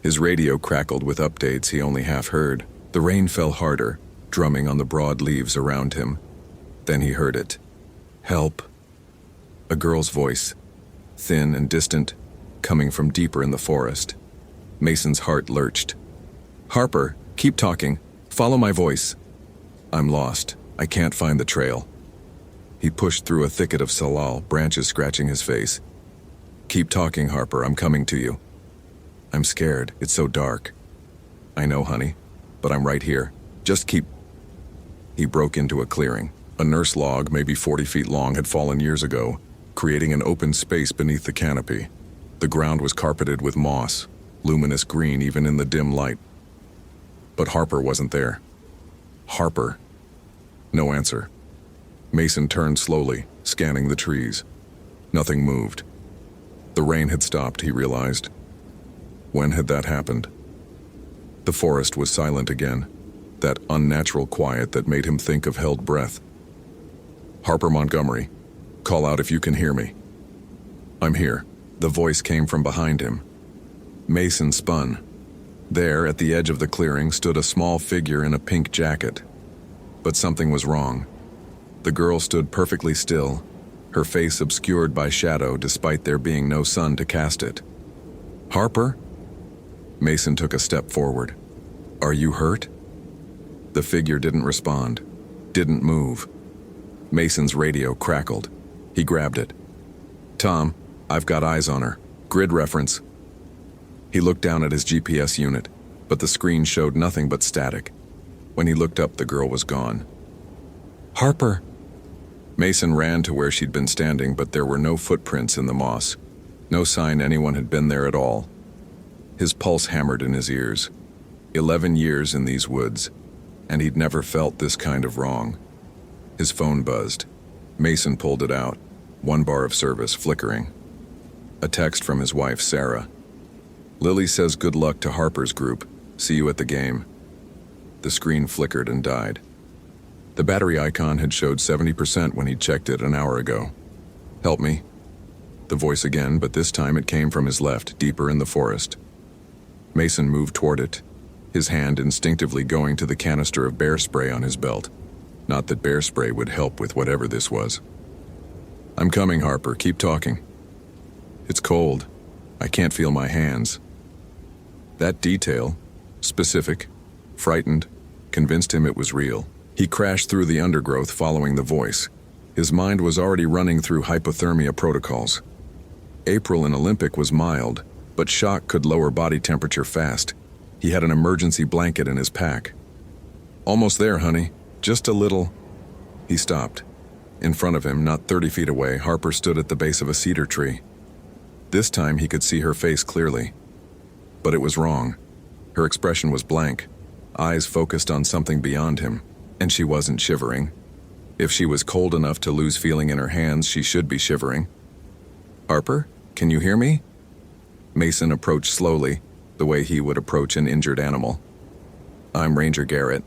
His radio crackled with updates he only half heard. The rain fell harder, drumming on the broad leaves around him. Then he heard it. "Help." A girl's voice, thin and distant, coming from deeper in the forest. Mason's heart lurched. "Harper, keep talking. Follow my voice." "I'm lost. I can't find the trail." He pushed through a thicket of salal, branches scratching his face. "Keep talking, Harper, I'm coming to you." "I'm scared, it's so dark." "I know, honey, but I'm right here. Just keep..." He broke into a clearing. A nurse log, maybe 40 feet long, had fallen years ago, creating an open space beneath the canopy. The ground was carpeted with moss, luminous green even in the dim light. But Harper wasn't there. Harper. No answer. Mason turned slowly, scanning the trees. Nothing moved. The rain had stopped, he realized. When had that happened? The forest was silent again, that unnatural quiet that made him think of held breath. "Harper Montgomery, call out if you can hear me." "I'm here." The voice came from behind him. Mason spun. There, at the edge of the clearing, stood a small figure in a pink jacket. But something was wrong. The girl stood perfectly still, her face obscured by shadow despite there being no sun to cast it. "Harper?" Mason took a step forward. "Are you hurt?" The figure didn't respond, didn't move. Mason's radio crackled. He grabbed it. "Tom, I've got eyes on her. Grid reference." He looked down at his GPS unit, but the screen showed nothing but static. When he looked up, the girl was gone. "Harper!" Mason ran to where she'd been standing, but there were no footprints in the moss. No sign anyone had been there at all. His pulse hammered in his ears. 11 years in these woods, and he'd never felt this kind of wrong. His phone buzzed. Mason pulled it out, one bar of service flickering. A text from his wife, Sarah. "Lily says good luck to Harper's group. See you at the game." The screen flickered and died. The battery icon had showed 70% when he'd checked it an hour ago. "Help me." The voice again, but this time it came from his left, deeper in the forest. Mason moved toward it, his hand instinctively going to the canister of bear spray on his belt. Not that bear spray would help with whatever this was. "I'm coming, Harper. Keep talking." "It's cold. I can't feel my hands." That detail, specific, frightened, convinced him it was real. He crashed through the undergrowth following the voice. His mind was already running through hypothermia protocols. April in Olympic was mild, but shock could lower body temperature fast. He had an emergency blanket in his pack. "Almost there, honey. Just a little..." He stopped. In front of him, not 30 feet away, Harper stood at the base of a cedar tree. This time he could see her face clearly. But it was wrong. Her expression was blank, eyes focused on something beyond him, and she wasn't shivering. If she was cold enough to lose feeling in her hands, she should be shivering. "Harper, can you hear me?" Mason approached slowly, the way he would approach an injured animal. "I'm Ranger Garrett.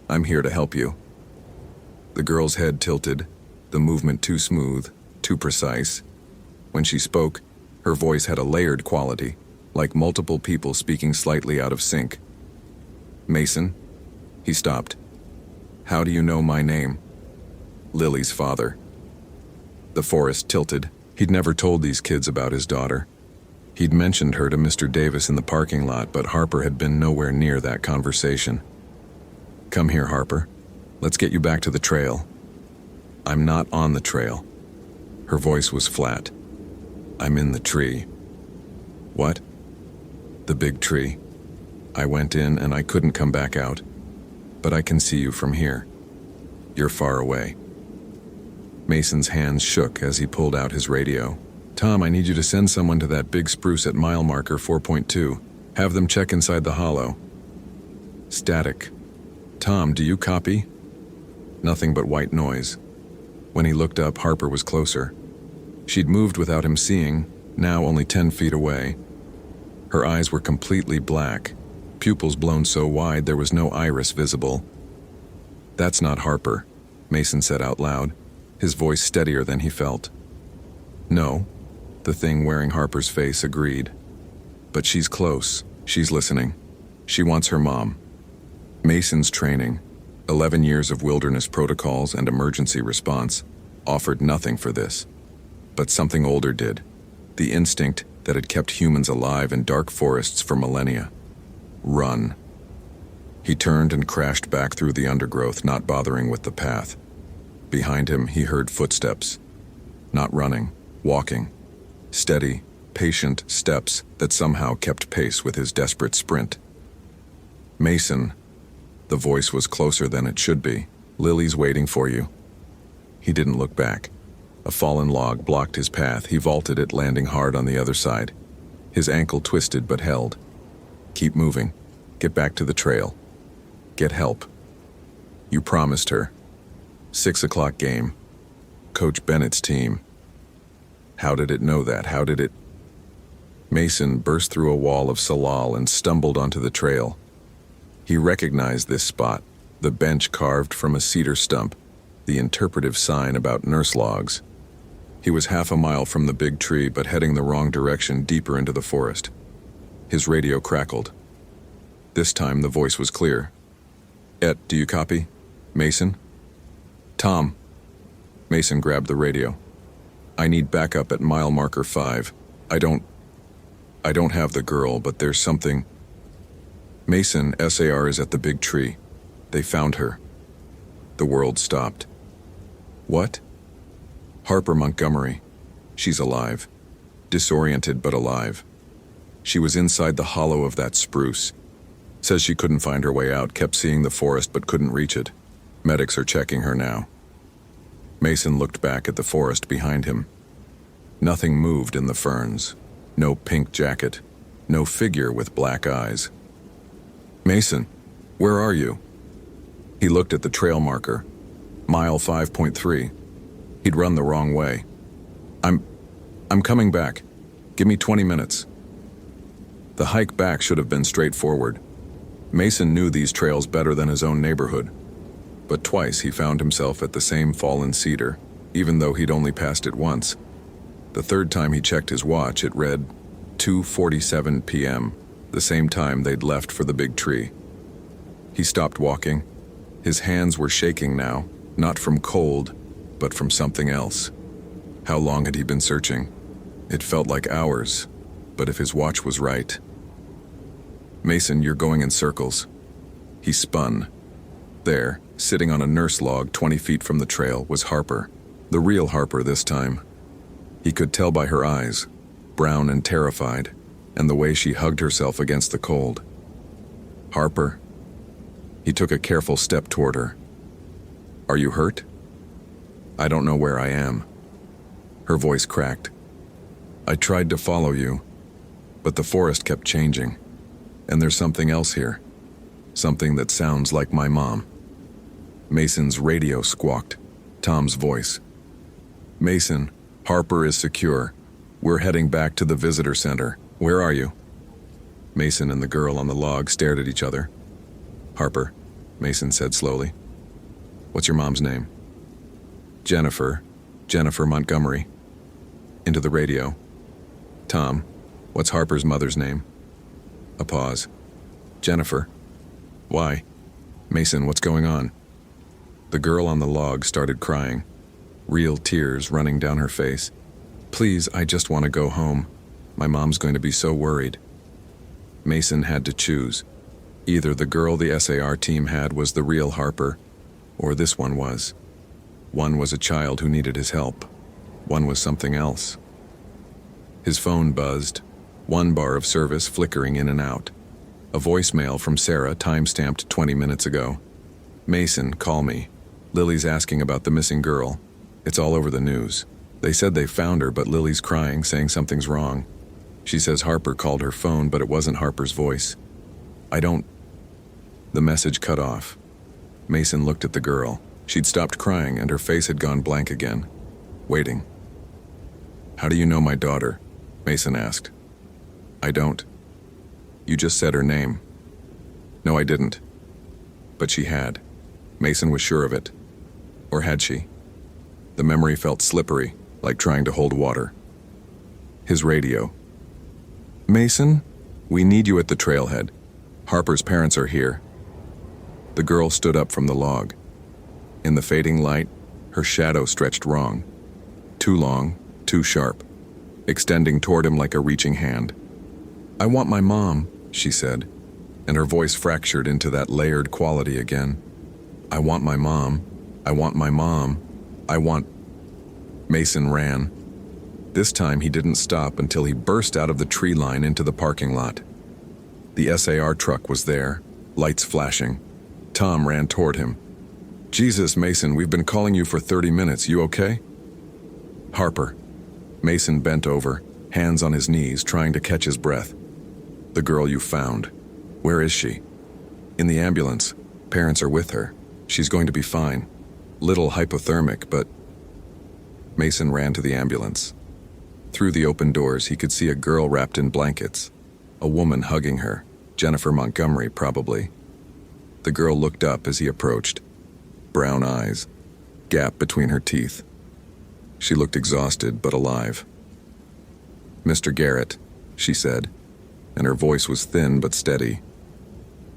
I'm here to help you." The girl's head tilted, the movement too smooth, too precise. When she spoke, her voice had a layered quality, like multiple people speaking slightly out of sync. "Mason?" He stopped. "How do you know my name?" "Lily's father." The forest tilted. He'd never told these kids about his daughter. He'd mentioned her to Mr. Davis in the parking lot, but Harper had been nowhere near that conversation. "Come here, Harper. Let's get you back to the trail." "I'm not on the trail." Her voice was flat. "I'm in the tree." "What?" "The big tree. I went in and I couldn't come back out. But I can see you from here. You're far away." Mason's hands shook as he pulled out his radio. "Tom, I need you to send someone to that big spruce at mile marker 4.2. Have them check inside the hollow." Static. "Tom, do you copy?" Nothing but white noise. When he looked up, Harper was closer. She'd moved without him seeing, now only 10 feet away. Her eyes were completely black, pupils blown so wide there was no iris visible. "That's not Harper," Mason said out loud, his voice steadier than he felt. "No," the thing wearing Harper's face agreed. "But she's close. She's listening. She wants her mom." Mason's training, 11 years of wilderness protocols and emergency response, offered nothing for this. But something older did. The instinct that had kept humans alive in dark forests for millennia. Run. He turned and crashed back through the undergrowth, not bothering with the path. Behind him, he heard footsteps. Not running, walking. Steady, patient steps that somehow kept pace with his desperate sprint. "Mason." The voice was closer than it should be. "Lily's waiting for you." He didn't look back. A fallen log blocked his path. He vaulted it, landing hard on the other side. His ankle twisted but held. "Keep moving. Get back to the trail. Get help. You promised her." 6 o'clock game. Coach Bennett's team. How did it know that? How did it? Mason burst through a wall of salal and stumbled onto the trail. He recognized this spot, the bench carved from a cedar stump, the interpretive sign about nurse logs. He was half a mile from the big tree, but heading the wrong direction, deeper into the forest. His radio crackled. This time the voice was clear. "Et, do you copy? Mason?" "Tom." Mason grabbed the radio. "I need backup at mile marker 5. I don't have the girl, but there's something." "Mason, SAR is at the big tree. They found her." The world stopped. "What?" "Harper Montgomery. She's alive. Disoriented but alive. She was inside the hollow of that spruce. Says she couldn't find her way out, kept seeing the forest but couldn't reach it. Medics are checking her now." Mason looked back at the forest behind him. Nothing moved in the ferns. No pink jacket. No figure with black eyes. "Mason, where are you?" He looked at the trail marker. Mile 5.3. He'd run the wrong way. I'm coming back. Give me 20 minutes." The hike back should have been straightforward. Mason knew these trails better than his own neighborhood. But twice he found himself at the same fallen cedar, even though he'd only passed it once. The third time he checked his watch, it read 2:47 p.m., the same time they'd left for the big tree. He stopped walking. His hands were shaking now, not from cold, but from something else. How long had he been searching? It felt like hours, but if his watch was right. "Mason, you're going in circles." He spun. There, sitting on a nurse log 20 feet from the trail, was Harper. The real Harper this time. He could tell by her eyes, brown and terrified, and the way she hugged herself against the cold. "Harper." He took a careful step toward her. "Are you hurt?" "I don't know where I am." Her voice cracked. "I tried to follow you, but the forest kept changing. And there's something else here. Something that sounds like my mom." Mason's radio squawked. Tom's voice. "Mason, Harper is secure. We're heading back to the visitor center. Where are you?" Mason and the girl on the log stared at each other. "Harper," Mason said slowly. "What's your mom's name?" Jennifer Montgomery." Into the radio. "Tom, what's Harper's mother's name?" A pause. "Jennifer." "Why?" "Mason, what's going on?" The girl on the log started crying, real tears running down her face. "Please, I just want to go home. My mom's going to be so worried." Mason had to choose. Either the girl the SAR team had was the real Harper, or this one was. One was a child who needed his help. One was something else. His phone buzzed, one bar of service flickering in and out. A voicemail from Sarah, time-stamped 20 minutes ago. "Mason, call me. Lily's asking about the missing girl. It's all over the news. They said they found her, but Lily's crying, saying something's wrong. She says Harper called her phone, but it wasn't Harper's voice. I don't..." The message cut off. Mason looked at the girl. She'd stopped crying, and her face had gone blank again. Waiting. "How do you know my daughter?" Mason asked. "I don't." "You just said her name." "No, I didn't." But she had. Mason was sure of it. Or had she? The memory felt slippery, like trying to hold water. His radio. "Mason, we need you at the trailhead. Harper's parents are here." The girl stood up from the log. In the fading light, her shadow stretched wrong. Too long, too sharp, extending toward him like a reaching hand. "I want my mom," she said, and her voice fractured into that layered quality again. "I want my mom. I want my mom." I want... Mason ran. This time he didn't stop until he burst out of the tree line into the parking lot. The SAR truck was there, lights flashing. Tom ran toward him. Jesus, Mason, we've been calling you for 30 minutes. You okay? Harper. Mason bent over, hands on his knees, trying to catch his breath. The girl you found. Where is she? In the ambulance. Parents are with her. She's going to be fine. Little hypothermic, but... Mason ran to the ambulance. Through the open doors, he could see a girl wrapped in blankets. A woman hugging her. Jennifer Montgomery, probably. The girl looked up as he approached. Brown eyes. Gap between her teeth. She looked exhausted, but alive. Mr. Garrett, she said, and her voice was thin but steady.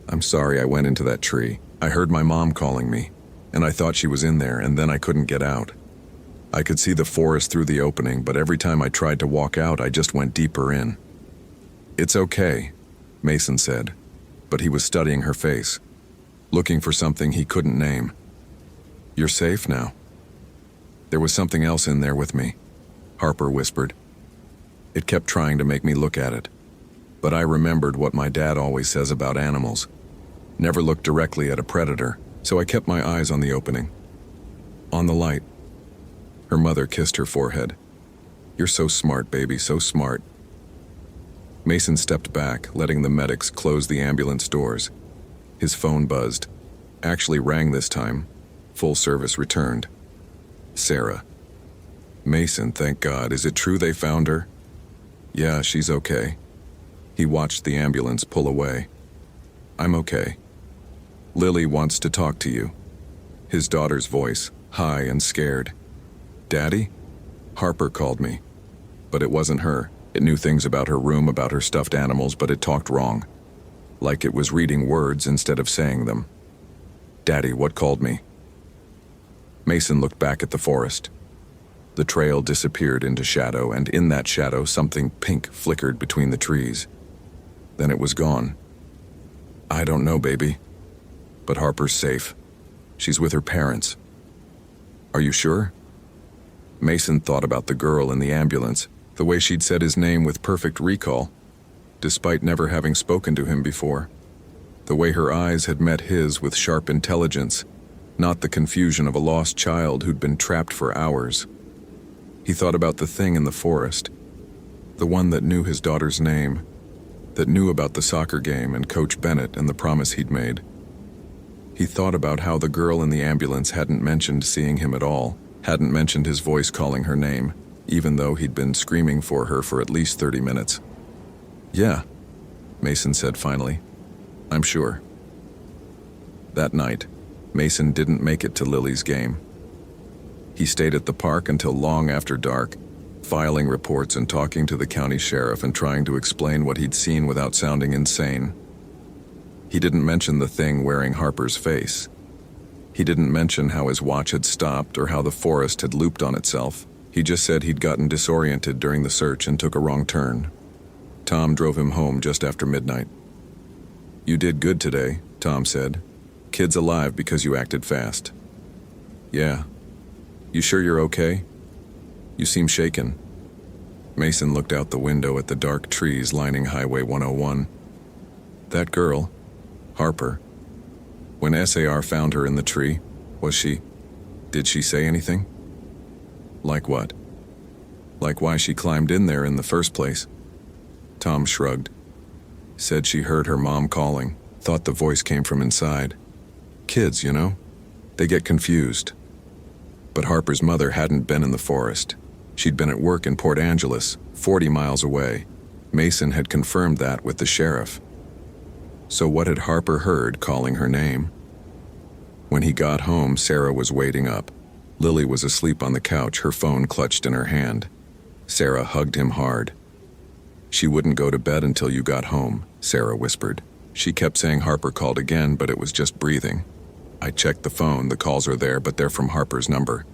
I'm sorry I went into that tree. I heard my mom calling me, and I thought she was in there, and then I couldn't get out. I could see the forest through the opening, but every time I tried to walk out, I just went deeper in. It's okay, Mason said, but he was studying her face, looking for something he couldn't name. You're safe now. There was something else in there with me, Harper whispered. It kept trying to make me look at it, but I remembered what my dad always says about animals. Never look directly at a predator, so I kept my eyes on the opening. On the light. Her mother kissed her forehead. You're so smart, baby, so smart. Mason stepped back, letting the medics close the ambulance doors. His phone buzzed. Actually rang this time. Full service returned. Sarah. Mason, thank God. Is it true they found her? Yeah, she's okay. He watched the ambulance pull away. I'm okay. Lily wants to talk to you. His daughter's voice, high and scared. Daddy? Harper called me. But it wasn't her. It knew things about her room, about her stuffed animals, but it talked wrong. Like it was reading words instead of saying them. Daddy, what called me? Mason looked back at the forest. The trail disappeared into shadow, and in that shadow something pink flickered between the trees. Then it was gone. I don't know, baby. But Harper's safe. She's with her parents. Are you sure? Mason thought about the girl in the ambulance, the way she'd said his name with perfect recall, despite never having spoken to him before. The way her eyes had met his with sharp intelligence, not the confusion of a lost child who'd been trapped for hours. He thought about the thing in the forest, the one that knew his daughter's name, that knew about the soccer game and Coach Bennett and the promise he'd made. He thought about how the girl in the ambulance hadn't mentioned seeing him at all, hadn't mentioned his voice calling her name, even though he'd been screaming for her for at least 30 minutes. Yeah, Mason said finally. I'm sure. That night, Mason didn't make it to Lily's game. He stayed at the park until long after dark, filing reports and talking to the county sheriff and trying to explain what he'd seen without sounding insane. He didn't mention the thing wearing Harper's face. He didn't mention how his watch had stopped or how the forest had looped on itself. He just said he'd gotten disoriented during the search and took a wrong turn. Tom drove him home just after midnight. You did good today, Tom said. Kid's alive because you acted fast. Yeah. You sure you're okay? You seem shaken. Mason looked out the window at the dark trees lining Highway 101. That girl, Harper, when SAR found her in the tree, did she say anything? Like what? Like why she climbed in there in the first place? Tom shrugged. Said she heard her mom calling, thought the voice came from inside. Kids, you know? They get confused. But Harper's mother hadn't been in the forest. She'd been at work in Port Angeles, 40 miles away. Mason had confirmed that with the sheriff. So what had Harper heard calling her name? When he got home, Sarah was waiting up. Lily was asleep on the couch, her phone clutched in her hand. Sarah hugged him hard. She wouldn't go to bed until you got home, Sarah whispered. She kept saying Harper called again, but it was just breathing. I checked the phone, the calls are there, but they're from Harper's number.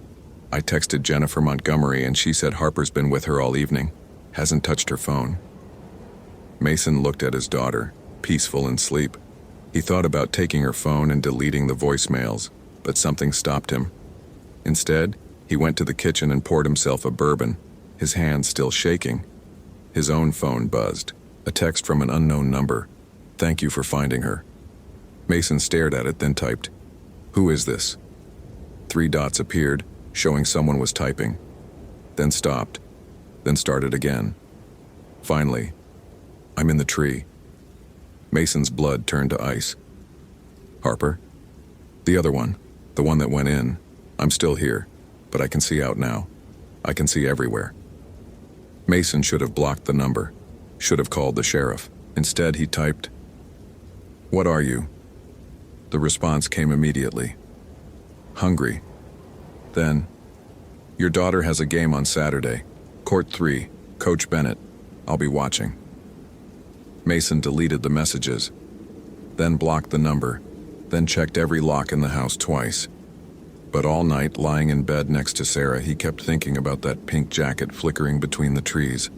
I texted Jennifer Montgomery and she said Harper's been with her all evening. Hasn't touched her phone. Mason looked at his daughter, peaceful in sleep. He thought about taking her phone and deleting the voicemails, but something stopped him. Instead, He went to the kitchen and poured himself a bourbon, his hands still shaking. His own phone buzzed. A text from an unknown number. "Thank you for finding her." Mason stared at it, then typed, "Who is this?" 3 dots appeared, showing someone was typing. Then stopped, then started again. Finally, "I'm in the tree." Mason's blood turned to ice. "Harper?" "The other one, the one that went in. I'm still here, but I can see out now. I can see everywhere." Mason should have blocked the number, should have called the sheriff. Instead, he typed, "What are you?" The response came immediately. "Hungry." Then, "Your daughter has a game on Saturday. Court 3, Coach Bennett. I'll be watching." Mason deleted the messages, then blocked the number, then checked every lock in the house twice. But all night, lying in bed next to Sarah, he kept thinking about that pink jacket flickering between the trees,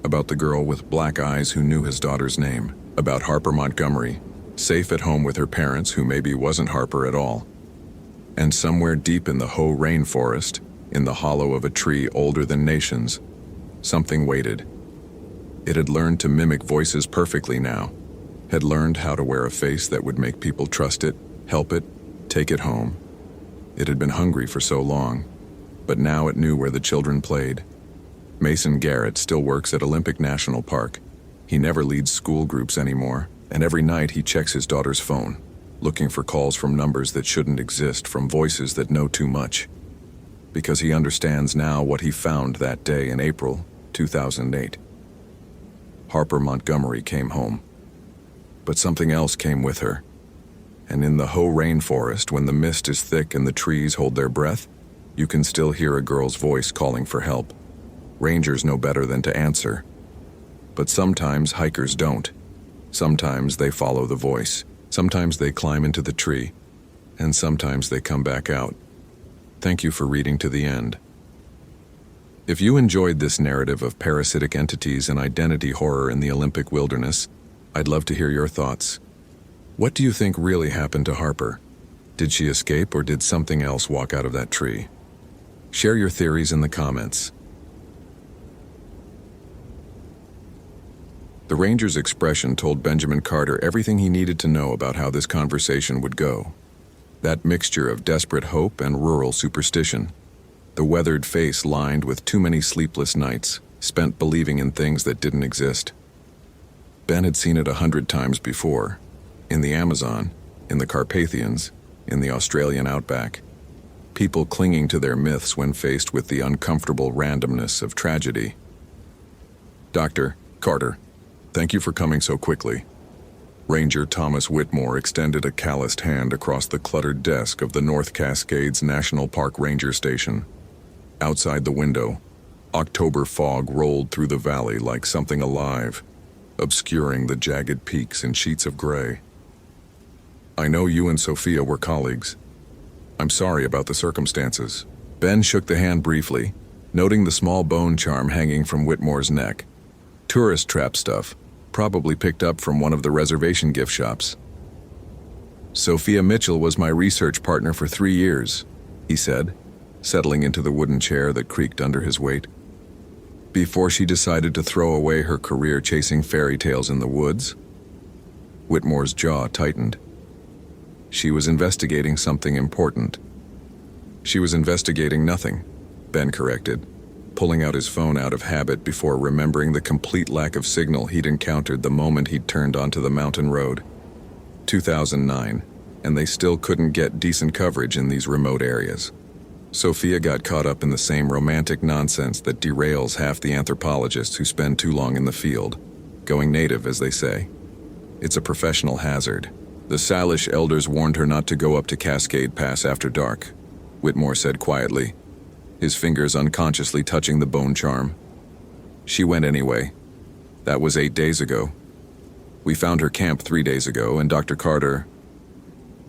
about the girl with black eyes who knew his daughter's name, about Harper Montgomery, safe at home with her parents who maybe wasn't Harper at all. And somewhere deep in the Hoh rainforest, in the hollow of a tree older than nations, something waited. It had learned to mimic voices perfectly now, had learned how to wear a face that would make people trust it, help it, take it home. It had been hungry for so long, but now it knew where the children played. Mason Garrett still works at Olympic National Park. He never leads school groups anymore, and every night he checks his daughter's phone, looking for calls from numbers that shouldn't exist, from voices that know too much. Because he understands now what he found that day in April 2008. Harper Montgomery came home. But something else came with her. And in the Hoh rainforest, when the mist is thick and the trees hold their breath, you can still hear a girl's voice calling for help. Rangers know better than to answer. But sometimes hikers don't. Sometimes they follow the voice. Sometimes they climb into the tree. And sometimes they come back out. Thank you for reading to the end. If you enjoyed this narrative of parasitic entities and identity horror in the Olympic wilderness, I'd love to hear your thoughts. What do you think really happened to Harper? Did she escape or did something else walk out of that tree? Share your theories in the comments. The ranger's expression told Benjamin Carter everything he needed to know about how this conversation would go. That mixture of desperate hope and rural superstition. The weathered face lined with too many sleepless nights, spent believing in things that didn't exist. Ben had seen it 100 times before. In the Amazon, in the Carpathians, in the Australian outback. People clinging to their myths when faced with the uncomfortable randomness of tragedy. Dr. Carter, thank you for coming so quickly. Ranger Thomas Whitmore extended a calloused hand across the cluttered desk of the North Cascades National Park Ranger Station. Outside the window, October fog rolled through the valley like something alive, obscuring the jagged peaks in sheets of gray. I know you and Sophia were colleagues. I'm sorry about the circumstances. Ben shook the hand briefly, noting the small bone charm hanging from Whitmore's neck. Tourist trap stuff, probably picked up from one of the reservation gift shops. Sophia Mitchell was my research partner for 3 years, he said, settling into the wooden chair that creaked under his weight. Before she decided to throw away her career chasing fairy tales in the woods. Whitmore's jaw tightened. She was investigating something important. She was investigating nothing, Ben corrected, pulling out his phone out of habit before remembering the complete lack of signal he'd encountered the moment he'd turned onto the mountain road. 2009, and they still couldn't get decent coverage in these remote areas. Sophia got caught up in the same romantic nonsense that derails half the anthropologists who spend too long in the field, going native, as they say. It's a professional hazard. The Salish elders warned her not to go up to Cascade Pass after dark, Whitmore said quietly, his fingers unconsciously touching the bone charm. She went anyway. That was 8 days ago. We found her camp 3 days ago, and Dr. Carter...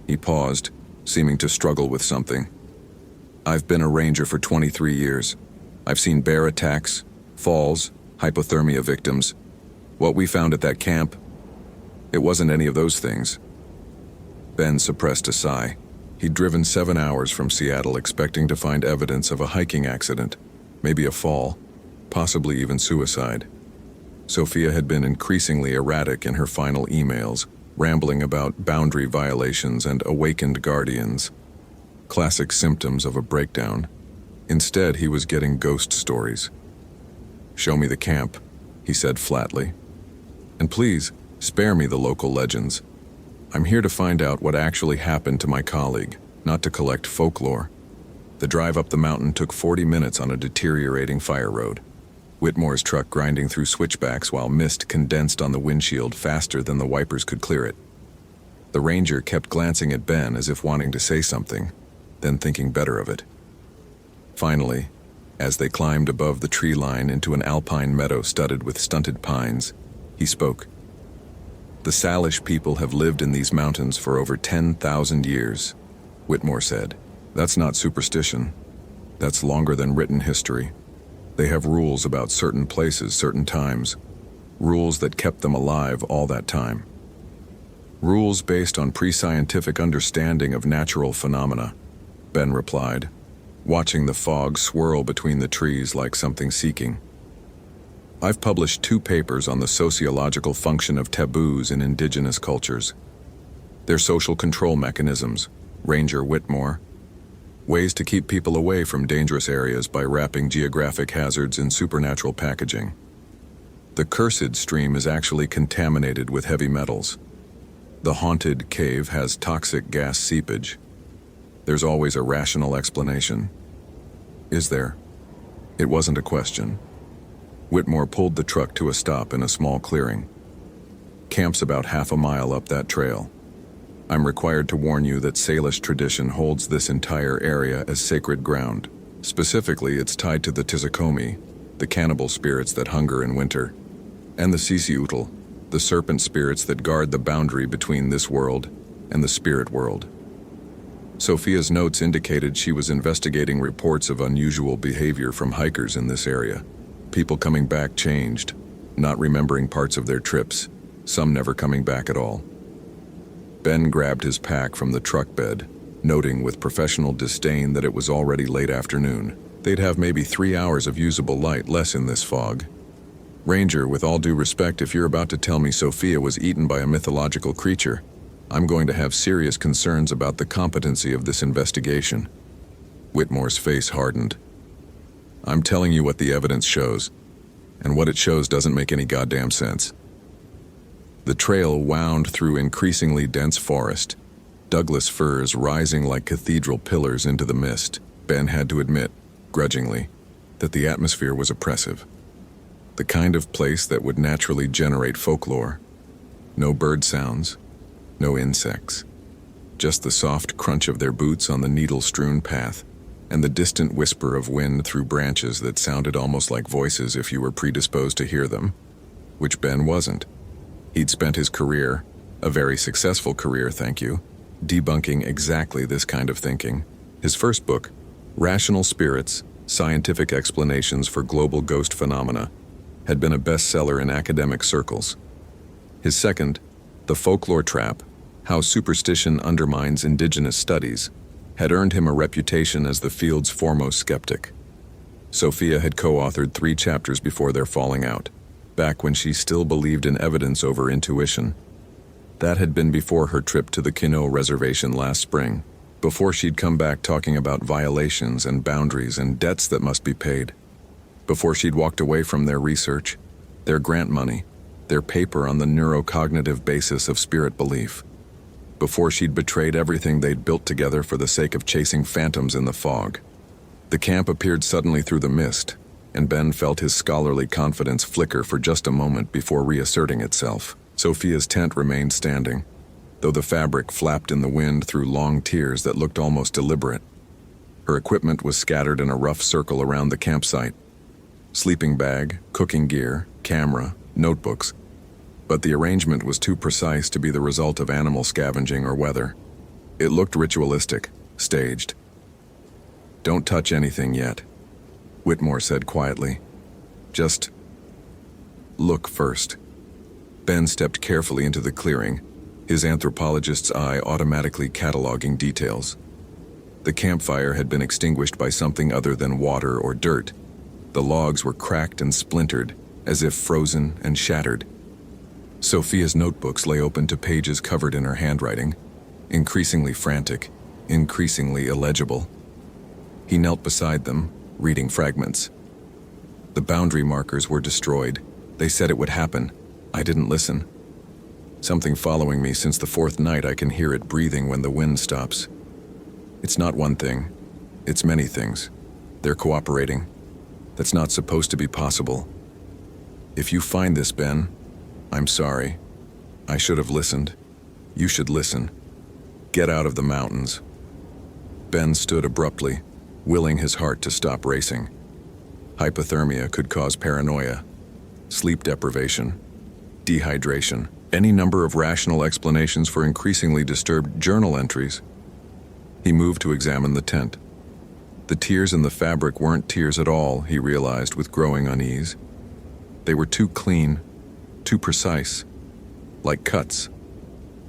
He paused, seeming to struggle with something. I've been a ranger for 23 years. I've seen bear attacks, falls, hypothermia victims. What we found at that camp, it wasn't any of those things. Ben suppressed a sigh. He'd driven 7 hours from Seattle expecting to find evidence of a hiking accident, maybe a fall, possibly even suicide. Sophia had been increasingly erratic in her final emails, rambling about boundary violations and awakened guardians. Classic symptoms of a breakdown. Instead, he was getting ghost stories. "Show me the camp," he said flatly. "And please, spare me the local legends. I'm here to find out what actually happened to my colleague, not to collect folklore." The drive up the mountain took 40 minutes on a deteriorating fire road. Whitmore's truck grinding through switchbacks while mist condensed on the windshield faster than the wipers could clear it. The ranger kept glancing at Ben as if wanting to say something, then thinking better of it. Finally, as they climbed above the tree line into an alpine meadow studded with stunted pines, he spoke. "The Salish people have lived in these mountains for over 10,000 years, Whitmore said. "That's not superstition. That's longer than written history. They have rules about certain places, certain times, rules that kept them alive all that time. Rules based on pre-scientific understanding of natural phenomena," Ben replied, watching the fog swirl between the trees like something seeking. "I've published 2 papers on the sociological function of taboos in indigenous cultures. Their social control mechanisms, Ranger Whitmore. Ways to keep people away from dangerous areas by wrapping geographic hazards in supernatural packaging. The cursed stream is actually contaminated with heavy metals. The haunted cave has toxic gas seepage. There's always a rational explanation." "Is there?" It wasn't a question. Whitmore pulled the truck to a stop in a small clearing. "Camp's about half a mile up that trail. I'm required to warn you that Salish tradition holds this entire area as sacred ground. Specifically, it's tied to the Tizicomi, the cannibal spirits that hunger in winter, and the Sisiutl, the serpent spirits that guard the boundary between this world and the spirit world." Sophia's notes indicated she was investigating reports of unusual behavior from hikers in this area. People coming back changed, not remembering parts of their trips, some never coming back at all. Ben grabbed his pack from the truck bed, noting with professional disdain that it was already late afternoon. They'd have maybe 3 hours of usable light less in this fog. "Ranger, with all due respect, if you're about to tell me Sophia was eaten by a mythological creature, I'm going to have serious concerns about the competency of this investigation." Whitmore's face hardened. "I'm telling you what the evidence shows, and what it shows doesn't make any goddamn sense." The trail wound through increasingly dense forest, Douglas firs rising like cathedral pillars into the mist. Ben had to admit, grudgingly, that the atmosphere was oppressive. The kind of place that would naturally generate folklore. No bird sounds, no insects. Just the soft crunch of their boots on the needle-strewn path, and the distant whisper of wind through branches that sounded almost like voices if you were predisposed to hear them, which Ben wasn't. He'd spent his career, a very successful career, thank you, debunking exactly this kind of thinking. His first book, Rational Spirits, Scientific Explanations for Global Ghost Phenomena, had been a bestseller in academic circles. His second, The Folklore Trap, How Superstition Undermines Indigenous Studies, had earned him a reputation as the field's foremost skeptic. Sophia had co-authored 3 chapters before their falling out, back when she still believed in evidence over intuition. That had been before her trip to the Quinault Reservation last spring, before she'd come back talking about violations and boundaries and debts that must be paid, before she'd walked away from their research, their grant money, their paper on the neurocognitive basis of spirit belief, before she'd betrayed everything they'd built together for the sake of chasing phantoms in the fog. The camp appeared suddenly through the mist, and Ben felt his scholarly confidence flicker for just a moment before reasserting itself. Sophia's tent remained standing, though the fabric flapped in the wind through long tiers that looked almost deliberate. Her equipment was scattered in a rough circle around the campsite. Sleeping bag, cooking gear, camera, notebooks. But the arrangement was too precise to be the result of animal scavenging or weather. It looked ritualistic, staged. "Don't touch anything yet," Whitmore said quietly. "Just look first." Ben stepped carefully into the clearing, his anthropologist's eye automatically cataloging details. The campfire had been extinguished by something other than water or dirt. The logs were cracked and splintered, as if frozen and shattered. Sophia's notebooks lay open to pages covered in her handwriting, increasingly frantic, increasingly illegible. He knelt beside them, reading fragments. The boundary markers were destroyed. They said it would happen. I didn't listen. Something following me since the fourth night. I can hear it breathing when the wind stops. It's not one thing. It's many things. They're cooperating. That's not supposed to be possible. If you find this, Ben, I'm sorry. I should have listened. You should listen. Get out of the mountains. Ben stood abruptly, willing his heart to stop racing. Hypothermia could cause paranoia, sleep deprivation, dehydration, any number of rational explanations for increasingly disturbed journal entries. He moved to examine the tent. The tears in the fabric weren't tears at all, he realized with growing unease. They were too clean, too precise, like cuts,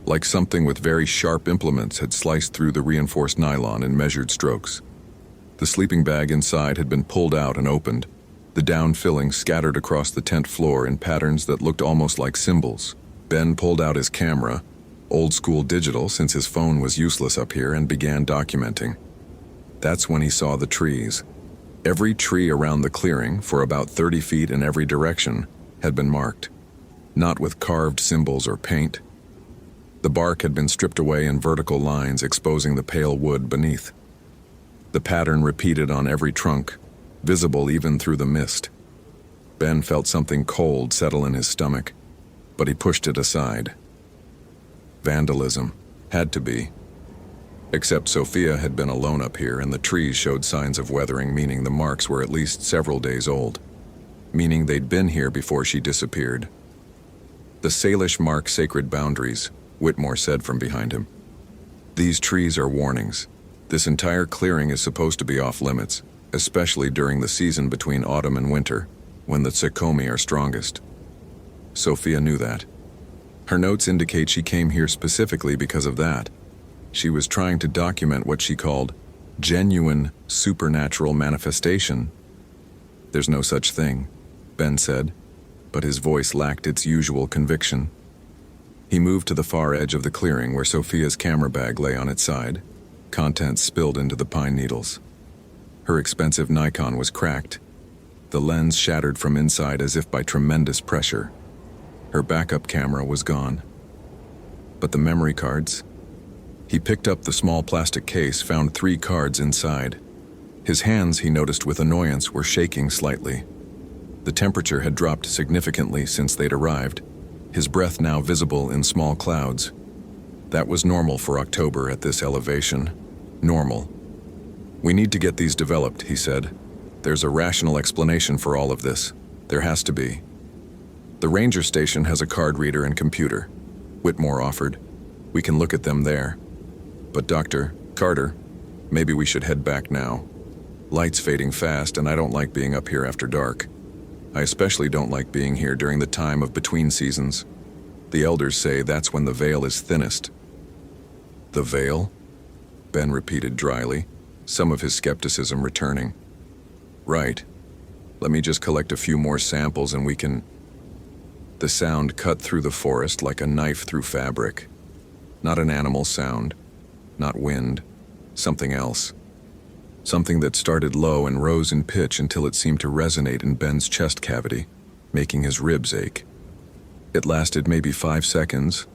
like something with very sharp implements had sliced through the reinforced nylon in measured strokes. The sleeping bag inside had been pulled out and opened, the down filling scattered across the tent floor in patterns that looked almost like symbols. Ben pulled out his camera, old school digital since his phone was useless up here, and began documenting. That's when he saw the trees. Every tree around the clearing, for about 30 feet in every direction, had been marked. Not with carved symbols or paint. The bark had been stripped away in vertical lines, exposing the pale wood beneath. The pattern repeated on every trunk, visible even through the mist. Ben felt something cold settle in his stomach, but he pushed it aside. Vandalism. Had to be. Except Sophia had been alone up here, and the trees showed signs of weathering, meaning the marks were at least several days old. Meaning they'd been here before she disappeared. The Salish mark sacred boundaries, Whitmore said from behind him. These trees are warnings. This entire clearing is supposed to be off limits, especially during the season between autumn and winter, when the tsukomi are strongest. Sophia knew that. Her notes indicate she came here specifically because of that. She was trying to document what she called genuine supernatural manifestation. There's no such thing, Ben said, but his voice lacked its usual conviction. He moved to the far edge of the clearing where Sophia's camera bag lay on its side, contents spilled into the pine needles. Her expensive Nikon was cracked, the lens shattered from inside as if by tremendous pressure. Her backup camera was gone. But the memory cards? He picked up the small plastic case, found 3 cards inside. His hands, he noticed with annoyance, were shaking slightly. The temperature had dropped significantly since they'd arrived, his breath now visible in small clouds. That was normal for October at this elevation. Normal. We need to get these developed, he said. There's a rational explanation for all of this. There has to be. The ranger station has a card reader and computer, Whitmore offered. We can look at them there. But Dr. Carter, maybe we should head back now. Light's fading fast, and I don't like being up here after dark. I especially don't like being here during the time of between seasons. The elders say that's when the veil is thinnest. The veil? Ben repeated dryly, some of his skepticism returning. Right. Let me just collect a few more samples and we can... The sound cut through the forest like a knife through fabric. Not an animal sound. Not wind. Something else. Something that started low and rose in pitch until it seemed to resonate in Ben's chest cavity, making his ribs ache. It lasted maybe 5 seconds,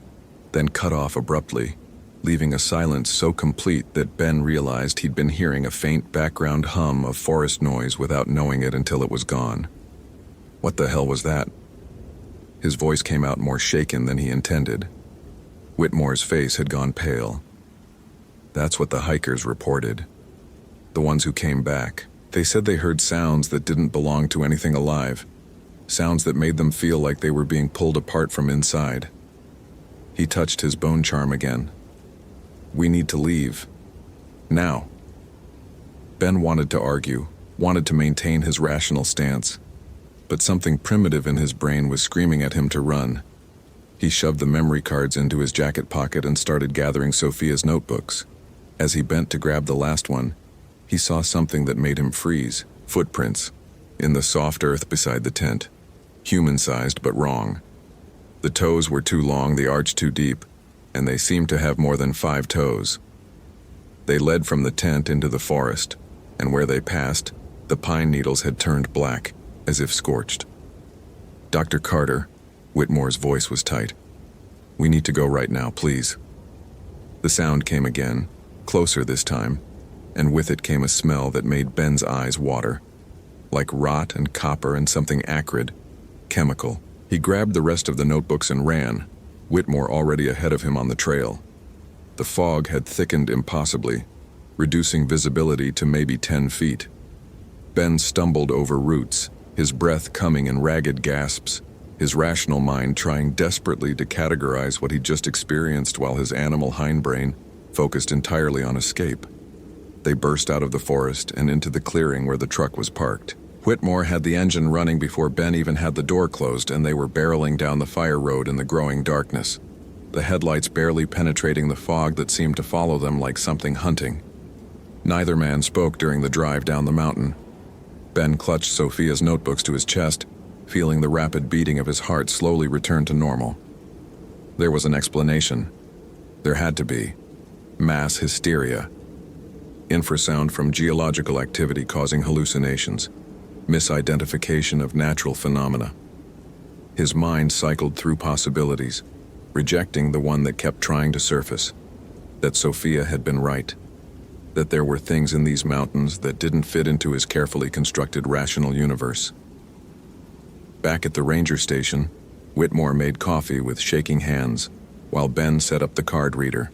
then cut off abruptly, leaving a silence so complete that Ben realized he'd been hearing a faint background hum of forest noise without knowing it until it was gone. What the hell was that? His voice came out more shaken than he intended. Whitmore's face had gone pale. That's what the hikers reported. The ones who came back. They said they heard sounds that didn't belong to anything alive. Sounds that made them feel like they were being pulled apart from inside. He touched his bone charm again. We need to leave. Now. Ben wanted to argue, wanted to maintain his rational stance. But something primitive in his brain was screaming at him to run. He shoved the memory cards into his jacket pocket and started gathering Sophia's notebooks. As he bent to grab the last one, he saw something that made him freeze. Footprints in the soft earth beside the tent. Human-sized but wrong. The toes were too long, the arch too deep, and they seemed to have more than 5 toes. They led from the tent into the forest, and where they passed, the pine needles had turned black, as if scorched. "Dr. Carter," Whitmore's voice was tight. "We need to go right now, please." The sound came again, closer this time, and with it came a smell that made Ben's eyes water. Like rot and copper and something acrid, chemical. He grabbed the rest of the notebooks and ran, Whitmore already ahead of him on the trail. The fog had thickened impossibly, reducing visibility to maybe 10 feet. Ben stumbled over roots, his breath coming in ragged gasps, his rational mind trying desperately to categorize what he'd just experienced while his animal hindbrain focused entirely on escape. They burst out of the forest and into the clearing where the truck was parked. Whitmore had the engine running before Ben even had the door closed, and they were barreling down the fire road in the growing darkness, the headlights barely penetrating the fog that seemed to follow them like something hunting. Neither man spoke during the drive down the mountain. Ben clutched Sophia's notebooks to his chest, feeling the rapid beating of his heart slowly return to normal. There was an explanation. There had to be. Mass hysteria. Infrasound from geological activity causing hallucinations. Misidentification of natural phenomena. His mind cycled through possibilities, rejecting the one that kept trying to surface. That Sophia had been right. That there were things in these mountains that didn't fit into his carefully constructed rational universe. Back at the ranger station, Whitmore made coffee with shaking hands, while Ben set up the card reader.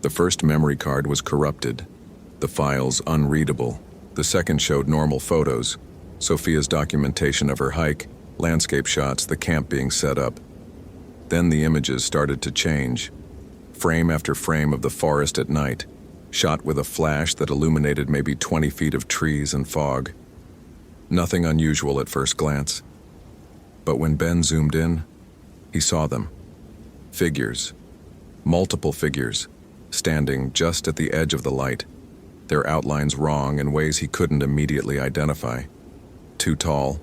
The first memory card was corrupted, the files unreadable. The second showed normal photos, Sophia's documentation of her hike, landscape shots, the camp being set up. Then the images started to change. Frame after frame of the forest at night, shot with a flash that illuminated maybe 20 feet of trees and fog. Nothing unusual at first glance. But when Ben zoomed in, he saw them. Figures. Multiple figures, standing just at the edge of the light, their outlines wrong in ways he couldn't immediately identify. Too tall,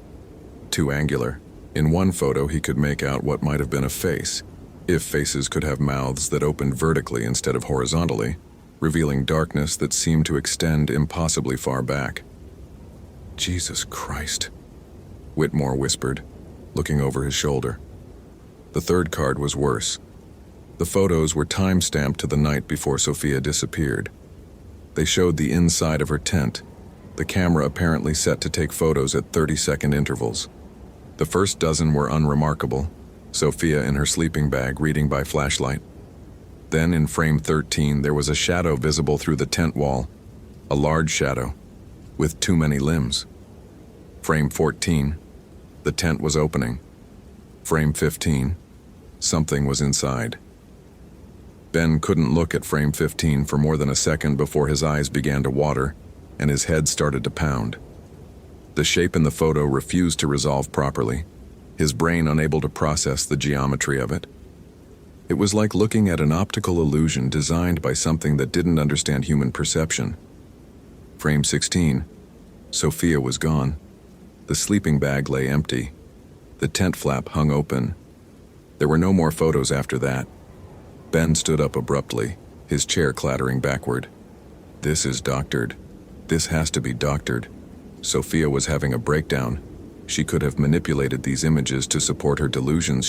too angular. In one photo he could make out what might have been a face, if faces could have mouths that opened vertically instead of horizontally, revealing darkness that seemed to extend impossibly far back. "Jesus Christ," Whitmore whispered, looking over his shoulder. The third card was worse. The photos were time-stamped to the night before Sophia disappeared. They showed the inside of her tent, the camera apparently set to take photos at 30-second intervals. The first dozen were unremarkable, Sophia in her sleeping bag reading by flashlight. Then in frame 13 there was a shadow visible through the tent wall, a large shadow, with too many limbs. Frame 14, the tent was opening. Frame 15, something was inside. Ben couldn't look at frame 15 for more than a second before his eyes began to water and his head started to pound. The shape in the photo refused to resolve properly, his brain unable to process the geometry of it. It was like looking at an optical illusion designed by something that didn't understand human perception. Frame 16, Sophia was gone. The sleeping bag lay empty. The tent flap hung open. There were no more photos after that. Ben stood up abruptly, his chair clattering backward. This is doctored. This has to be doctored. Sophia was having a breakdown. She could have manipulated these images to support her delusions.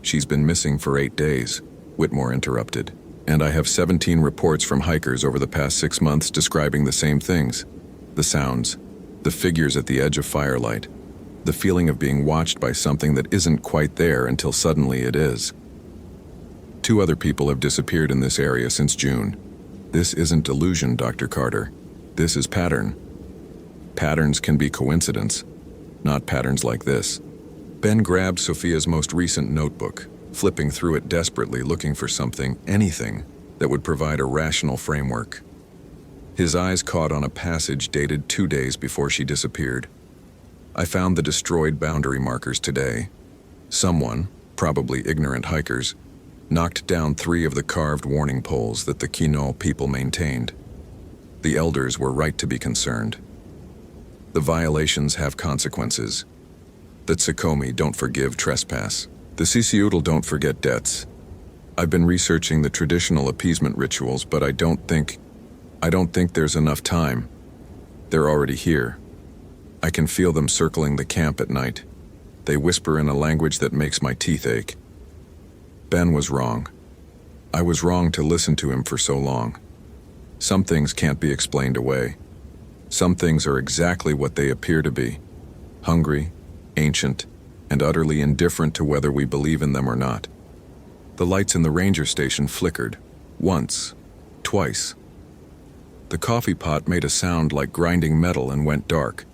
She's been missing for 8 days, Whitmore interrupted. And I have 17 reports from hikers over the past 6 months describing the same things. The sounds, the figures at the edge of firelight, the feeling of being watched by something that isn't quite there until suddenly it is. 2 other people have disappeared in this area since June. This isn't delusion, Dr. Carter. This is pattern. Patterns can be coincidence, not patterns like this. Ben grabbed Sophia's most recent notebook, flipping through it desperately looking for something, anything, that would provide a rational framework. His eyes caught on a passage dated 2 days before she disappeared. I found the destroyed boundary markers today. Someone, probably ignorant hikers, knocked down 3 of the carved warning poles that the Quinault people maintained. The elders were right to be concerned. The violations have consequences. The Tsukomi don't forgive trespass. The Sisiutl don't forget debts. I've been researching the traditional appeasement rituals, but I don't think there's enough time. They're already here. I can feel them circling the camp at night. They whisper in a language that makes my teeth ache. Ben was wrong. I was wrong to listen to him for so long. Some things can't be explained away. Some things are exactly what they appear to be. Hungry, ancient, and utterly indifferent to whether we believe in them or not. The lights in the ranger station flickered. Once. Twice. The coffee pot made a sound like grinding metal and went dark.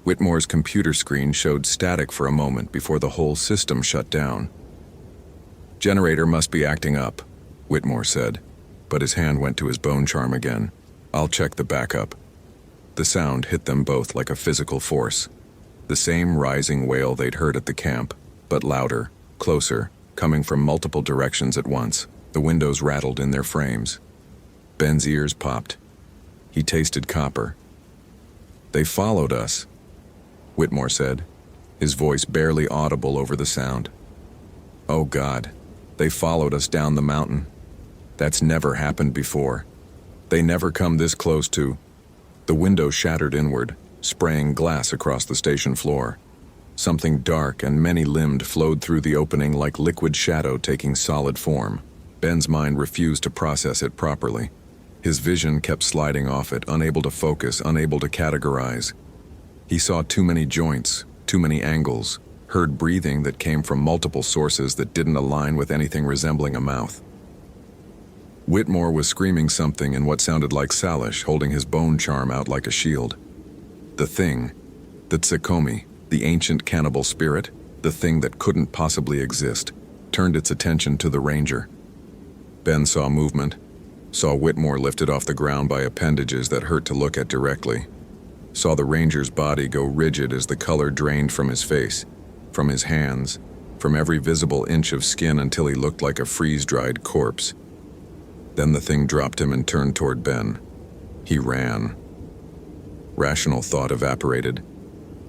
Whitmore's computer screen showed static for a moment before the whole system shut down. "Generator must be acting up," Whitmore said, but his hand went to his bone charm again. "I'll check the backup." The sound hit them both like a physical force. The same rising wail they'd heard at the camp, but louder, closer, coming from multiple directions at once. The windows rattled in their frames. Ben's ears popped. He tasted copper. "They followed us," Whitmore said, his voice barely audible over the sound. "Oh God, they followed us down the mountain. That's never happened before. They never come this close to..." The window shattered inward, spraying glass across the station floor. Something dark and many-limbed flowed through the opening like liquid shadow taking solid form. Ben's mind refused to process it properly. His vision kept sliding off it, unable to focus, unable to categorize. He saw too many joints, too many angles, heard breathing that came from multiple sources that didn't align with anything resembling a mouth. Whitmore was screaming something in what sounded like Salish, holding his bone charm out like a shield. The thing, the Tsukomi, the ancient cannibal spirit, the thing that couldn't possibly exist, turned its attention to the ranger. Ben saw movement, saw Whitmore lifted off the ground by appendages that hurt to look at directly, saw the ranger's body go rigid as the color drained from his face, from his hands, from every visible inch of skin until he looked like a freeze-dried corpse. Then the thing dropped him and turned toward Ben. He ran. Rational thought evaporated,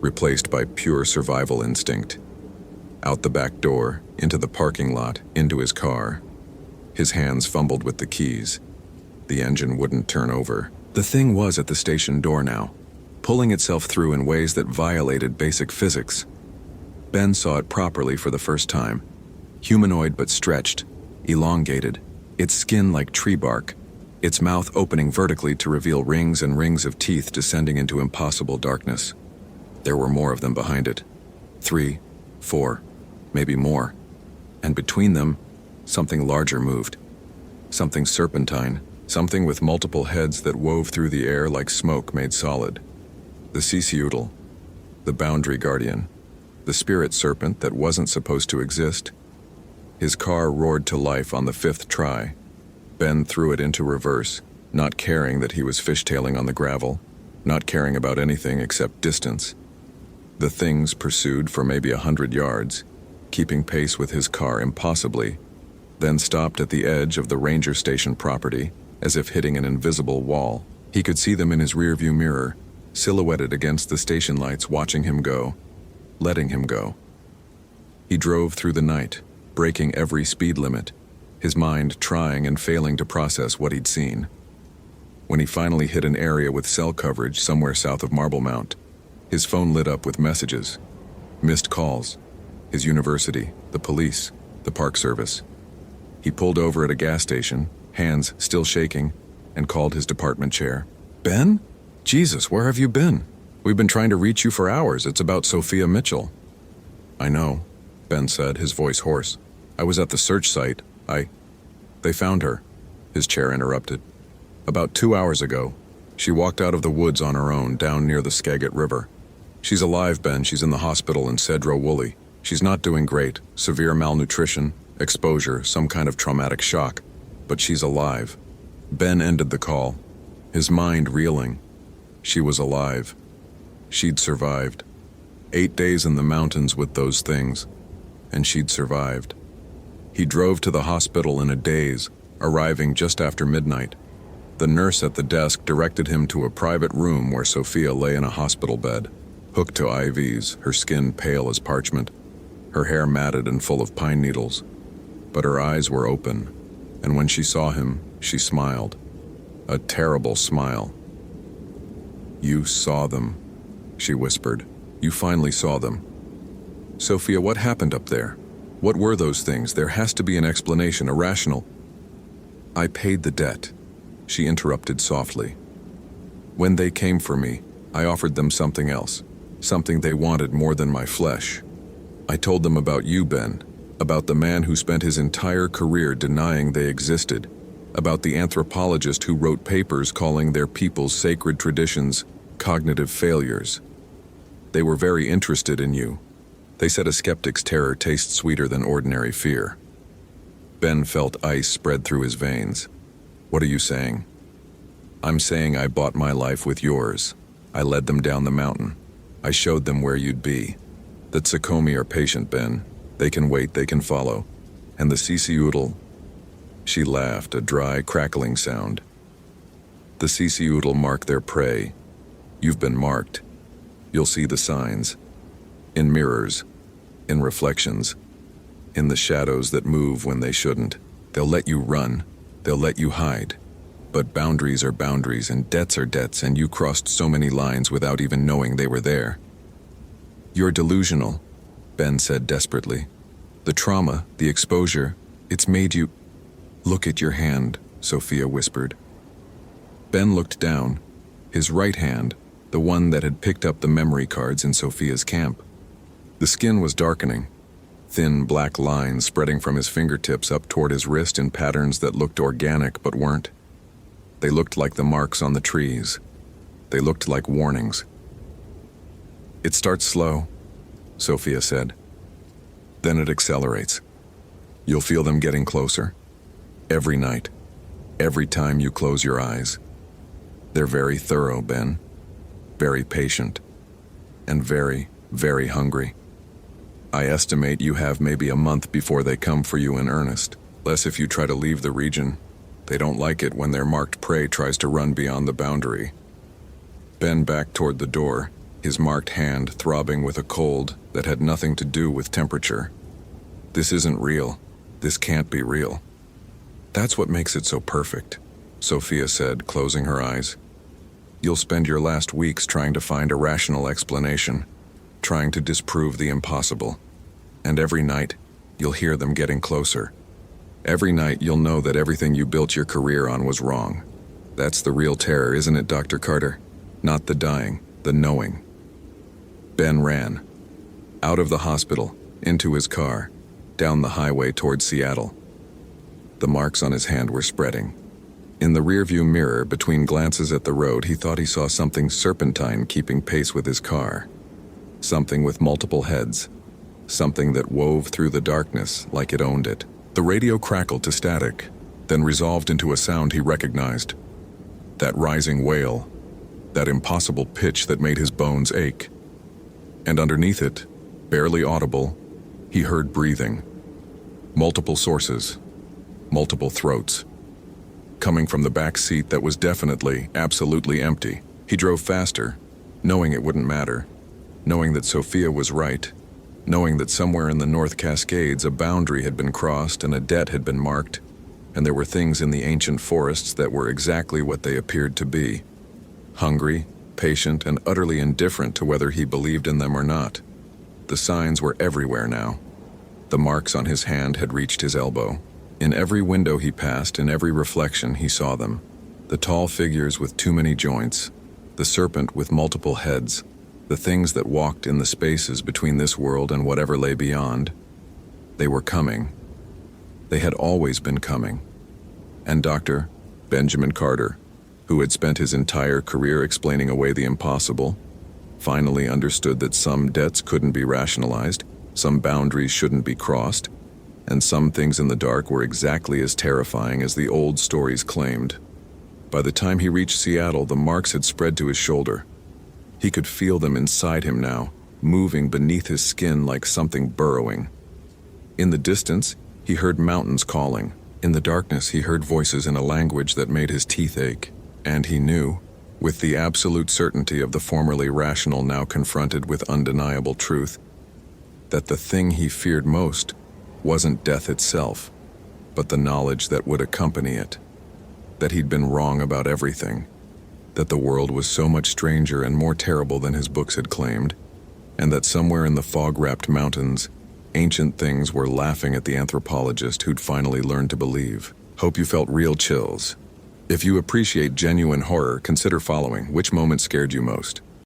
replaced by pure survival instinct. Out the back door, into the parking lot, into his car. His hands fumbled with the keys. The engine wouldn't turn over. The thing was at the station door now, pulling itself through in ways that violated basic physics. Ben saw it properly for the first time. Humanoid but stretched, elongated, its skin like tree bark, its mouth opening vertically to reveal rings and rings of teeth descending into impossible darkness. There were more of them behind it. 3, 4, maybe more. And between them, something larger moved. Something serpentine, something with multiple heads that wove through the air like smoke made solid. The Sisiutl, the boundary guardian, the spirit serpent that wasn't supposed to exist. His car roared to life on the 5th try. Ben threw it into reverse, not caring that he was fishtailing on the gravel, not caring about anything except distance. The things pursued for maybe 100 yards, keeping pace with his car impossibly, then stopped at the edge of the ranger station property, as if hitting an invisible wall. He could see them in his rearview mirror, silhouetted against the station lights, watching him go, letting him go. He drove through the night, breaking every speed limit, his mind trying and failing to process what he'd seen. When he finally hit an area with cell coverage somewhere south of Marble Mount, his phone lit up with messages, missed calls, his university, the police, the park service. He pulled over at a gas station, hands still shaking, and called his department chair. "Ben? Jesus, where have you been? We've been trying to reach you for hours. It's about Sophia Mitchell." "I know," Ben said, his voice hoarse. "I was at the search site. They found her," his chair interrupted. "About 2 hours ago. She walked out of the woods on her own, down near the Skagit River. She's alive, Ben. She's in the hospital in Cedro Woolley. She's not doing great. Severe malnutrition, exposure, some kind of traumatic shock. But she's alive." Ben ended the call, his mind reeling. She was alive. She'd survived. 8 days in the mountains with those things, and she'd survived. He drove to the hospital in a daze, arriving just after midnight. The nurse at the desk directed him to a private room where Sophia lay in a hospital bed, hooked to IVs, her skin pale as parchment, her hair matted and full of pine needles. But her eyes were open, and when she saw him, she smiled. A terrible smile. "You saw them," she whispered. "You finally saw them. Sophia, what happened up there? What were those things? There has to be an explanation, a rational—" "I paid the debt," she interrupted softly. "When they came for me, I offered them something else, something they wanted more than my flesh. I told them about you, Ben, about the man who spent his entire career denying they existed, about the anthropologist who wrote papers calling their people's sacred traditions cognitive failures. They were very interested in you. They said a skeptic's terror tastes sweeter than ordinary fear." Ben felt ice spread through his veins. "What are you saying?" "I'm saying I bought my life with yours. I led them down the mountain. I showed them where you'd be. The Tsukomi are patient, Ben. They can wait, they can follow. And the Sisiutl—" She laughed, a dry, crackling sound. "The Sisiutl mark their prey. You've been marked. You'll see the signs. In mirrors, in reflections, in the shadows that move when they shouldn't. They'll let you run. They'll let you hide. But boundaries are boundaries and debts are debts, and you crossed so many lines without even knowing they were there." "You're delusional," Ben said desperately. "The trauma, the exposure, it's made you—" "Look at your hand," Sophia whispered. Ben looked down, his right hand, the one that had picked up the memory cards in Sophia's camp. The skin was darkening, thin black lines spreading from his fingertips up toward his wrist in patterns that looked organic but weren't. They looked like the marks on the trees. They looked like warnings. "It starts slow," Sophia said. "Then it accelerates. You'll feel them getting closer. Every night. Every time you close your eyes. They're very thorough, Ben. Very patient. And very, very hungry. I estimate you have maybe a month before they come for you in earnest. Less if you try to leave the region. They don't like it when their marked prey tries to run beyond the boundary." Ben backed toward the door, his marked hand throbbing with a cold that had nothing to do with temperature. "This isn't real. This can't be real." "That's what makes it so perfect," Sophia said, closing her eyes. "You'll spend your last weeks trying to find a rational explanation, trying to disprove the impossible. And every night, you'll hear them getting closer. Every night, you'll know that everything you built your career on was wrong. That's the real terror, isn't it, Dr. Carter? Not the dying, the knowing." Ben ran. Out of the hospital, into his car, down the highway toward Seattle. The marks on his hand were spreading. In the rearview mirror, between glances at the road, he thought he saw something serpentine keeping pace with his car. Something with multiple heads. Something that wove through the darkness like it owned it. The radio crackled to static, then resolved into a sound he recognized. That rising wail. That impossible pitch that made his bones ache. And underneath it, barely audible, he heard breathing. Multiple sources. Multiple throats. Coming from the back seat that was definitely, absolutely empty. He drove faster, knowing it wouldn't matter. Knowing that Sophia was right. Knowing that somewhere in the North Cascades a boundary had been crossed and a debt had been marked, and there were things in the ancient forests that were exactly what they appeared to be. Hungry, patient, and utterly indifferent to whether he believed in them or not. The signs were everywhere now. The marks on his hand had reached his elbow. In every window he passed, in every reflection, he saw them. The tall figures with too many joints, the serpent with multiple heads, the things that walked in the spaces between this world and whatever lay beyond. They were coming. They had always been coming. And Dr. Benjamin Carter, who had spent his entire career explaining away the impossible, finally understood that some debts couldn't be rationalized, some boundaries shouldn't be crossed, and some things in the dark were exactly as terrifying as the old stories claimed. By the time he reached Seattle, the marks had spread to his shoulder. He could feel them inside him now, moving beneath his skin like something burrowing. In the distance, He heard mountains calling. In the darkness, he heard voices in a language that made his teeth ache. And he knew, with the absolute certainty of the formerly rational now confronted with undeniable truth, that the thing he feared most wasn't death itself, but the knowledge that would accompany it. That he'd been wrong about everything. That the world was so much stranger and more terrible than his books had claimed, and that somewhere in the fog-wrapped mountains, ancient things were laughing at the anthropologist who'd finally learned to believe. Hope you felt real chills. If you appreciate genuine horror, consider following. Which moment scared you most?